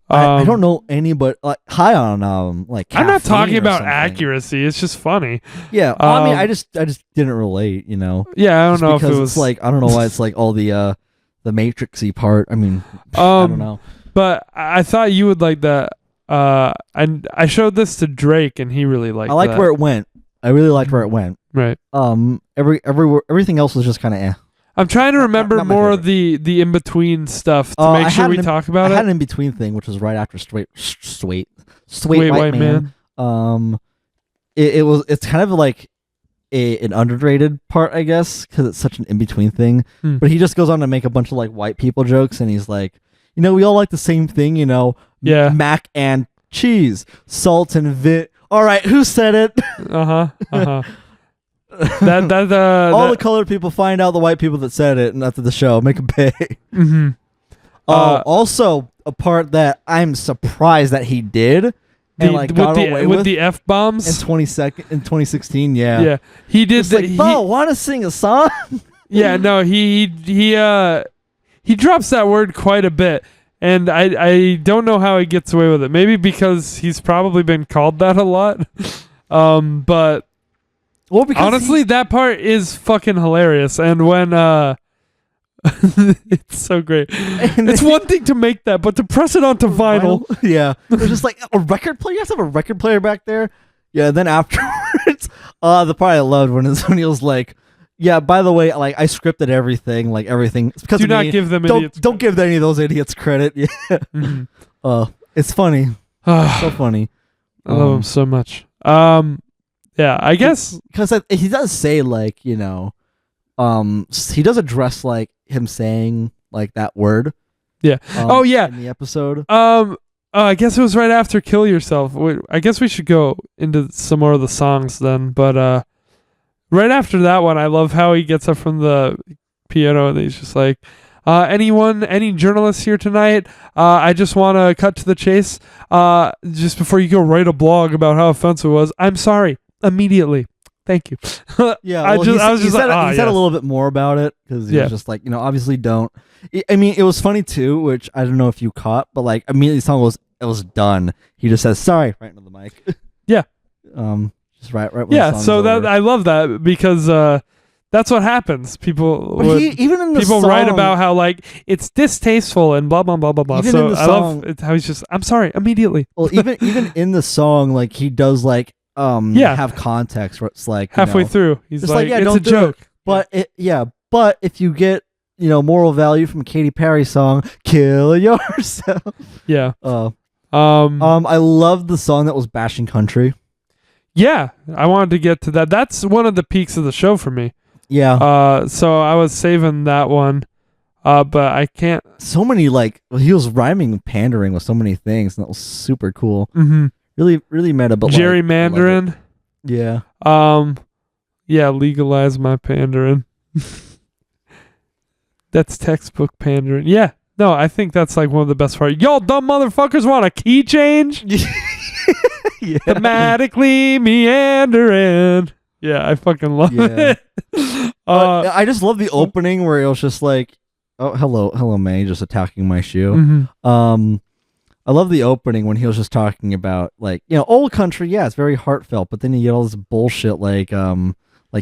Speaker 2: I don't know anybody like high on like.
Speaker 1: I'm not talking about
Speaker 2: something.
Speaker 1: Accuracy. It's just funny.
Speaker 2: Yeah, I mean, I just didn't relate. You know.
Speaker 1: Yeah, I don't know if it was
Speaker 2: it's like I don't know why it's like all the Matrixy part. I mean, I don't know.
Speaker 1: But I thought you would like that. And I showed this to Drake, and he really liked.
Speaker 2: I liked where it went. I really liked where it went.
Speaker 1: Right.
Speaker 2: Everything else was just kind of eh.
Speaker 1: I'm trying to remember not more of the in between stuff to make sure we talk about it.
Speaker 2: I had an in between thing, which was right after Straight White Man. It's kind of like an underrated part, I guess, because it's such an in between thing. But he just goes on to make a bunch of like white people jokes, and he's like, we all like the same thing,
Speaker 1: Yeah.
Speaker 2: Mac and cheese, salt and vit. All right, who said it? All the colored people find out the white people that said it, and after the show, make them pay.
Speaker 1: Mm-hmm.
Speaker 2: Also, a part that I'm surprised that he did, and like got away with
Speaker 1: the F bombs
Speaker 2: in 2016. Yeah,
Speaker 1: yeah, he did.
Speaker 2: Bo, want to sing a song?
Speaker 1: Yeah, no, he drops that word quite a bit, and I don't know how he gets away with it. Maybe because he's probably been called that a lot, but. Well, because honestly, that part is fucking hilarious, and when it's so great. It's one thing to make that, but to press it onto vinyl.
Speaker 2: Yeah, it's just like a record player. You guys have a record player back there. Yeah. Then afterwards, the part I loved when he was like, "Yeah, by the way, like I scripted everything, like everything." It's because
Speaker 1: do not give them idiots.
Speaker 2: Don't give any of those idiots credit. Yeah. Mm-hmm. It's funny. So funny.
Speaker 1: I love him so much. Yeah, I guess
Speaker 2: because he does say like he does address like him saying like that word.
Speaker 1: Yeah.
Speaker 2: In the episode.
Speaker 1: I guess it was right after "Kill Yourself." I guess we should go into some more of the songs then. But right after that one, I love how he gets up from the piano and he's just like, any journalists here tonight? I just want to cut to the chase. Just before you go write a blog about how offensive it was, I'm sorry. Immediately. Thank you.
Speaker 2: Yeah, he said a little bit more about it because he was just like, obviously don't. I mean, it was funny too, which I don't know if you caught, but like immediately someone it was done, he just says sorry right into the mic.
Speaker 1: Yeah.
Speaker 2: Just right. When
Speaker 1: Yeah.
Speaker 2: the song's
Speaker 1: So
Speaker 2: over.
Speaker 1: that I love that because that's what happens. People
Speaker 2: even in the
Speaker 1: people
Speaker 2: song,
Speaker 1: write about how like it's distasteful and blah blah blah blah blah.
Speaker 2: Even
Speaker 1: So
Speaker 2: in the
Speaker 1: I
Speaker 2: song-
Speaker 1: love how he's just I'm sorry immediately.
Speaker 2: Well, even in the song, like he does like have context where it's like
Speaker 1: Halfway through, he's
Speaker 2: just
Speaker 1: like,
Speaker 2: yeah,
Speaker 1: it's
Speaker 2: don't
Speaker 1: a
Speaker 2: do
Speaker 1: joke.
Speaker 2: it. But if you get moral value from Katy Perry's song "Kill Yourself,"
Speaker 1: Yeah.
Speaker 2: I love the song that was bashing country.
Speaker 1: Yeah, I wanted to get to that. That's one of the peaks of the show for me.
Speaker 2: Yeah.
Speaker 1: So I was saving that one. But I can't.
Speaker 2: So many he was rhyming and pandering with so many things, and that was super cool.
Speaker 1: Mm-hmm.
Speaker 2: Really, really meta. But
Speaker 1: Jerry Mandarin.
Speaker 2: Yeah.
Speaker 1: Yeah, legalize my pandering. That's textbook pandering. Yeah. No, I think that's like one of the best parts. Y'all dumb motherfuckers want a key change?
Speaker 2: Yeah.
Speaker 1: Thematically meandering. Yeah, I fucking love it.
Speaker 2: I just love the opening where it was just like, oh, hello, May, just attacking my shoe.
Speaker 1: Mm-hmm.
Speaker 2: I love the opening when he was just talking about old country. Yeah, it's very heartfelt, but then you get all this bullshit like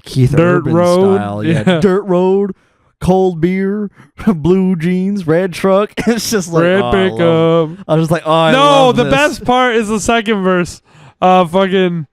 Speaker 2: Keith
Speaker 1: Dirt
Speaker 2: Urban
Speaker 1: Road
Speaker 2: style. Yeah, Dirt Road, cold beer, blue jeans, red truck. It's just like
Speaker 1: Red pickup.
Speaker 2: I was just like, I
Speaker 1: no,
Speaker 2: love
Speaker 1: the
Speaker 2: this.
Speaker 1: best part is the second verse. Fucking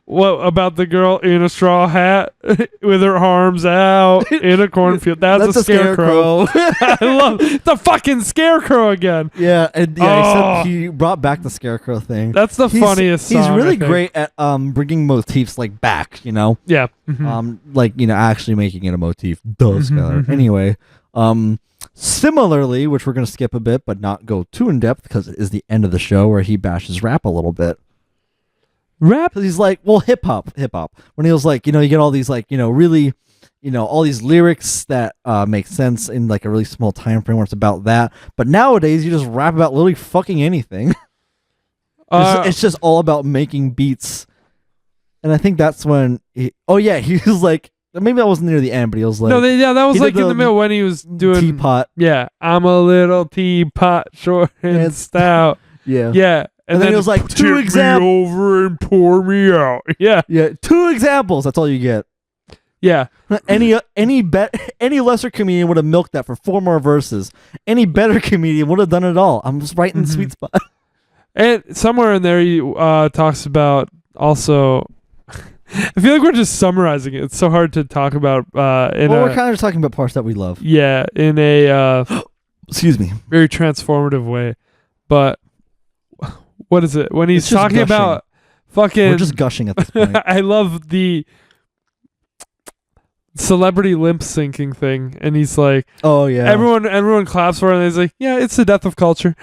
Speaker 1: what about the girl in a straw hat with her arms out in a cornfield? That's a scarecrow. I love the fucking scarecrow again.
Speaker 2: Yeah, and except he brought back the scarecrow thing.
Speaker 1: That's the funniest song.
Speaker 2: He's really
Speaker 1: I think.
Speaker 2: great at bringing motifs like back.
Speaker 1: Yeah.
Speaker 2: Mm-hmm. Actually making it a motif. Skylar.
Speaker 1: Mm-hmm.
Speaker 2: Anyway, similarly, which we're gonna skip a bit, but not go too in depth because it is the end of the show where he bashes rap a little bit.
Speaker 1: Rap?
Speaker 2: Because he's like, well, hip hop. When he was like, you get all these really, all these lyrics that make sense in like a really small time frame where it's about that. But nowadays, you just rap about literally fucking anything. It's just all about making beats. And I think that's when he was like, maybe that wasn't near the end, but he was like,
Speaker 1: that was like in the middle when he was doing
Speaker 2: teapot.
Speaker 1: Yeah, I'm a little teapot, short and stout.
Speaker 2: Yeah. And then he was like,
Speaker 1: tip me over and pour me out. Yeah.
Speaker 2: 2 examples. That's all you get.
Speaker 1: Yeah.
Speaker 2: Any lesser comedian would have milked that for 4 more verses. Any better comedian would have done it all. I'm just right in the sweet spot.
Speaker 1: And somewhere in there he talks about also. I feel like we're just summarizing it. It's so hard to talk about.
Speaker 2: We're kind of just talking about parts that we love.
Speaker 1: Yeah, in a
Speaker 2: excuse me,
Speaker 1: very transformative way. But what is it when he's talking about fucking?
Speaker 2: We're just gushing at this point.
Speaker 1: I love the celebrity lip syncing thing, and he's like,
Speaker 2: "Oh yeah."
Speaker 1: Everyone claps for it, and he's like, "Yeah, it's the death of culture."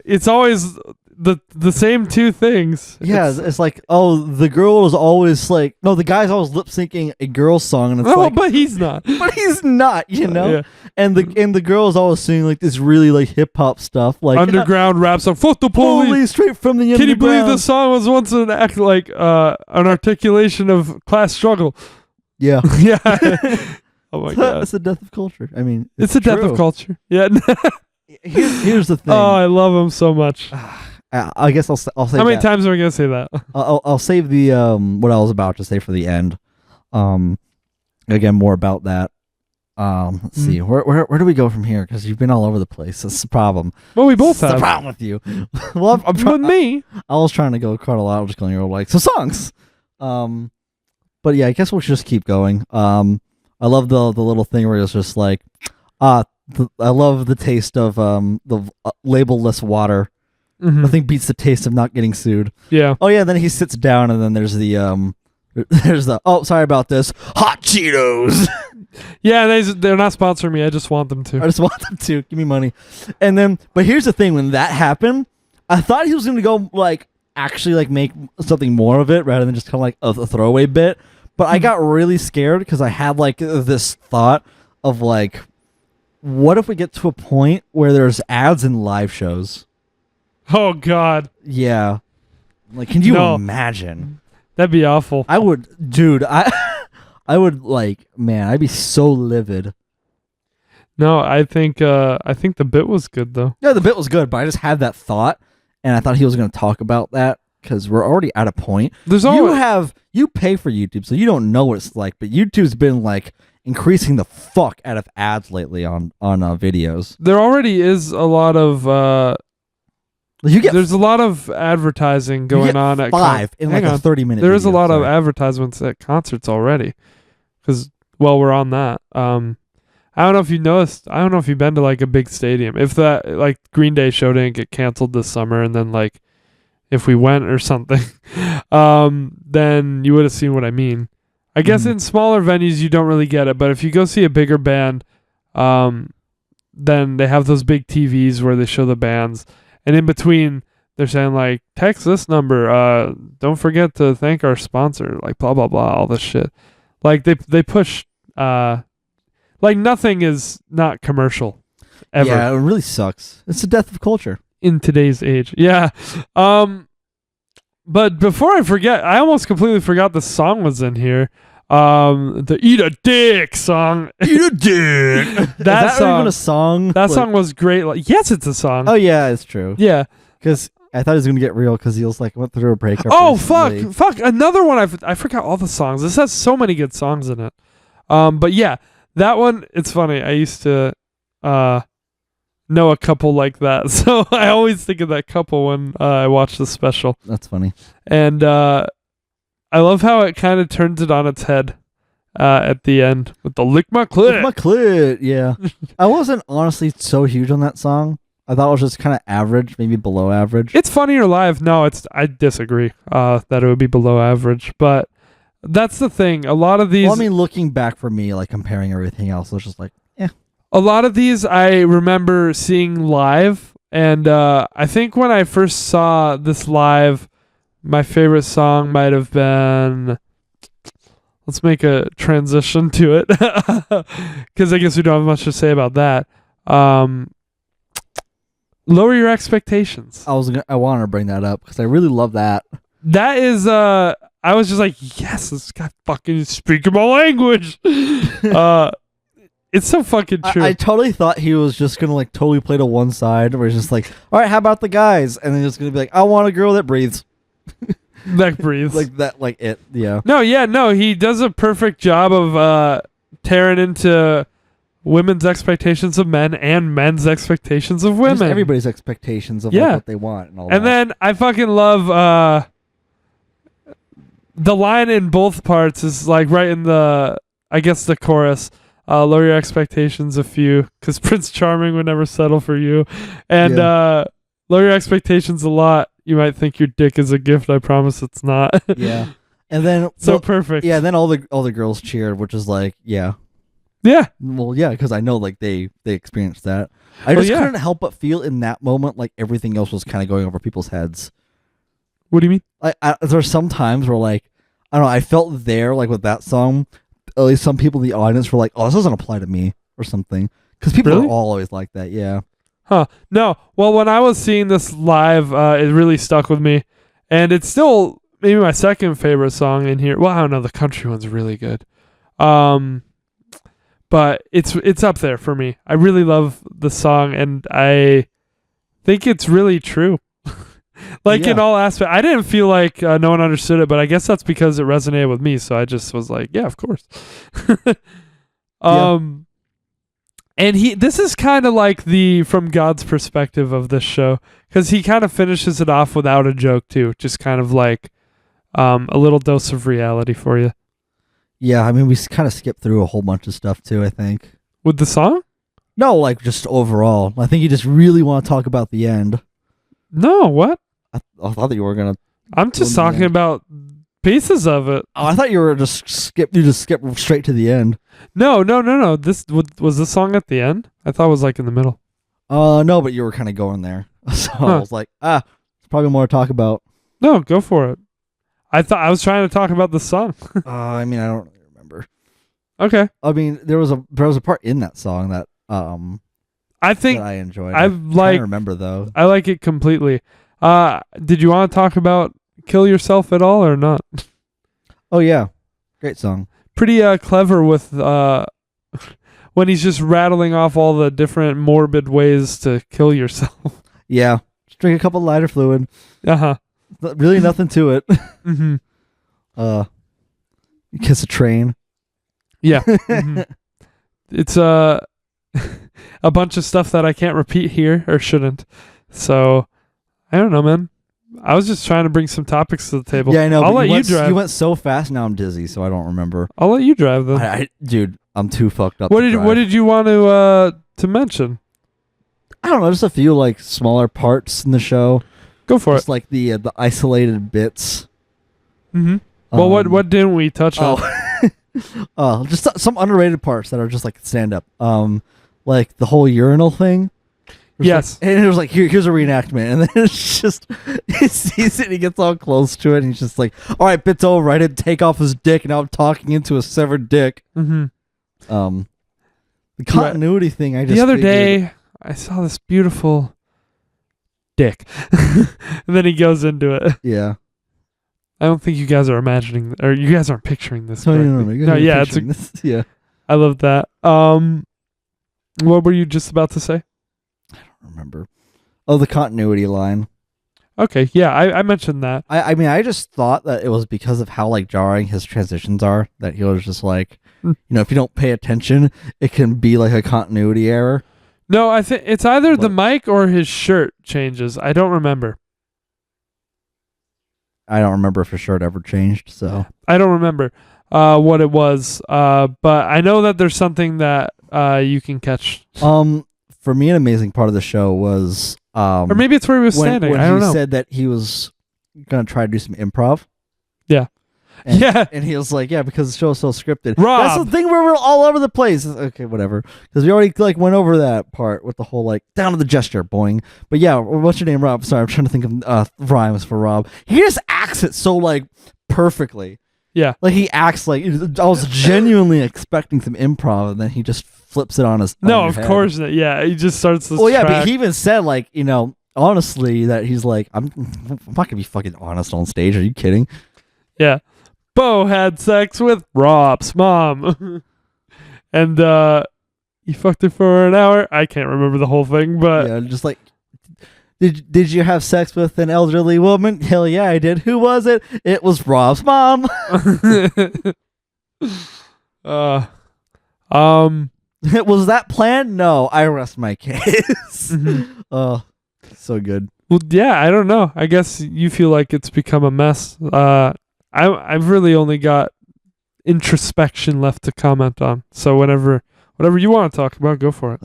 Speaker 1: It's always the same 2 things.
Speaker 2: Yeah, it's like, oh, the girl is always like, no, the guy's always lip syncing a girl's song, and it's like,
Speaker 1: but he's not.
Speaker 2: But he's not,
Speaker 1: Yeah.
Speaker 2: And the girl is always singing like this really like hip hop stuff, like
Speaker 1: underground rap song. Fuck the police.
Speaker 2: Straight from the underground.
Speaker 1: Can you believe the song was once an act like an articulation of class struggle?
Speaker 2: Yeah.
Speaker 1: Yeah. Oh my god.
Speaker 2: It's the death of culture. I mean,
Speaker 1: it's the death of culture. Yeah.
Speaker 2: Here's the thing.
Speaker 1: Oh, I love him so much.
Speaker 2: I guess I'll say.
Speaker 1: How many times are we gonna say that?
Speaker 2: I'll save the what I was about to say for the end. Again, more about that. Let's see. Where do we go from here? Because you've been all over the place. That's the problem.
Speaker 1: Well, we both have.
Speaker 2: The problem with you. Well, I'm trying.
Speaker 1: With me,
Speaker 2: I was trying to go chronological. Like so songs. But yeah, I guess we'll just keep going. I love the little thing where it's just like, I love the taste of the label-less water.
Speaker 1: Mm-hmm.
Speaker 2: Nothing beats the taste of not getting sued.
Speaker 1: Yeah.
Speaker 2: Oh yeah, then he sits down and then there's the oh, sorry about this, hot Cheetos.
Speaker 1: Yeah, they're not sponsoring me. I just want them to.
Speaker 2: I just want them to give me money. And then, but here's the thing: when that happened, I thought he was going to go like actually like make something more of it rather than just kind of like a throwaway bit. But I got really scared because I had like this thought of like, what if we get to a point where there's ads in live shows?
Speaker 1: Oh God.
Speaker 2: Yeah. Like, can you imagine?
Speaker 1: That'd be awful.
Speaker 2: I would, dude. I would like, man. I'd be so livid.
Speaker 1: No, I think the bit was good though.
Speaker 2: Yeah, the bit was good, but I just had that thought, and I thought he was going to talk about that because we're already at a point. You pay for YouTube, so you don't know what it's like, but YouTube's been like increasing the fuck out of ads lately on videos.
Speaker 1: There already is a lot of there's a lot of advertising going on at
Speaker 2: in like a 30-minute.
Speaker 1: There is a lot of advertisements at concerts already, because we're on that. I don't know if you noticed. I don't know if you've been to like a big stadium. If that like Green Day show didn't get canceled this summer, and then like if we went or something, then you would have seen what I mean. I guess in smaller venues you don't really get it, but if you go see a bigger band, then they have those big TVs where they show the bands, and in between they're saying like, text this number. Don't forget to thank our sponsor. Like blah blah blah, all this shit. Like they push. Like nothing is not commercial ever.
Speaker 2: Yeah, it really sucks. It's the death of culture
Speaker 1: in today's age. Yeah. But before I forget, I almost completely forgot the song was in here. The "Eat a Dick" song.
Speaker 2: Eat a dick. that
Speaker 1: song,
Speaker 2: even a song?
Speaker 1: That song was great. Like, yes, it's a song.
Speaker 2: Oh yeah, it's true.
Speaker 1: Yeah,
Speaker 2: because I thought he was gonna get real because he was like went through a breakup.
Speaker 1: Oh fuck! Another one. I forgot all the songs. This has so many good songs in it. But yeah. That one, it's funny. I used to know a couple like that, so I always think of that couple when I watch the special.
Speaker 2: That's funny.
Speaker 1: And I love how it kind of turns it on its head at the end with the "lick my clit."
Speaker 2: Lick my clit, yeah. I wasn't honestly so huge on that song. I thought it was just kind of average, maybe below average.
Speaker 1: It's funnier live. No, I disagree that it would be below average, but. That's the thing. A lot of these.
Speaker 2: Well, I mean, looking back for me, like comparing everything else, it was just like, eh.
Speaker 1: A lot of these I remember seeing live, and I think when I first saw this live, my favorite song might have been. Let's make a transition to it, because I guess we don't have much to say about that. Lower Your Expectations.
Speaker 2: I wanted to bring that up because I really love that.
Speaker 1: That is I was just like, yes, this guy fucking speaking my language. It's so fucking true.
Speaker 2: I totally thought he was just gonna like totally play to one side, where he's just like, all right, how about the guys? And then he's gonna be like, I want a girl that breathes.
Speaker 1: That breathes.
Speaker 2: Like that, like it, yeah.
Speaker 1: No, he does a perfect job of tearing into women's expectations of men and men's expectations of women.
Speaker 2: Just everybody's expectations of like, what they want and all that.
Speaker 1: And then I fucking love the line in both parts is like right in the chorus. Lower your expectations a few, because Prince Charming would never settle for you. And lower your expectations a lot. You might think your dick is a gift. I promise it's not.
Speaker 2: Yeah. And then
Speaker 1: perfect.
Speaker 2: Yeah. Then all the girls cheered, which is like, yeah.
Speaker 1: Yeah.
Speaker 2: Well, yeah, because I know like they experienced that. I just couldn't help but feel in that moment like everything else was kind of going over people's heads.
Speaker 1: What do you mean?
Speaker 2: There's some times where like, I don't know, I felt there like with that song, at least some people in the audience were like, oh, this doesn't apply to me or something. Because people are all always like that, yeah.
Speaker 1: Huh. No. Well, when I was seeing this live, it really stuck with me. And it's still maybe my second favorite song in here. Well, I don't know. The country one's really good. But it's up there for me. I really love the song, and I think it's really true. In all aspects. I didn't feel like no one understood it, but I guess that's because it resonated with me. So I just was like, yeah, of course. And this is kind of like the from God's perspective of this show, because he kind of finishes it off without a joke too, just kind of like a little dose of reality for you.
Speaker 2: Yeah, I mean, we kind of skipped through a whole bunch of stuff too, I think.
Speaker 1: With the song?
Speaker 2: No, like just overall. I think you just really want to talk about the end.
Speaker 1: No, what?
Speaker 2: I thought that you were gonna.
Speaker 1: I'm just talking about pieces of it.
Speaker 2: Oh, I thought you were just skip straight to the end.
Speaker 1: No. This was the song at the end. I thought it was like in the middle.
Speaker 2: No, but you were kind of going there, so I was like, there's probably more to talk about.
Speaker 1: No, go for it. I thought I was trying to talk about the song.
Speaker 2: I mean, I don't really remember.
Speaker 1: Okay.
Speaker 2: I mean, there was a part in that song that
Speaker 1: I think
Speaker 2: that I enjoyed.
Speaker 1: I
Speaker 2: can't remember though.
Speaker 1: I like it completely. Did you want to talk about "Kill Yourself" at all or not?
Speaker 2: Oh yeah, great song.
Speaker 1: Pretty clever with when he's just rattling off all the different morbid ways to kill yourself.
Speaker 2: Yeah. Just drink a cup of lighter fluid.
Speaker 1: Uh-huh.
Speaker 2: Really nothing to it.
Speaker 1: Mm-hmm.
Speaker 2: Kiss a train.
Speaker 1: Yeah. Mm-hmm. It's a bunch of stuff that I can't repeat here or shouldn't. So I don't know, man. I was just trying to bring some topics to the table.
Speaker 2: Yeah, I know.
Speaker 1: I'll let you drive.
Speaker 2: You went so fast. Now I'm dizzy, so I don't remember.
Speaker 1: I'll let you drive then.
Speaker 2: Dude, I'm too fucked up.
Speaker 1: What did you want to mention?
Speaker 2: I don't know. Just a few like smaller parts in the show.
Speaker 1: Go for
Speaker 2: just like the isolated bits.
Speaker 1: Mm-hmm. Well, what didn't we touch on?
Speaker 2: Just some underrated parts that are just like stand up. Like the whole urinal thing.
Speaker 1: Yes.
Speaker 2: Like, and it was like, here's a reenactment. And then it's just, he sees it and he gets all close to it. And he's just like, all right, bit's over. I didn't take off his dick. And now I'm talking into a severed dick.
Speaker 1: Mm-hmm.
Speaker 2: The continuity thing, I just
Speaker 1: the other day, I saw this beautiful dick. And then he goes into it.
Speaker 2: Yeah.
Speaker 1: I don't think you guys are imagining, or you guys aren't picturing this.
Speaker 2: No,
Speaker 1: yeah,
Speaker 2: yeah.
Speaker 1: I love that. What were you just about to say?
Speaker 2: I don't remember. Oh, the continuity line.
Speaker 1: Okay, yeah, I mentioned that.
Speaker 2: I mean, I just thought that it was because of how like jarring his transitions are that he was just like, you know, if you don't pay attention, it can be like a continuity error.
Speaker 1: No, I think it's either the mic or his shirt changes. I don't remember.
Speaker 2: I don't remember if his shirt ever changed, so
Speaker 1: I don't remember what it was. But I know that there's something that you can catch.
Speaker 2: For me, an amazing part of the show was
Speaker 1: or maybe it's where he was standing.
Speaker 2: When
Speaker 1: I don't know.
Speaker 2: He said that he was gonna try to do some improv.
Speaker 1: Yeah.
Speaker 2: And he was like, yeah, because the show is so scripted.
Speaker 1: Rob!
Speaker 2: That's the thing where we're all over the place. Okay, whatever. Because we already like went over that part with the whole like down to the gesture, boing. But yeah, what's your name, Rob? Sorry, I'm trying to think of rhymes for Rob. He just acts it so like perfectly.
Speaker 1: Yeah.
Speaker 2: Like he acts like I was genuinely expecting some improv, and then he just flips it on his.
Speaker 1: No, of course not. Yeah, he just starts this.
Speaker 2: Well, yeah,
Speaker 1: track.
Speaker 2: but he even said like, you know, honestly, that he's like, I'm not gonna be fucking honest on stage. Are you kidding?
Speaker 1: Yeah. Bo had sex with Rob's mom. And he fucked her for an hour. I can't remember the whole thing, but
Speaker 2: yeah, just like, did you have sex with an elderly woman? Hell yeah, I did. Who was it? It was Rob's mom. Was that planned? No, I rest my case. Oh, so good.
Speaker 1: Well, yeah, I don't know. I guess you feel like it's become a mess. I've really only got introspection left to comment on. So whatever you want to talk about, go for it.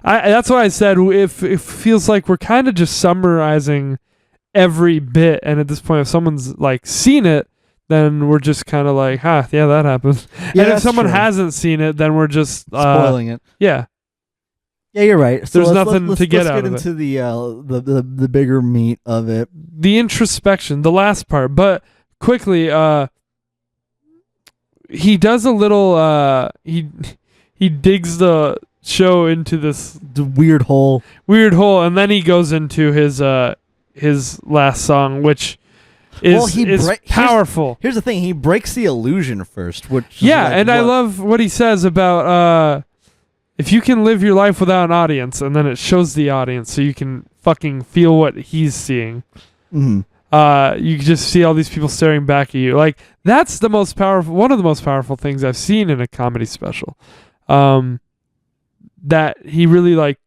Speaker 1: That's why I said if it feels like we're kind of just summarizing every bit, and at this point, if someone's like seen it, then we're just kind of like, yeah, that happened.
Speaker 2: Yeah,
Speaker 1: and if someone
Speaker 2: true.
Speaker 1: hasn't seen it, then we're just
Speaker 2: spoiling it.
Speaker 1: Yeah.
Speaker 2: Yeah, you're right. So
Speaker 1: there's nothing to get out of it.
Speaker 2: Let's get into the bigger meat of it.
Speaker 1: The introspection, the last part. But quickly, he does a little. He digs the show into the
Speaker 2: weird hole,
Speaker 1: and then he goes into his last song, which is powerful.
Speaker 2: Here's the thing: he breaks the illusion first, which
Speaker 1: I love what he says about if you can live your life without an audience, and then it shows the audience, so you can fucking feel what he's seeing.
Speaker 2: Mm-hmm.
Speaker 1: You can just see all these people staring back at you. Like that's the most powerful, one of the most powerful things I've seen in a comedy special. That he really like.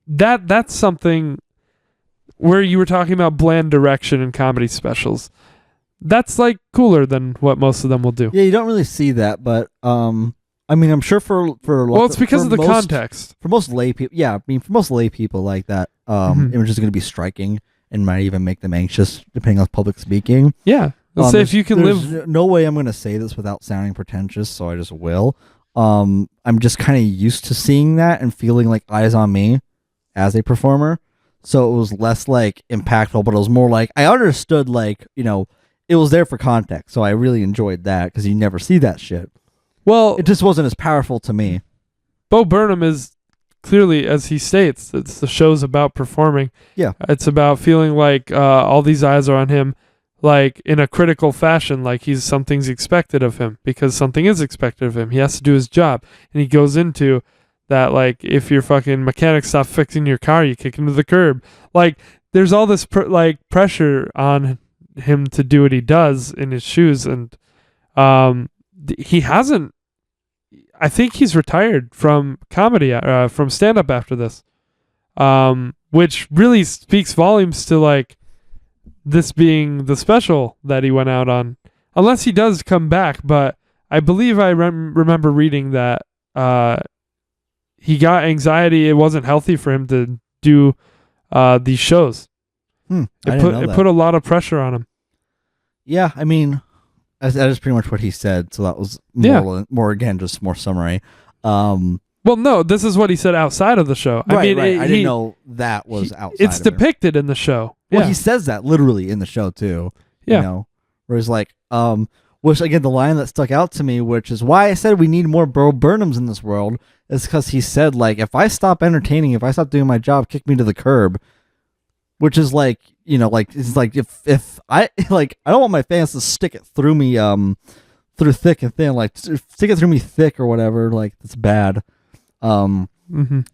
Speaker 1: That's something where you were talking about bland direction in comedy specials. That's like cooler than what most of them will do.
Speaker 2: Yeah, you don't really see that, but I mean, I'm sure for
Speaker 1: it's because of the context.
Speaker 2: For most lay people, yeah, I mean, for most lay people like that, image is going to be striking and might even make them anxious, depending on public speaking.
Speaker 1: Yeah, let's say if you can live.
Speaker 2: No way I'm going to say this without sounding pretentious, so I just will. I'm just kind of used to seeing that and feeling like eyes on me as a performer, so it was less like impactful, but it was more like I understood, like, you know, it was there for context, so I really enjoyed that because you never see that shit.
Speaker 1: Well,
Speaker 2: it just wasn't as powerful to me.
Speaker 1: Bo Burnham is clearly, as he states, it's the show's about performing.
Speaker 2: Yeah.
Speaker 1: It's about feeling like all these eyes are on him. like in a critical fashion, like something's expected of him because something is expected of him. He has to do his job, and he goes into that like if your fucking mechanic stops fixing your car, you kick him to the curb. Like there's all this pressure on him to do what he does in his shoes, and he hasn't. I think he's retired from comedy, from stand up after this, which really speaks volumes to like this being the special that he went out on, unless he does come back. But I believe I remember reading that he got anxiety. It wasn't healthy for him to do these shows. It put a lot of pressure on him.
Speaker 2: Yeah, I mean, that is pretty much what he said. So that was more again, just more summary.
Speaker 1: Well, no, this is what he said outside of the show.
Speaker 2: Right,
Speaker 1: I mean,
Speaker 2: right. I didn't know that was outside.
Speaker 1: It's depicted in the show.
Speaker 2: Well,
Speaker 1: yeah.
Speaker 2: he says that literally in the show too.
Speaker 1: Yeah.
Speaker 2: You know, where he's like, which again, the line that stuck out to me, which is why I said we need more Bo Burnhams in this world, is because he said like, if I stop entertaining, if I stop doing my job, kick me to the curb. Which is like, you know, like it's like if I like I don't want my fans to stick it through me through thick and thin, like stick it through me thick or whatever, like it's bad. And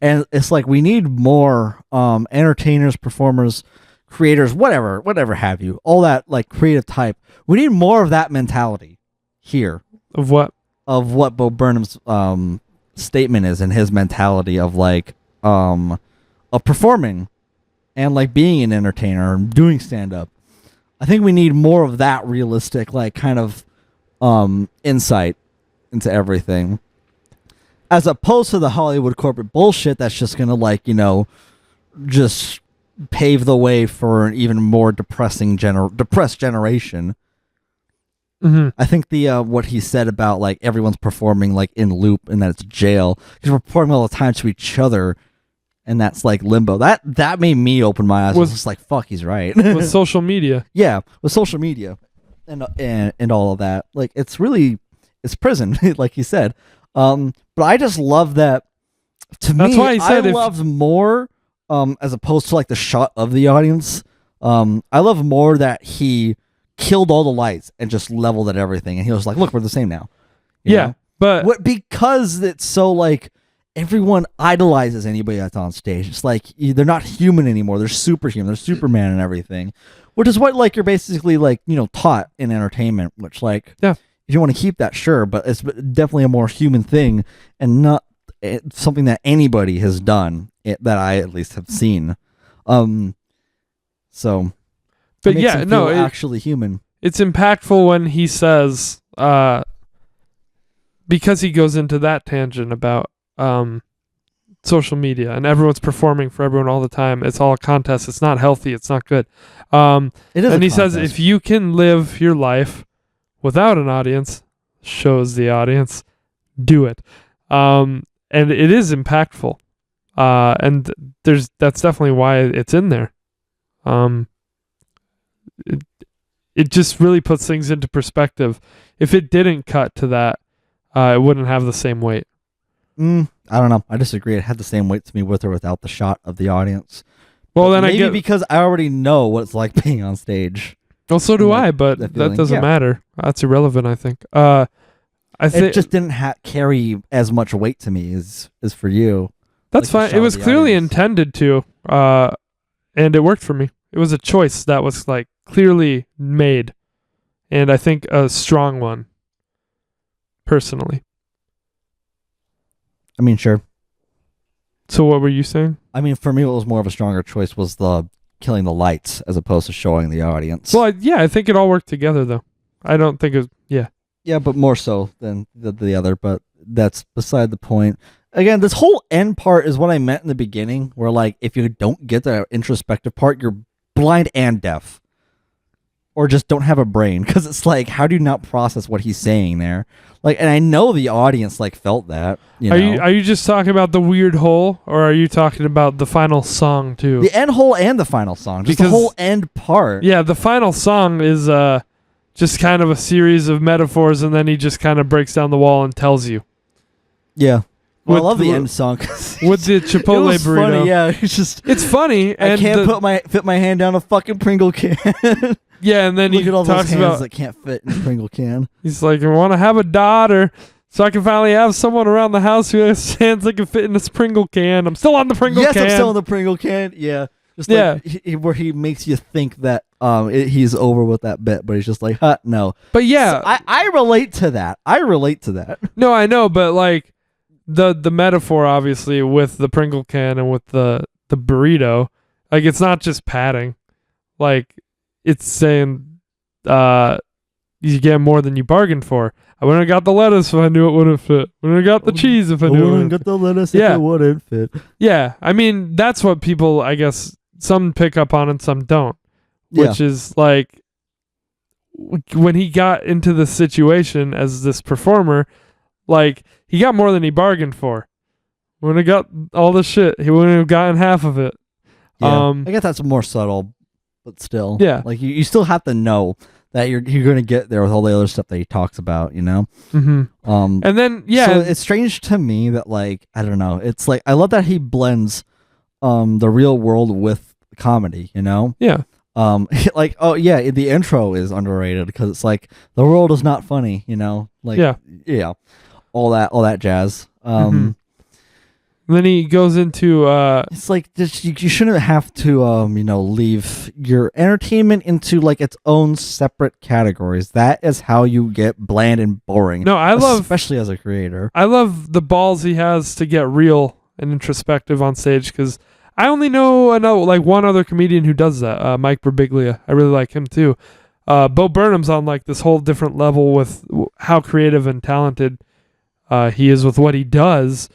Speaker 2: it's like we need more entertainers, performers, creators, whatever have you, all that like creative type. We need more of that mentality here.
Speaker 1: Of what
Speaker 2: Bo Burnham's statement is, and his mentality of like of performing and like being an entertainer and doing stand up. I think we need more of that realistic like kind of insight into everything, as opposed to the Hollywood corporate bullshit that's just gonna like, you know, just pave the way for an even more depressed generation. I think the what he said about like everyone's performing like in loop and that it's jail because we're performing all the time to each other, and that's like limbo. That made me open my eyes. I was just like, fuck, he's right.
Speaker 1: With social media.
Speaker 2: Yeah, with social media and all of that. Like it's prison, like he said. But I just love that. That's me, why he said I loved more as opposed to like the shot of the audience. I love more that he killed all the lights and just leveled at everything, and he was like, look, we're the same now. You know?
Speaker 1: But
Speaker 2: because it's so like everyone idolizes anybody that's on stage. It's like they're not human anymore. They're superhuman. They're Superman and everything, which is what like you're basically like, you know, taught in entertainment. Which like, if you want to keep that, sure, but it's definitely a more human thing and not something that anybody has done that I at least have seen. So,
Speaker 1: but yeah, no,
Speaker 2: actually human.
Speaker 1: It's impactful when he says, because he goes into that tangent about social media and everyone's performing for everyone all the time. It's all a contest. It's not healthy. It's not good. It is. And he says, if you can live your life without an audience, shows the audience, do it. And it is impactful. And that's definitely why it's in there. It just really puts things into perspective. If it didn't cut to that, it wouldn't have the same weight.
Speaker 2: I don't know. I disagree. It had the same weight to me with or without the shot of the audience.
Speaker 1: Well, then
Speaker 2: maybe because I already know what it's like being on stage.
Speaker 1: Well, so do I, but that doesn't matter. That's irrelevant, I think. It just didn't
Speaker 2: carry as much weight to me as for you.
Speaker 1: That's like fine. It was clearly intended to, and it worked for me. It was a choice that was like clearly made, and I think a strong one. Personally.
Speaker 2: I mean, sure.
Speaker 1: So what were you saying?
Speaker 2: I mean, for me, what was more of a stronger choice was the killing the lights as opposed to showing the audience.
Speaker 1: Well, I think it all worked together, though. I don't think it was,
Speaker 2: Yeah, but more so than the other, but that's beside the point. Again, this whole end part is what I meant in the beginning, where, like, if you don't get the introspective part, you're blind and deaf. Or just don't have a brain, because it's like, how do you not process what he's saying there? Like, and I know the audience like felt that.
Speaker 1: Are you just talking about the weird hole, or are you talking about the final song too?
Speaker 2: The end hole and the final song, just the whole end part.
Speaker 1: Yeah, the final song is just kind of a series of metaphors, and then he just kind of breaks down the wall and tells you.
Speaker 2: Yeah. Well, I love the end song
Speaker 1: with the Chipotle
Speaker 2: it was
Speaker 1: burrito.
Speaker 2: Funny, yeah,
Speaker 1: it's funny.
Speaker 2: And I can't fit my hand down a fucking Pringle can.
Speaker 1: Yeah, and then
Speaker 2: Look
Speaker 1: he
Speaker 2: at all those
Speaker 1: talks
Speaker 2: hands
Speaker 1: about
Speaker 2: that can't fit in a Pringle can.
Speaker 1: he's like, I want to have a daughter so I can finally have someone around the house who has hands that can fit in this Pringle can. I'm still on the Pringle
Speaker 2: Yes,
Speaker 1: can.
Speaker 2: I'm still in the Pringle can. Yeah. Just
Speaker 1: Yeah.
Speaker 2: like where he makes you think that he's over with that bit, but he's just like, no.
Speaker 1: But yeah,
Speaker 2: So I relate to that.
Speaker 1: no, I know, but like the metaphor obviously with the Pringle can and with the burrito, like it's not just padding. Like it's saying you get more than you bargained for. I wouldn't have got the lettuce if I knew it wouldn't fit. Wouldn't have got the cheese if I knew it wouldn't
Speaker 2: get the lettuce if it wouldn't fit.
Speaker 1: Yeah, I mean that's what people, I guess, some pick up on and some don't. Which is like when he got into the situation as this performer, like he got more than he bargained for. Wouldn't have got all the shit. He wouldn't have gotten half of it.
Speaker 2: Yeah. I guess that's more subtle, but still.
Speaker 1: Yeah.
Speaker 2: Like you still have to know that you're going to get there with all the other stuff that he talks about, you know?
Speaker 1: Mm-hmm. And then,
Speaker 2: so it's strange to me that, like, I don't know. It's like, I love that he blends the real world with comedy, you know?
Speaker 1: Yeah.
Speaker 2: Like, oh yeah, the intro is underrated because it's like the world is not funny, you know? Like, yeah, all that jazz.
Speaker 1: And then he goes into
Speaker 2: it's like you shouldn't have to leave your entertainment into like its own separate categories. That is how you get bland and boring.
Speaker 1: No,
Speaker 2: especially as a creator.
Speaker 1: I love the balls he has to get real and introspective on stage, because I only know like one other comedian who does that, Mike Birbiglia. I really like him too. Bo Burnham's on like this whole different level with how creative and talented he is with what he does.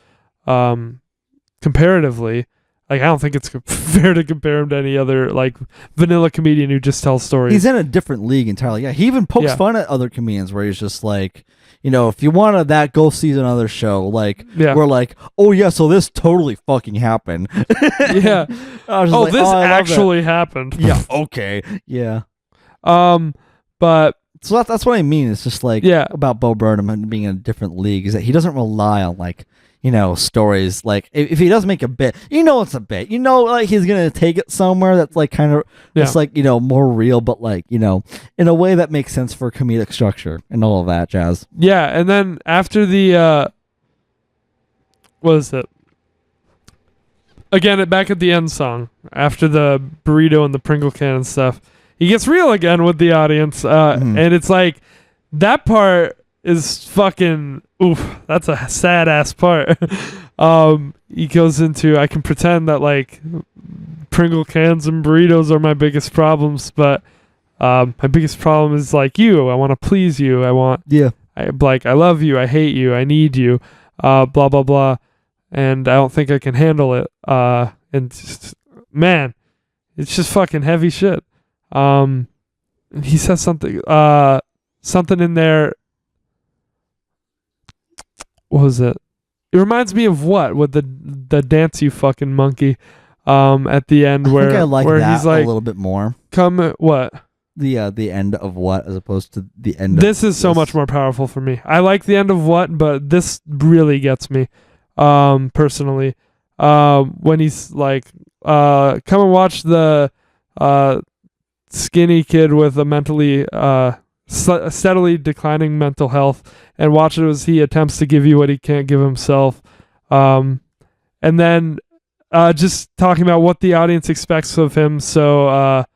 Speaker 1: Comparatively, like I don't think it's fair to compare him to any other like vanilla comedian who just tells stories.
Speaker 2: He's in a different league entirely. Yeah, he even pokes fun at other comedians where he's just like, if you wanted that, go see another show. Like, we're like, oh yeah, so this totally fucking happened.
Speaker 1: Yeah. This actually happened.
Speaker 2: Yeah. Okay. Yeah.
Speaker 1: But
Speaker 2: so that's what I mean. It's just like about Bo Burnham and being in a different league is that he doesn't rely on like, stories. Like if he does make a bit, it's a bit, like he's going to take it somewhere that's like kind of just like, more real, but like, in a way that makes sense for comedic structure and all of that jazz.
Speaker 1: Yeah. And then after the, what is it? Again, back at the end song, after the burrito and the Pringle can and stuff, he gets real again with the audience. And it's like that part is fucking oof. That's a sad ass part. He goes into, I can pretend that like Pringle cans and burritos are my biggest problems, but my biggest problem is like you. I want to please you. I love you. I hate you. I need you. Blah blah blah. And I don't think I can handle it. And just, man, it's just fucking heavy shit. And he says something in there. What was it? It reminds me of what? With the dance, you fucking monkey. At the end where
Speaker 2: I think I like
Speaker 1: where
Speaker 2: that
Speaker 1: he's like,
Speaker 2: a little bit more.
Speaker 1: What?
Speaker 2: The end of what as opposed to the end.
Speaker 1: This is so much more powerful for me. I like the end of what, but this really gets me. Personally, when he's like, come and watch the skinny kid with a mentally steadily declining mental health, and watch it as he attempts to give you what he can't give himself. And then just talking about what the audience expects of him. So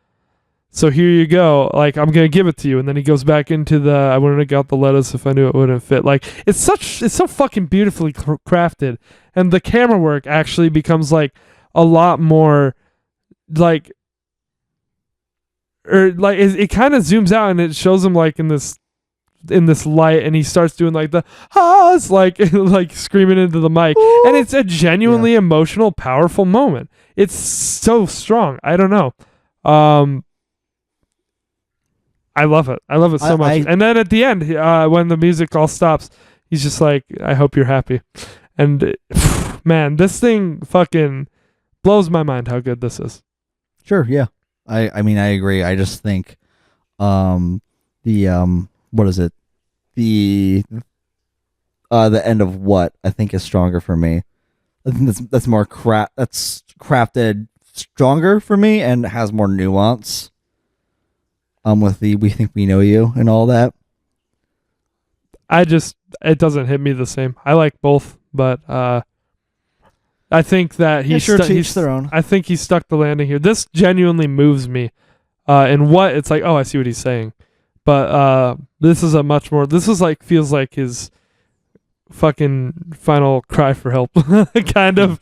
Speaker 1: here you go. Like, I'm gonna give it to you. And then he goes back into the, I wouldn't have got the lettuce if I knew it wouldn't fit. Like, it's so fucking beautifully crafted, and the camera work actually becomes like a lot more like, or like it kind of zooms out and it shows him like in this light, and he starts doing like the it's like like screaming into the mic. Ooh. And it's a genuinely emotional, powerful moment. It's so strong. I don't know. I love it. I love it so much. And then at the end, when the music all stops, he's just like, I hope you're happy. And man, this thing fucking blows my mind how good this is.
Speaker 2: Sure, yeah. I mean, I agree. I just think what is it? The end of what I think is stronger for me. I think that's more that's crafted stronger for me and has more nuance. with the "We Think We Know You" and all that.
Speaker 1: It doesn't hit me the same. I like both, but I think that he's
Speaker 2: their own.
Speaker 1: I think he stuck the landing here. This genuinely moves me. And what it's like, oh, I see what he's saying. But this is feels like his fucking final cry for help. Kind of.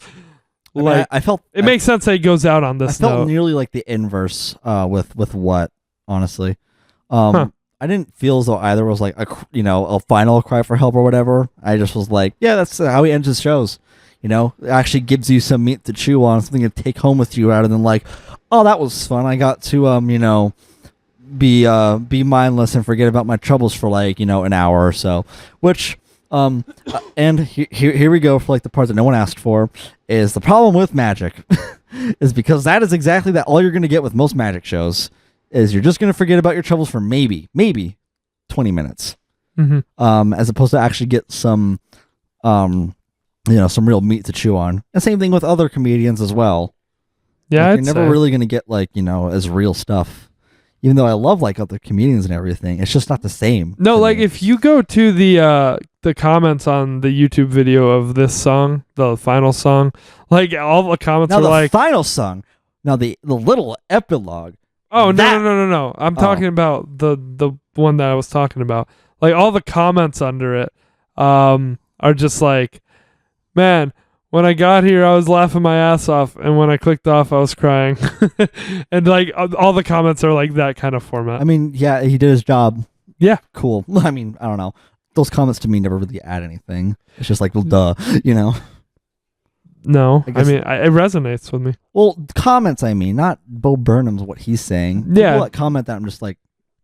Speaker 2: I felt
Speaker 1: it makes sense that he goes out on this
Speaker 2: I felt
Speaker 1: note.
Speaker 2: nearly like the inverse with what, honestly. I didn't feel as though either was like a final cry for help or whatever. I just was like, yeah, that's how he ends his shows. It actually gives you some meat to chew on, something to take home with you, rather than like, oh, that was fun. I got to be mindless and forget about my troubles for like an hour or so. Which and here we go for like the part that no one asked for, is the problem with Magic is because that is exactly that. All you're going to get with most Magic shows is you're just going to forget about your troubles for maybe 20 minutes, as opposed to actually get some some real meat to chew on. And same thing with other comedians as well.
Speaker 1: Yeah,
Speaker 2: you're never really going to get like as real stuff. Even though I love like other comedians and everything, it's just not the same.
Speaker 1: No, like if you go to the comments on the YouTube video of this song, the final song, like all the comments
Speaker 2: now
Speaker 1: are like
Speaker 2: final song. Now the little epilogue.
Speaker 1: Oh, no. I'm talking about the one that I was talking about. Like all the comments under it are just like, man, when I got here, I was laughing my ass off, and when I clicked off, I was crying. And like all the comments are like that kind of format.
Speaker 2: I mean, yeah, he did his job.
Speaker 1: Yeah.
Speaker 2: Cool. I mean, I don't know. Those comments to me never really add anything. It's just like, well, duh,
Speaker 1: No, I mean, it resonates with me.
Speaker 2: Well, comments, I mean, not Bo Burnham's what he's saying.
Speaker 1: Yeah.
Speaker 2: People that comment that, I'm just like,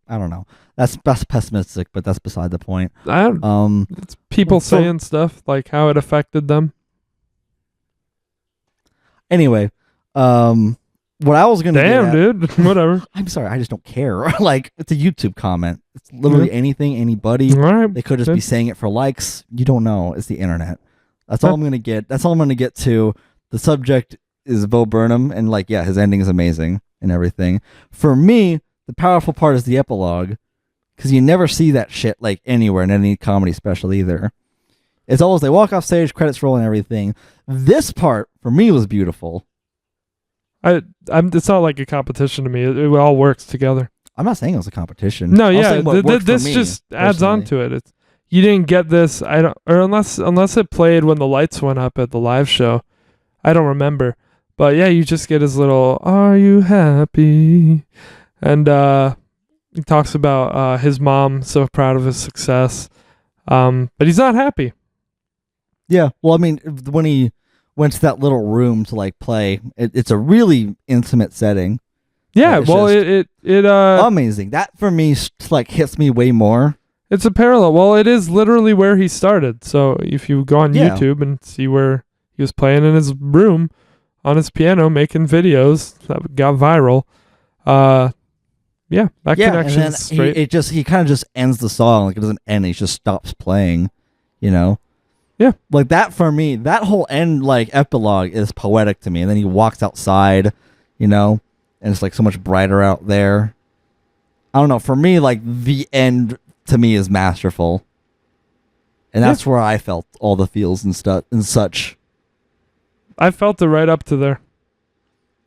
Speaker 2: I don't know. That's pessimistic, but that's beside the point.
Speaker 1: It's people saying stuff, like how it affected them.
Speaker 2: Anyway, what I was going to
Speaker 1: Damn, dude. Whatever.
Speaker 2: I'm sorry, I just don't care. Like, it's a YouTube comment. It's literally anything, anybody.
Speaker 1: All right.
Speaker 2: They could just be saying it for likes. You don't know. It's the internet. That's all I'm going to get. That's all I'm going to get to. The subject is Bo Burnham, and like, yeah, his ending is amazing and everything. For me, the powerful part is the epilogue, because you never see that shit like anywhere in any comedy special either. It's always they walk off stage, credits roll, and everything. This part for me was beautiful.
Speaker 1: It's not like a competition to me. It all works together.
Speaker 2: I'm not saying it was a competition.
Speaker 1: No, yeah, this just adds on to it. You didn't get this, unless it played when the lights went up at the live show. I don't remember. But yeah, you just get his little, "Are you happy?" And he talks about his mom, so proud of his success. But he's not happy.
Speaker 2: Yeah, well, I mean, when he went to that little room to like play, it's a really intimate setting.
Speaker 1: Yeah, well, it
Speaker 2: amazing. That for me like hits me way more.
Speaker 1: It's a parallel. Well, it is literally where he started. So if you go on YouTube and see where he was playing in his room on his piano, making videos that got viral, that connection is straight.
Speaker 2: He kind of just ends the song. Like, it doesn't end. He just stops playing, Yeah. Like, that for me, that whole end, like, epilogue is poetic to me. And then he walks outside, and it's like so much brighter out there. I don't know. For me, like, the end to me is masterful. And that's where I felt all the feels and stuff and such.
Speaker 1: I felt it right up to there.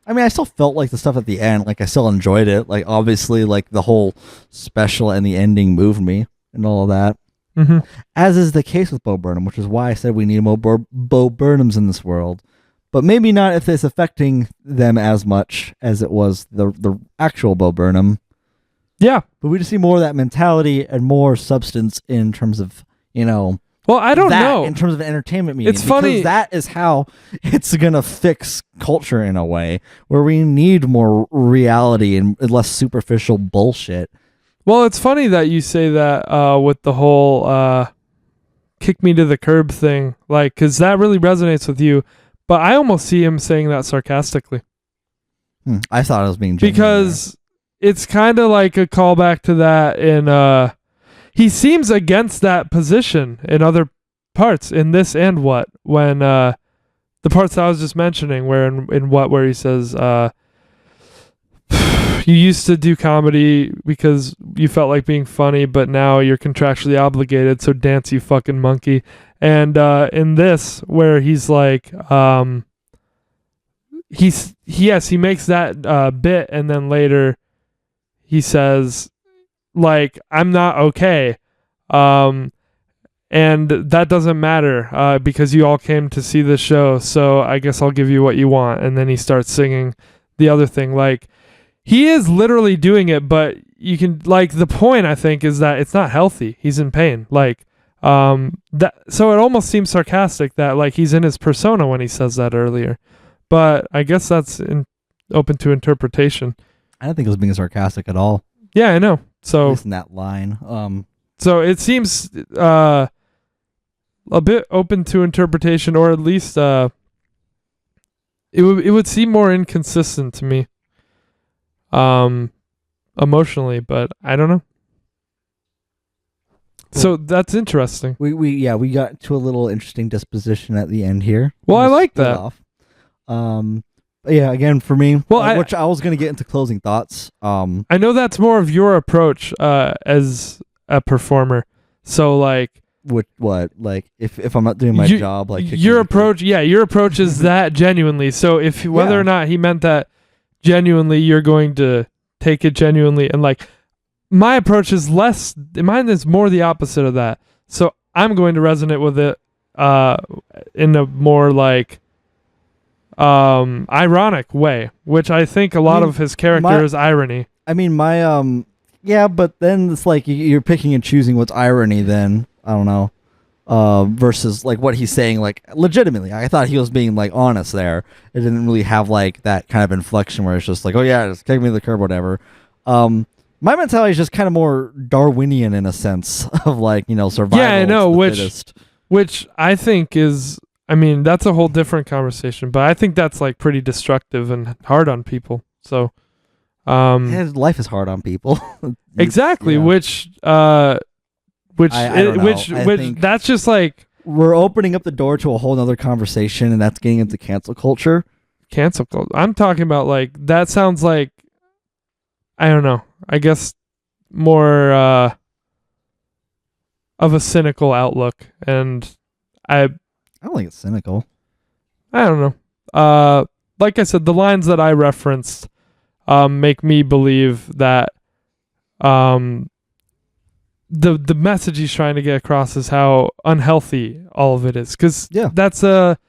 Speaker 2: I mean, I still felt like the stuff at the end, like I still enjoyed it. Like, obviously, like the whole special and the ending moved me and all of that.
Speaker 1: Mm-hmm.
Speaker 2: As is the case with Bo Burnham, which is why I said we need more Bo Burnhams in this world. But maybe not if it's affecting them as much as it was the actual Bo Burnham.
Speaker 1: Yeah.
Speaker 2: But we just see more of that mentality and more substance in terms of,
Speaker 1: well, I don't know.
Speaker 2: In terms of entertainment media.
Speaker 1: It's funny.
Speaker 2: That is how it's going to fix culture in a way, where we need more reality and less superficial bullshit.
Speaker 1: Well, it's funny that you say that with the whole kick me to the curb thing, like, because that really resonates with you. But I almost see him saying that sarcastically.
Speaker 2: I thought it was being genuine.
Speaker 1: Because it's kind of like a callback to that in... he seems against that position in other parts, in this and what, when the parts I was just mentioning, where where he says, you used to do comedy because you felt like being funny, but now you're contractually obligated, so dance, you fucking monkey. And in this, where he's like, he makes that bit, and then later he says, like, I'm not okay. And that doesn't matter because you all came to see the show, so I guess I'll give you what you want. And then he starts singing the other thing. Like, he is literally doing it, but you can, like, the point, I think, is that it's not healthy. He's in pain. Like, that. So it almost seems sarcastic that, like, he's in his persona when he says that earlier. But I guess that's open to interpretation.
Speaker 2: I don't think it was being sarcastic at all.
Speaker 1: Yeah, I know. So,
Speaker 2: at least in that line.
Speaker 1: So it seems a bit open to interpretation, or at least it would seem more inconsistent to me, emotionally. But I don't know. So that's interesting.
Speaker 2: We got to a little interesting disposition at the end here.
Speaker 1: Well, I like that.
Speaker 2: Yeah, again, for me,
Speaker 1: well,
Speaker 2: which I was going to get into closing thoughts.
Speaker 1: I know that's more of your approach as a performer. So, like,
Speaker 2: like if I'm not doing my job, like
Speaker 1: your approach, your approach is that genuinely. So if whether or not he meant that genuinely, you're going to take it genuinely, and like my approach is less. Mine is more the opposite of that. So I'm going to resonate with it in a more like ironic way, which I think a lot of his character is irony.
Speaker 2: I mean, my yeah, but then it's like you're picking and choosing what's irony. Then I don't know, versus like what he's saying, like legitimately. I thought he was being like honest there. It didn't really have like that kind of inflection where it's just like, oh yeah, just kick me to the curb, whatever. My mentality is just kind of more Darwinian in a sense of like, you know, survival.
Speaker 1: Yeah, I know,
Speaker 2: fittest.
Speaker 1: which I think is. I mean, that's a whole different conversation, but I think that's like pretty destructive and hard on people. So,
Speaker 2: life is hard on people.
Speaker 1: Exactly.
Speaker 2: Yeah. Which
Speaker 1: that's just like
Speaker 2: we're opening up the door to a whole nother conversation, and that's getting into cancel culture.
Speaker 1: Cancel culture. I'm talking about like that sounds like I don't know. I guess more of a cynical outlook, and I
Speaker 2: don't think it's cynical.
Speaker 1: I don't know. Like I said, the lines that I referenced make me believe that the message he's trying to get across is how unhealthy all of it is. Because that's a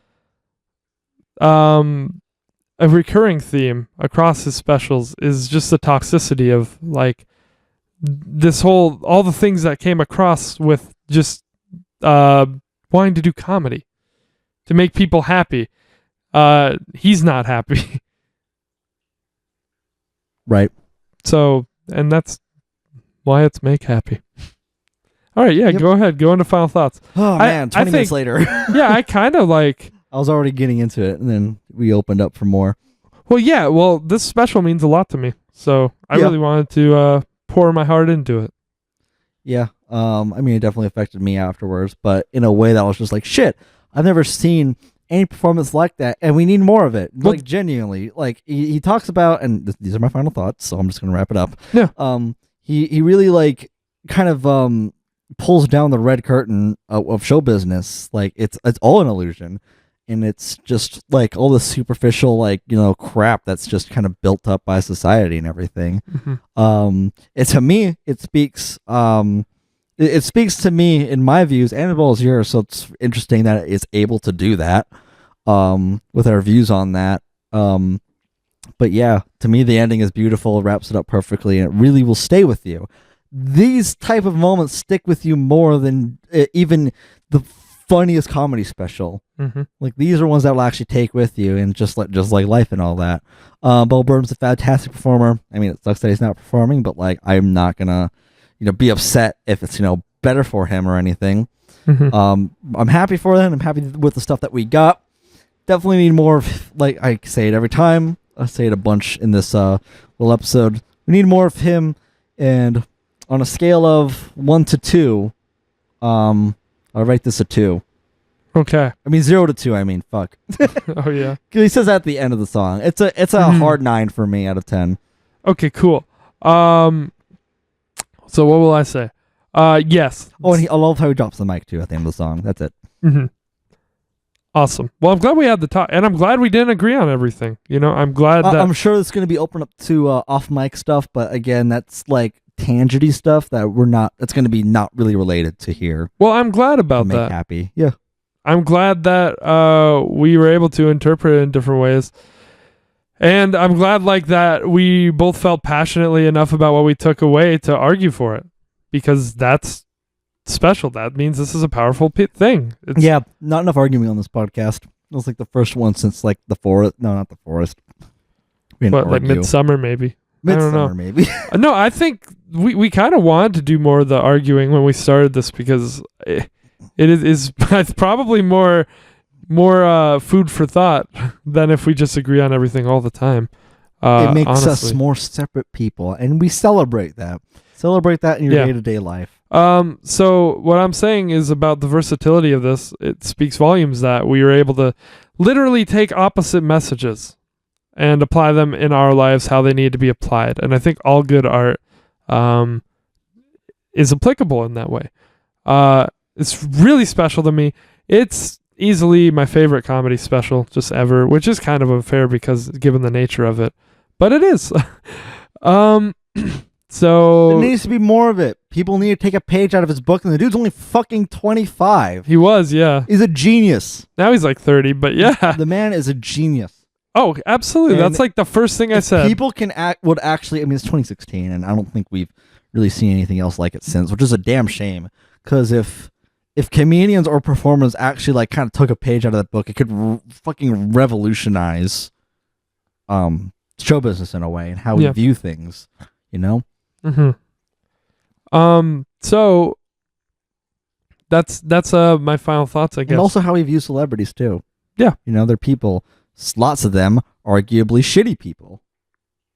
Speaker 1: recurring theme across his specials is just the toxicity of like all the things that came across with just wanting to do comedy. To make people happy. He's not happy.
Speaker 2: Right.
Speaker 1: So, and that's why it's make happy. All right, yeah, Go ahead. Go into final thoughts.
Speaker 2: Oh, man, 20 minutes later.
Speaker 1: Yeah, I kind of like...
Speaker 2: I was already getting into it, and then we opened up for more.
Speaker 1: Well, yeah, this special means a lot to me. So, I really wanted to pour my heart into it.
Speaker 2: Yeah, I mean, it definitely affected me afterwards, but in a way that was just like, shit, I've never seen any performance like that, and we need more of it. Like, genuinely. Like, he talks about, and these are my final thoughts, so I'm just going to wrap it up.
Speaker 1: Yeah.
Speaker 2: He really, like, kind of pulls down the red curtain of show business. Like, it's all an illusion, and it's just, like, all the superficial, like, you know, crap that's just kind of built up by society and everything.
Speaker 1: Mm-hmm.
Speaker 2: To me, it speaks... It speaks to me in my views and as well as yours, so it's interesting that it's able to do that with our views on that. But yeah, to me, the ending is beautiful. It wraps it up perfectly, and it really will stay with you. These type of moments stick with you more than even the funniest comedy special.
Speaker 1: Mm-hmm.
Speaker 2: Like, these are ones that will actually take with you, and just like life and all that. Bo Burnham's a fantastic performer. I mean, it sucks that he's not performing, but like, I'm not gonna... be upset if it's, better for him or anything.
Speaker 1: Mm-hmm.
Speaker 2: I'm happy for that. I'm happy with the stuff that we got. Definitely need more of, like I say it every time. I say it a bunch in this little episode. We need more of him. And on a scale of 1 to 2, I'll rate this a 2.
Speaker 1: Okay.
Speaker 2: I mean 0 to 2. I mean, fuck.
Speaker 1: Oh yeah.
Speaker 2: He says that at the end of the song. It's a hard 9 for me out of 10.
Speaker 1: Okay, cool. So what will I say? Yes.
Speaker 2: Oh, and I love how he drops the mic too at the end of the song. That's it.
Speaker 1: Mm-hmm. Awesome. Well, I'm glad we had the talk, and I'm glad we didn't agree on everything. You know, I'm glad that
Speaker 2: I'm sure it's going to be open up to off mic stuff, but again, that's like tangity stuff that that's going to be not really related to here.
Speaker 1: Well, I'm glad about
Speaker 2: make
Speaker 1: that.
Speaker 2: Happy. Yeah.
Speaker 1: I'm glad that we were able to interpret it in different ways. And I'm glad like that we both felt passionately enough about what we took away to argue for it, because that's special. That means this is a powerful thing.
Speaker 2: Yeah, not enough arguing on this podcast. It was like the first one since like the forest. No, not the forest.
Speaker 1: What, like Midsummer maybe?
Speaker 2: Midsummer maybe.
Speaker 1: No, I think we kind of wanted to do more of the arguing when we started this, because it is probably more food for thought than if we just agree on everything all the time.
Speaker 2: It makes
Speaker 1: honestly.
Speaker 2: us more separate people, and we celebrate that. Celebrate that in your day-to-day life.
Speaker 1: So what I'm saying is about the versatility of this. It speaks volumes that we were able to literally take opposite messages and apply them in our lives how they need to be applied. And I think all good art is applicable in that way. It's really special to me. It's easily my favorite comedy special just ever, which is kind of unfair because given the nature of it, but it is. So
Speaker 2: there needs to be more of it. People need to take a page out of his book, and the dude's only fucking 25.
Speaker 1: He was, yeah.
Speaker 2: He's a genius.
Speaker 1: Now he's like 30, but yeah.
Speaker 2: The man is a genius.
Speaker 1: Oh, absolutely. And that's like the first thing I said.
Speaker 2: People would actually, I mean, it's 2016, and I don't think we've really seen anything else like it since, which is a damn shame. Because if comedians or performers actually like kind of took a page out of that book, it could fucking revolutionize show business in a way and how we view things, you know?
Speaker 1: Mm-hmm. So that's my final thoughts, I guess.
Speaker 2: And also how we view celebrities too.
Speaker 1: Yeah.
Speaker 2: You know, they're people. Lots of them arguably shitty people.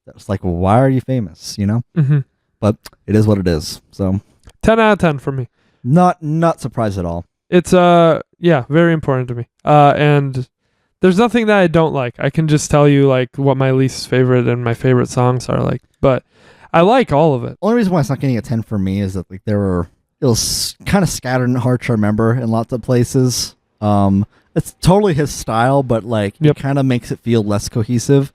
Speaker 2: That's like, well, why are you famous? You know?
Speaker 1: Mm-hmm.
Speaker 2: But it is what it is. So
Speaker 1: 10 out of 10 for me.
Speaker 2: Not surprised at all.
Speaker 1: It's very important to me. And there's nothing that I don't like. I can just tell you like what my least favorite and my favorite songs are like, but I like all of it.
Speaker 2: Only reason why it's not getting a 10 for me is that like it was kind of scattered and hard to remember in lots of places. It's totally his style, but like it kind of makes it feel less cohesive.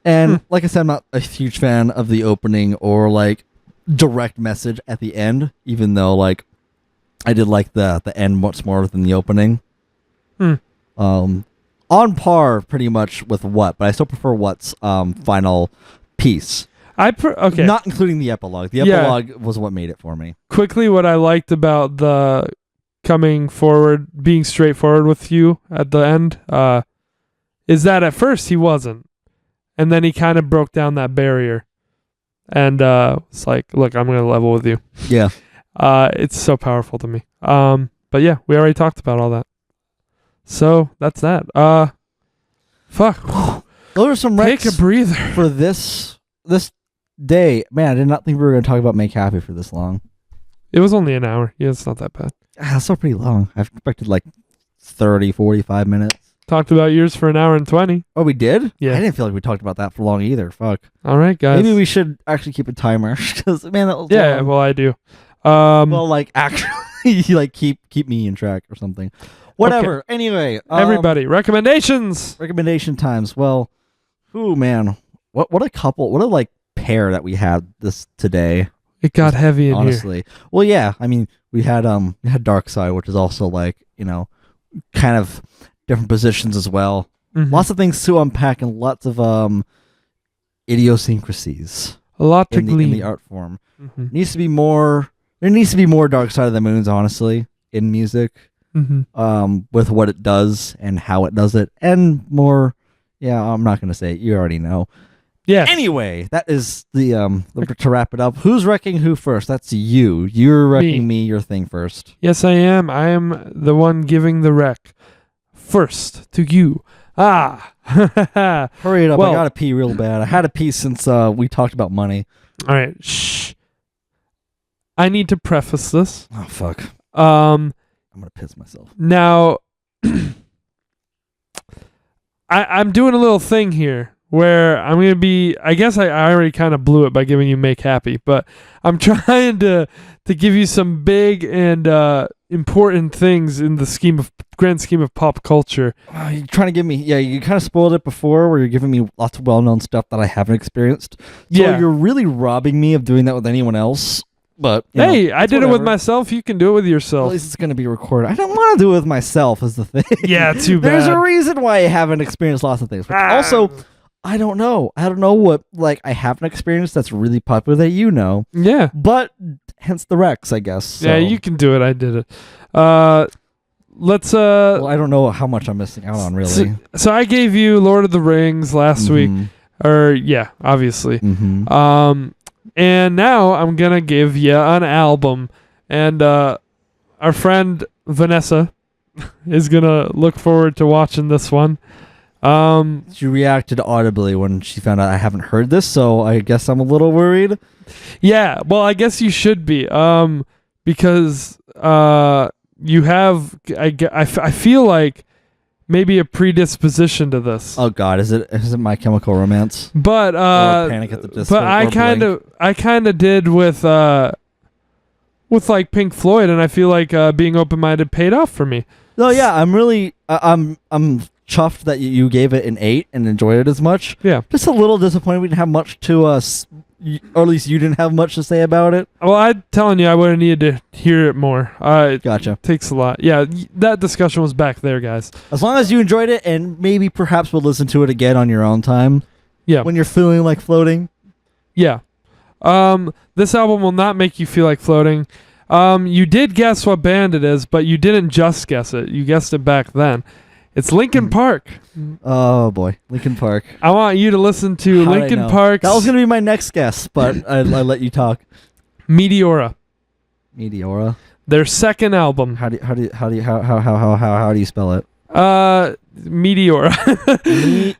Speaker 2: And like I said, I'm not a huge fan of the opening or like direct message at the end, even though like I did like the end much more than the opening. On par pretty much with What, but I still prefer What's final piece.
Speaker 1: Okay.
Speaker 2: Not including the epilogue. The epilogue was what made it for me.
Speaker 1: Quickly, what I liked about the coming forward, being straightforward with you at the end, is that at first he wasn't. And then he kind of broke down that barrier. And it's like, look, I'm going to level with you.
Speaker 2: Yeah.
Speaker 1: It's so powerful to me. But yeah, we already talked about all that. So that's that. Fuck.
Speaker 2: Those are some
Speaker 1: Take a breather
Speaker 2: for this day. Man, I did not think we were going to talk about Make Happy for this long.
Speaker 1: It was only an hour. Yeah, it's not that bad.
Speaker 2: That's still pretty long. I expected like 30, 45 minutes.
Speaker 1: Talked about yours for an hour and 20.
Speaker 2: Oh, we did?
Speaker 1: Yeah.
Speaker 2: I didn't feel like we talked about that for long either. Fuck.
Speaker 1: All right, guys.
Speaker 2: Maybe we should actually keep a timer because man, that was
Speaker 1: long. Well, I do.
Speaker 2: Well, like actually, like keep me in track or something. Whatever. Okay. Anyway,
Speaker 1: everybody, recommendations.
Speaker 2: Recommendation times. Well, man, what a couple, what a like pair that we had this today.
Speaker 1: It got heavy in
Speaker 2: honestly.
Speaker 1: Here.
Speaker 2: Well, yeah. I mean, we had Dark Side, which is also like kind of different positions as well. Mm-hmm. Lots of things to unpack and lots of idiosyncrasies.
Speaker 1: A lot to glean
Speaker 2: in the art form. Mm-hmm. Needs to be more. There needs to be more Dark Side of the Moons, honestly, in music.
Speaker 1: Mm-hmm.
Speaker 2: With what it does and how it does it, and more. Yeah, I'm not gonna say it. You already know.
Speaker 1: Yeah.
Speaker 2: Anyway, that is the to wrap it up. Who's wrecking who first? That's you. You're wrecking me your thing first.
Speaker 1: Yes, I am. I am the one giving the wreck first to you.
Speaker 2: Hurry it up. I gotta pee real bad. I had to pee since we talked about money.
Speaker 1: All right. Shh. I need to preface this.
Speaker 2: Oh fuck.
Speaker 1: I'm
Speaker 2: gonna piss myself.
Speaker 1: Now I'm doing a little thing here where I'm gonna be. I guess I already kind of blew it by giving you "Make Happy," but I'm trying to give you some big and important things in the grand scheme of pop culture.
Speaker 2: You're trying to give me, you kind of spoiled it before where you're giving me lots of well-known stuff that I haven't experienced. So you're really robbing me of doing that with anyone else. But
Speaker 1: hey, I did it with myself. You can do it with yourself.
Speaker 2: At least it's going to be recorded. I don't want to do it with myself is the thing.
Speaker 1: Yeah, too bad.
Speaker 2: There's a reason why I haven't experienced lots of things. But also, I don't know. I don't know what I haven't experienced that's really popular that you know.
Speaker 1: Yeah.
Speaker 2: But hence the Rex, I guess. So.
Speaker 1: Yeah, you can do it. I did it. Let's
Speaker 2: Well, I don't know how much I'm missing out on really.
Speaker 1: So I gave you Lord of the Rings last week. Obviously.
Speaker 2: Mm-hmm.
Speaker 1: And now I'm going to give you an album. And our friend Vanessa is going to look forward to watching this one.
Speaker 2: She reacted audibly when she found out I haven't heard this, so I guess I'm a little worried.
Speaker 1: Yeah, well, I guess you should be. Because you have, I feel like maybe a predisposition to this.
Speaker 2: Oh God, is it My Chemical Romance?
Speaker 1: But
Speaker 2: or Panic at the Disco?
Speaker 1: But I kind of did with like Pink Floyd, and I feel like being open-minded paid off for me.
Speaker 2: Oh yeah, I'm really I'm chuffed that you gave it an 8 and enjoyed it as much.
Speaker 1: Yeah,
Speaker 2: just a little disappointed we didn't have much to or at least you didn't have much to say about it.
Speaker 1: Well, I'm telling you, I would have needed to hear it more.
Speaker 2: Gotcha.
Speaker 1: It takes a lot. Yeah, that discussion was back there, guys.
Speaker 2: As long as you enjoyed it, and maybe perhaps we'll listen to it again on your own time.
Speaker 1: Yeah.
Speaker 2: When you're feeling like floating.
Speaker 1: Yeah. This album will not make you feel like floating. You did guess what band it is, but you didn't just guess it. You guessed it back then. It's Linkin Park.
Speaker 2: Oh boy, Linkin Park.
Speaker 1: I want you to listen to Linkin Park.
Speaker 2: That was gonna be my next guess, but I let you talk.
Speaker 1: Meteora.
Speaker 2: Their
Speaker 1: second album.
Speaker 2: How do you spell it?
Speaker 1: Meteora.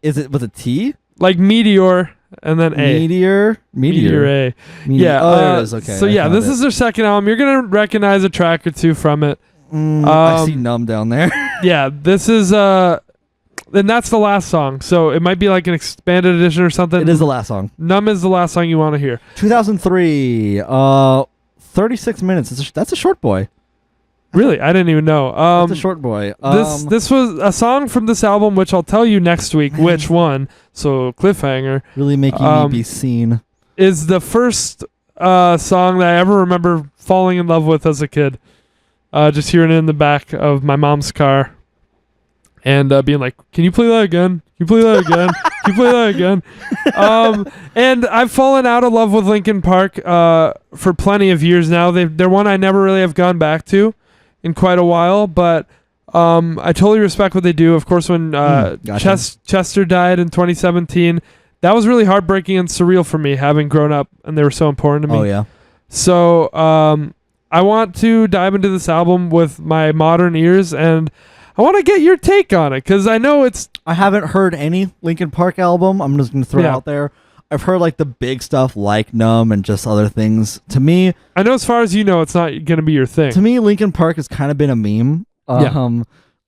Speaker 2: Is it with a T?
Speaker 1: Like meteor and then A.
Speaker 2: Meteor
Speaker 1: A. Yeah.
Speaker 2: Oh, there it is. Okay.
Speaker 1: So yeah, this is their second album. You're gonna recognize a track or two from it.
Speaker 2: I see Numb down there.
Speaker 1: Yeah, this is and that's the last song. So it might be like an expanded edition or something.
Speaker 2: It is the last song.
Speaker 1: Numb is the last song you want to hear. 2003.
Speaker 2: 36 minutes. That's a short boy.
Speaker 1: Really? I didn't even know.
Speaker 2: That's a short boy.
Speaker 1: This was a song from this album, which I'll tell you next week which one. So cliffhanger.
Speaker 2: Really making me be seen.
Speaker 1: Is the first song that I ever remember falling in love with as a kid. Just hearing it in the back of my mom's car and being like, can you play that again? Can you play that again? Can you play that again? And I've fallen out of love with Linkin Park for plenty of years now. They're one I never really have gone back to in quite a while, but I totally respect what they do. Of course, when
Speaker 2: gotcha.
Speaker 1: Chester died in 2017, that was really heartbreaking and surreal for me, having grown up, and they were so important to me.
Speaker 2: Oh, yeah.
Speaker 1: So I want to dive into this album with my modern ears, and I want to get your take on it, because I know I
Speaker 2: haven't heard any Linkin Park album. I'm just going to throw it out there. I've heard like the big stuff like Numb and just other things. To me,
Speaker 1: I know as far as you know, it's not going to be your thing.
Speaker 2: To me, Linkin Park has kind of been a meme.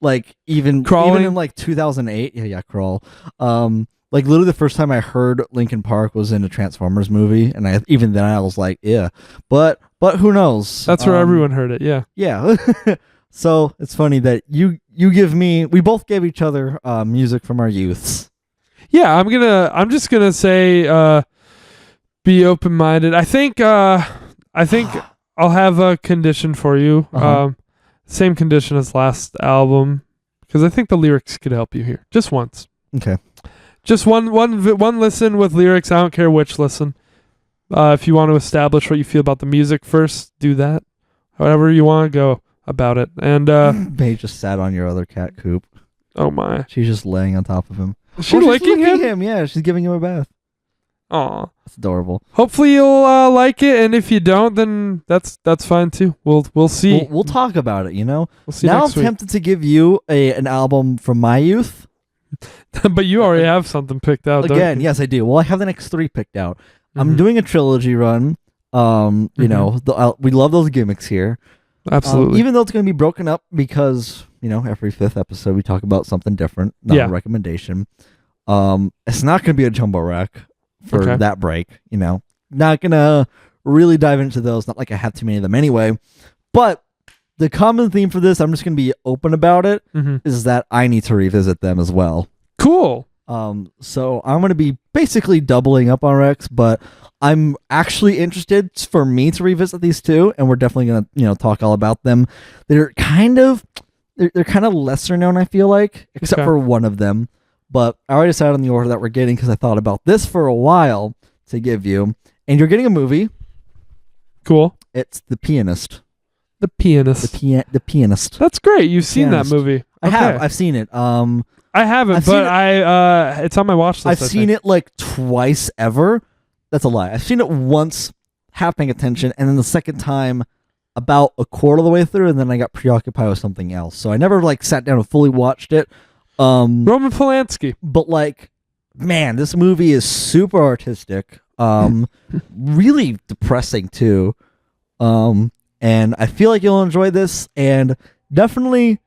Speaker 2: Like even in like 2008. Yeah, Crawl. Like literally the first time I heard Linkin Park was in a Transformers movie, and even then I was like, yeah. But who knows?
Speaker 1: That's where everyone heard it. Yeah.
Speaker 2: Yeah. So it's funny that we both gave each other music from our youths. Yeah,
Speaker 1: I'm just gonna say be open-minded. I think I'll have a condition for you. Same condition as last album, because I think the lyrics could help you here. Just once.
Speaker 2: Okay.
Speaker 1: Just one listen with lyrics. I don't care which listen. If you want to establish what you feel about the music first, do that. However you want to go about it. And
Speaker 2: May just sat on your other cat coop.
Speaker 1: Oh my.
Speaker 2: She's just laying on top of him.
Speaker 1: She's licking him?
Speaker 2: Yeah, she's giving him a bath.
Speaker 1: Aw.
Speaker 2: It's adorable.
Speaker 1: Hopefully you'll like it, and if you don't, then that's fine too. We'll see.
Speaker 2: We'll talk about it,
Speaker 1: We'll see
Speaker 2: now
Speaker 1: next
Speaker 2: I'm tempted to give you an album from my youth.
Speaker 1: But you already have something picked out.
Speaker 2: Again, yes, I do. Well, I have the next 3 picked out. I'm doing a trilogy run. You know, we love those gimmicks here.
Speaker 1: Absolutely.
Speaker 2: Even though it's going to be broken up because, every 5th episode we talk about something different, not a recommendation. It's not going to be a jumbo wreck for
Speaker 1: Okay.
Speaker 2: that break. Not going to really dive into those. Not like I have too many of them anyway. But the common theme for this, I'm just going to be open about it, is that I need to revisit them as well.
Speaker 1: Cool.
Speaker 2: So I'm going to be basically doubling up on Rex, but I'm actually interested for me to revisit these two, and we're definitely going to, talk all about them. They're kind of lesser known, I feel like, except for one of them. But I already decided on the order that we're getting because I thought about this for a while to give you. And you're getting a movie.
Speaker 1: Cool.
Speaker 2: It's The Pianist.
Speaker 1: The Pianist.
Speaker 2: The Pianist.
Speaker 1: That's great. You've seen
Speaker 2: Pianist.
Speaker 1: that movie.
Speaker 2: I have. I've seen it.
Speaker 1: I haven't, but it's on my watch list.
Speaker 2: I've seen it like twice ever. That's a lie. I've seen it once, half paying attention, and then the second time about a quarter of the way through, and then I got preoccupied with something else. So I never sat down and fully watched it.
Speaker 1: Roman Polanski.
Speaker 2: But man, this movie is super artistic. Really depressing too. And I feel like you'll enjoy this, and definitely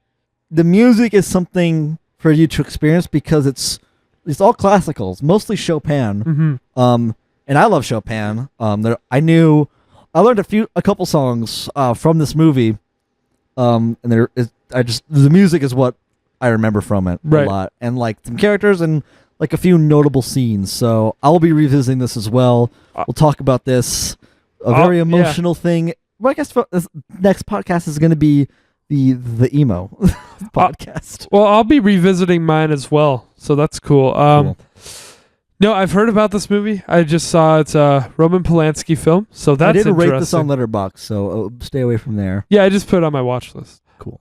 Speaker 2: the music is something for you to experience because it's all classicals, mostly Chopin. And I love Chopin. I learned a couple songs from this movie. And the music is what I remember from it a lot, and some characters and a few notable scenes. So I'll be revisiting this as well. We'll talk about this, a very emotional thing. Well, I guess this next podcast is going to be the emo podcast.
Speaker 1: Well, I'll be revisiting mine as well, so that's cool.
Speaker 2: Cool.
Speaker 1: No, I've heard about this movie. I just saw it's a Roman Polanski film, so that's interesting.
Speaker 2: I didn't rate this on Letterboxd, so stay away from there.
Speaker 1: Yeah, I just put it on my watch list.
Speaker 2: Cool.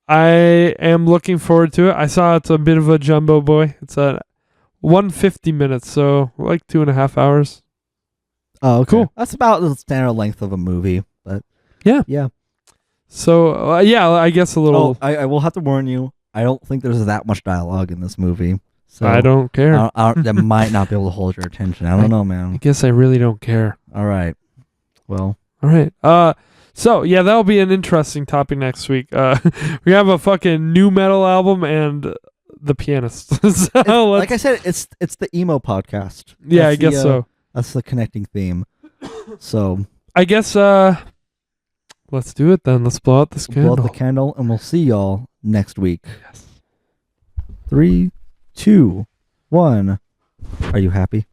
Speaker 1: I am looking forward to it. I saw it's a bit of a jumbo boy. It's a 150 minutes, so 2.5 hours.
Speaker 2: Oh, okay.
Speaker 1: Cool.
Speaker 2: That's about the standard length of a movie, but
Speaker 1: yeah. So I guess a little.
Speaker 2: Oh, I will have to warn you. I don't think there's that much dialogue in this movie. So
Speaker 1: I don't care.
Speaker 2: That might not be able to hold your attention. I don't know, man.
Speaker 1: I guess I really don't care.
Speaker 2: All right. Well.
Speaker 1: All right. So yeah, that'll be an interesting topic next week. We have a fucking new metal album and The Pianist. So
Speaker 2: like I said, it's the emo podcast.
Speaker 1: Yeah, I guess so.
Speaker 2: That's the connecting theme. So
Speaker 1: I guess let's do it then. Let's blow out this candle.
Speaker 2: Blow out the candle, and we'll see y'all next week. Yes. 3, 2, 1. Are you happy?